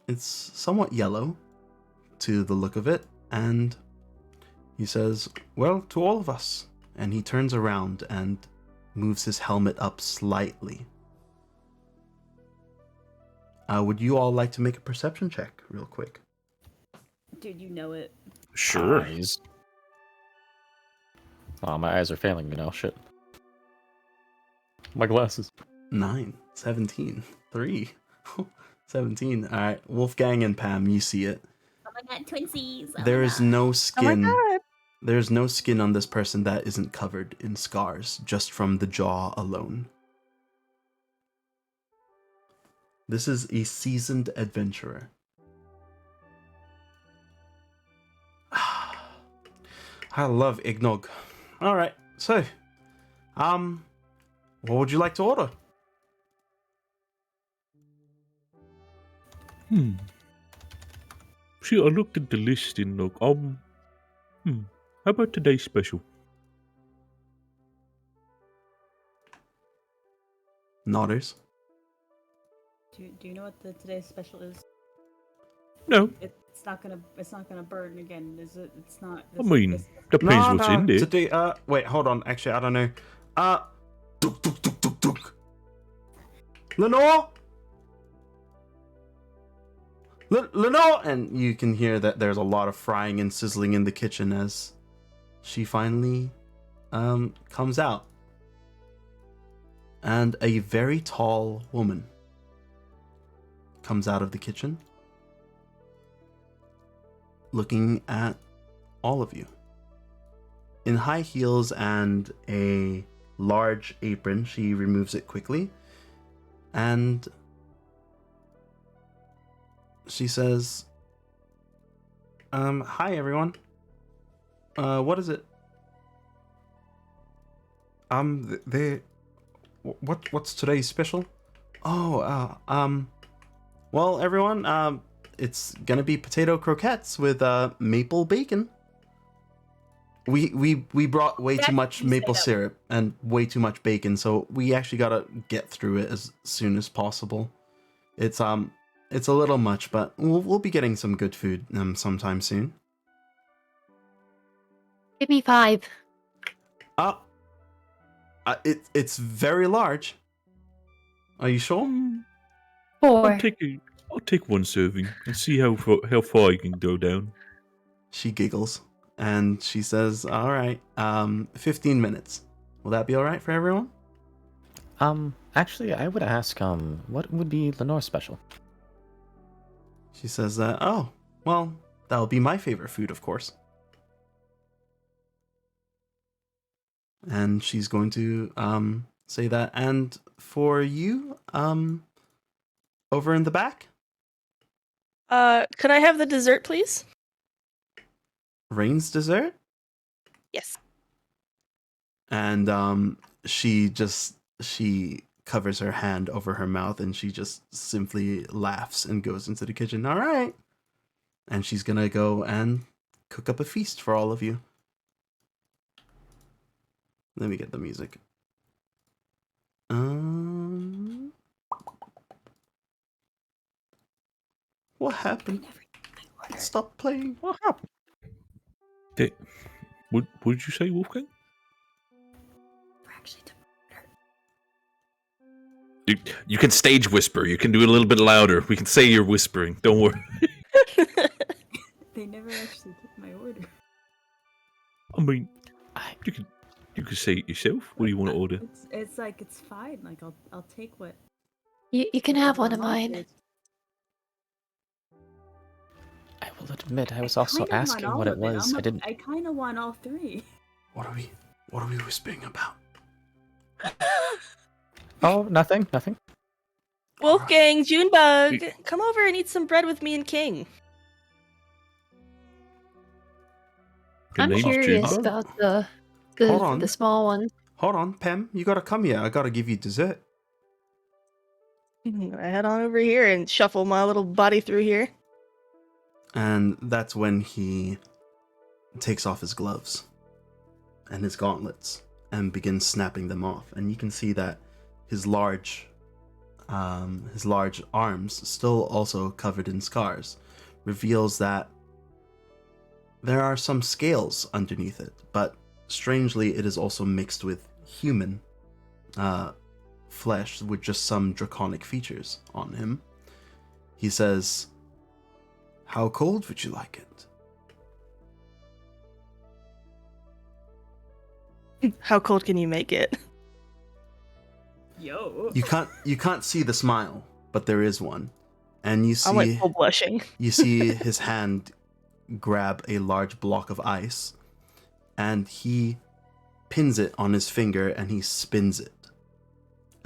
It's somewhat yellow to the look of it, and he says, "Well, to all of us." And he turns around and moves his helmet up slightly. Would you all like to make a perception check real quick? Dude, you know it. Sure. Eyes. Oh, my eyes are failing me now. Shit. My glasses. 9, 17, 3, 17. All right, Wolfgang and Pam, you see it. Oh my god, twinsies! There is no skin. Oh my god. There's no skin on this person that isn't covered in scars, just from the jaw alone. This is a seasoned adventurer. I love eggnog. All right, so, what would you like to order? See, I looked at the list and look, how about today's special? Nodders. Do you know what today's special is? No, It's not gonna burn again, is it? It's not. I mean, depends what's in there. Today, wait, hold on. Actually, I don't know. Duk, duk, duk, duk, duk. Lenore? Lenore! And you can hear that there's a lot of frying and sizzling in the kitchen as she finally comes out. And a very tall woman comes out of the kitchen, looking at all of you. In high heels and a large apron, she removes it quickly, and she says, hi everyone. What is it? What's today's special? Oh, well, everyone, it's gonna be potato croquettes with maple bacon. We brought way too much maple syrup and way too much bacon, so we actually gotta get through it as soon as possible. It's a little much, but we'll be getting some good food sometime soon. Give me 5. It's very large. Are you sure? 4. I'll take one serving and see how far I can go down. She giggles and she says, "All right, 15 minutes. Will that be all right for everyone?" Actually, I would ask, what would be Lenore's special? She says, "Oh, well, that'll be my favorite food, of course." And she's going to say that. And for you, over in the back, Could I have the dessert, please? Rain's dessert. Yes. And she covers her hand over her mouth and she just simply laughs and goes into the kitchen. All right. And she's gonna go and cook up a feast for all of you. Let me get the music. What happened? Stop playing. What happened? What did you say, Wolfgang? We're actually You can stage whisper. You can do it a little bit louder. We can say you're whispering. Don't worry. They never actually took my order. I mean, you could say it yourself. What do you want to order? It's fine. Like I'll take what. You can have one of mine. I will admit, I was also asking what it was. I didn't. I kind of want all 3. What are we whispering about? Oh, nothing. Wolfgang, Junebug, come over and eat some bread with me and King. Your I'm name's curious Junebug? about Hold on. the small one. hold on, Pam, you gotta come here. I gotta give you dessert. I head on over here and shuffle my little body through here. And that's when he takes off his gloves and his gauntlets and begins snapping them off. And you can see that his large arms, still also covered in scars, reveals that there are some scales underneath it, but strangely it is also mixed with human flesh with just some draconic features on him. He says, "How cold would you like it?" How cold can you make it? Yo. You can't see the smile, but there is one. And you I'm like see full blushing. you see his hand grab a large block of ice, and he pins it on his finger and he spins it.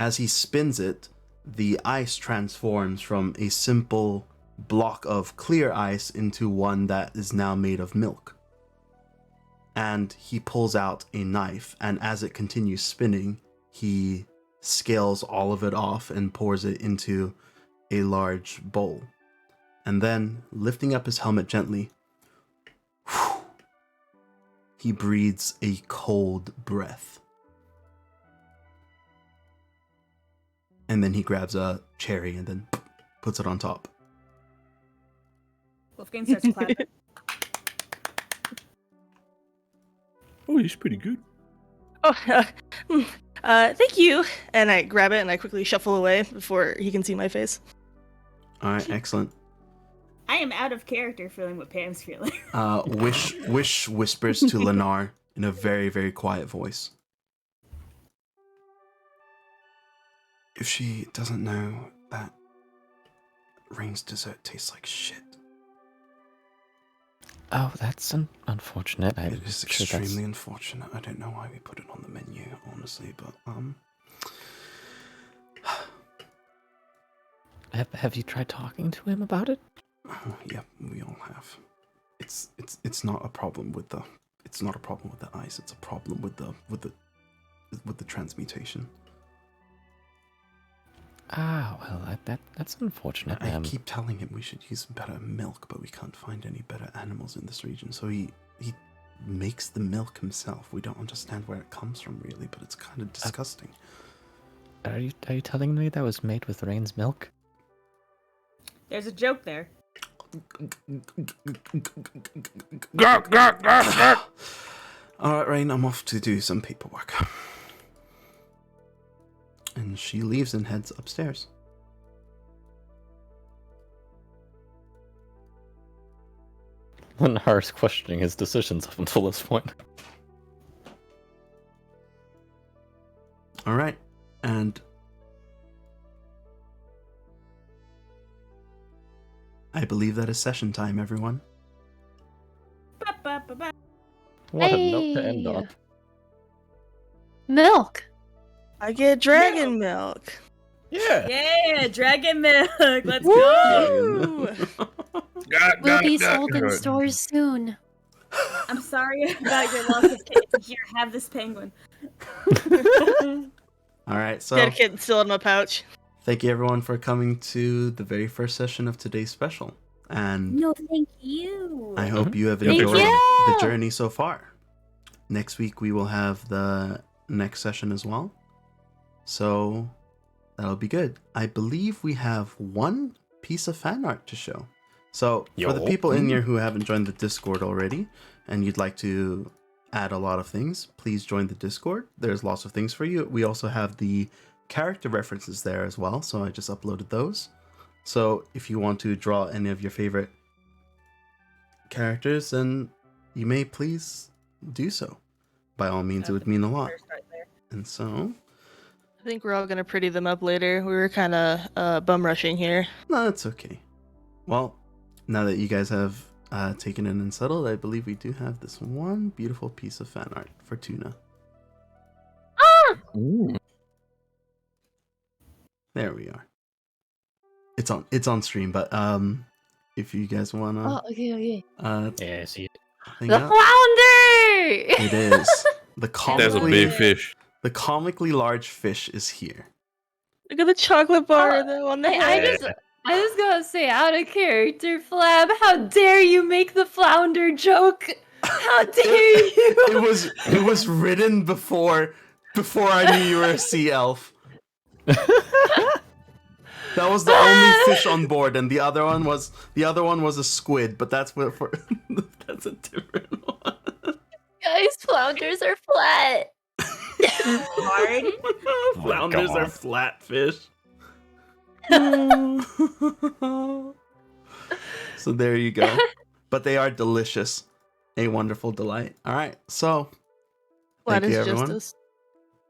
As he spins it, the ice transforms from a simple block of clear ice into one that is now made of milk. And he pulls out a knife, and as it continues spinning, he scales all of it off and pours it into a large bowl. And then, lifting up his helmet gently, he breathes a cold breath. And then he grabs a cherry and then puts it on top. Wolfgang starts clapping. Oh, he's pretty good. Oh, thank you. And I grab it and I quickly shuffle away before he can see my face. All right, excellent. I am out of character feeling what Pam's feeling. Wish whispers to Lennar in a very, very quiet voice. If she doesn't know that Rain's dessert tastes like shit. Oh, that's unfortunate. It is extremely unfortunate. I don't know why we put it on the menu, honestly, but Have you tried talking to him about it? yeah, we all have. It's not a problem with the ice. It's a problem with the transmutation. Ah, well, that's unfortunate. I keep telling him we should use better milk, but we can't find any better animals in this region. So he makes the milk himself. We don't understand where it comes from, really, but it's kind of disgusting. Are you telling me that was made with Rain's milk? There's a joke there. All right, Rain, I'm off to do some paperwork. And she leaves and heads upstairs. Lennar's questioning his decisions up until this point. All right, and I believe that is session time, everyone. Ba-ba-ba-ba. What a note to end on. Milk. I get dragon milk. Yeah. Yeah, dragon milk. Let's go. Woo! Will be sold in stores soon. I'm sorry about your loss of kid. Here, have this penguin. All right, so Got a kitten still in my pouch. thank you everyone for coming to the very first session of today's special. And No, thank you. I hope you have Thank enjoyed you. the journey so far. Next week we will have the next session as well. So that'll be good. I believe we have one piece of fan art to show. So for the Yo. people in here who haven't joined the Discord already and you'd like to add a lot of things, please join the Discord. There's lots of things for you. We also have the character references there as well, so I just uploaded those. So if you want to draw any of your favorite characters, then you may please do so. By all means, it would mean a lot. And so, I think we're all gonna pretty them up later. We were kind of bum rushing here. no, that's okay. Well, now that you guys have taken in and settled, I believe we do have this one beautiful piece of fan art for Tuna. Ooh. There we are. It's on stream, but if you guys wanna Oh, okay. Yeah, I see it. hang The out, flounder! it is the There's a comically big fish. The comically large fish is here. Look at the chocolate bar Oh, though on the I head. just gotta say, out of character, Flab, how dare you make the flounder joke? How dare you? It was written before I knew you were a sea elf. That was the only fish on board, and the other one was a squid. But that's what for that's a different one. Guys, flounders are flat. Hard. Flounders are God. flat fish. So there you go. But they are delicious. A wonderful delight. All right. So Flat thank you, is everyone. justice.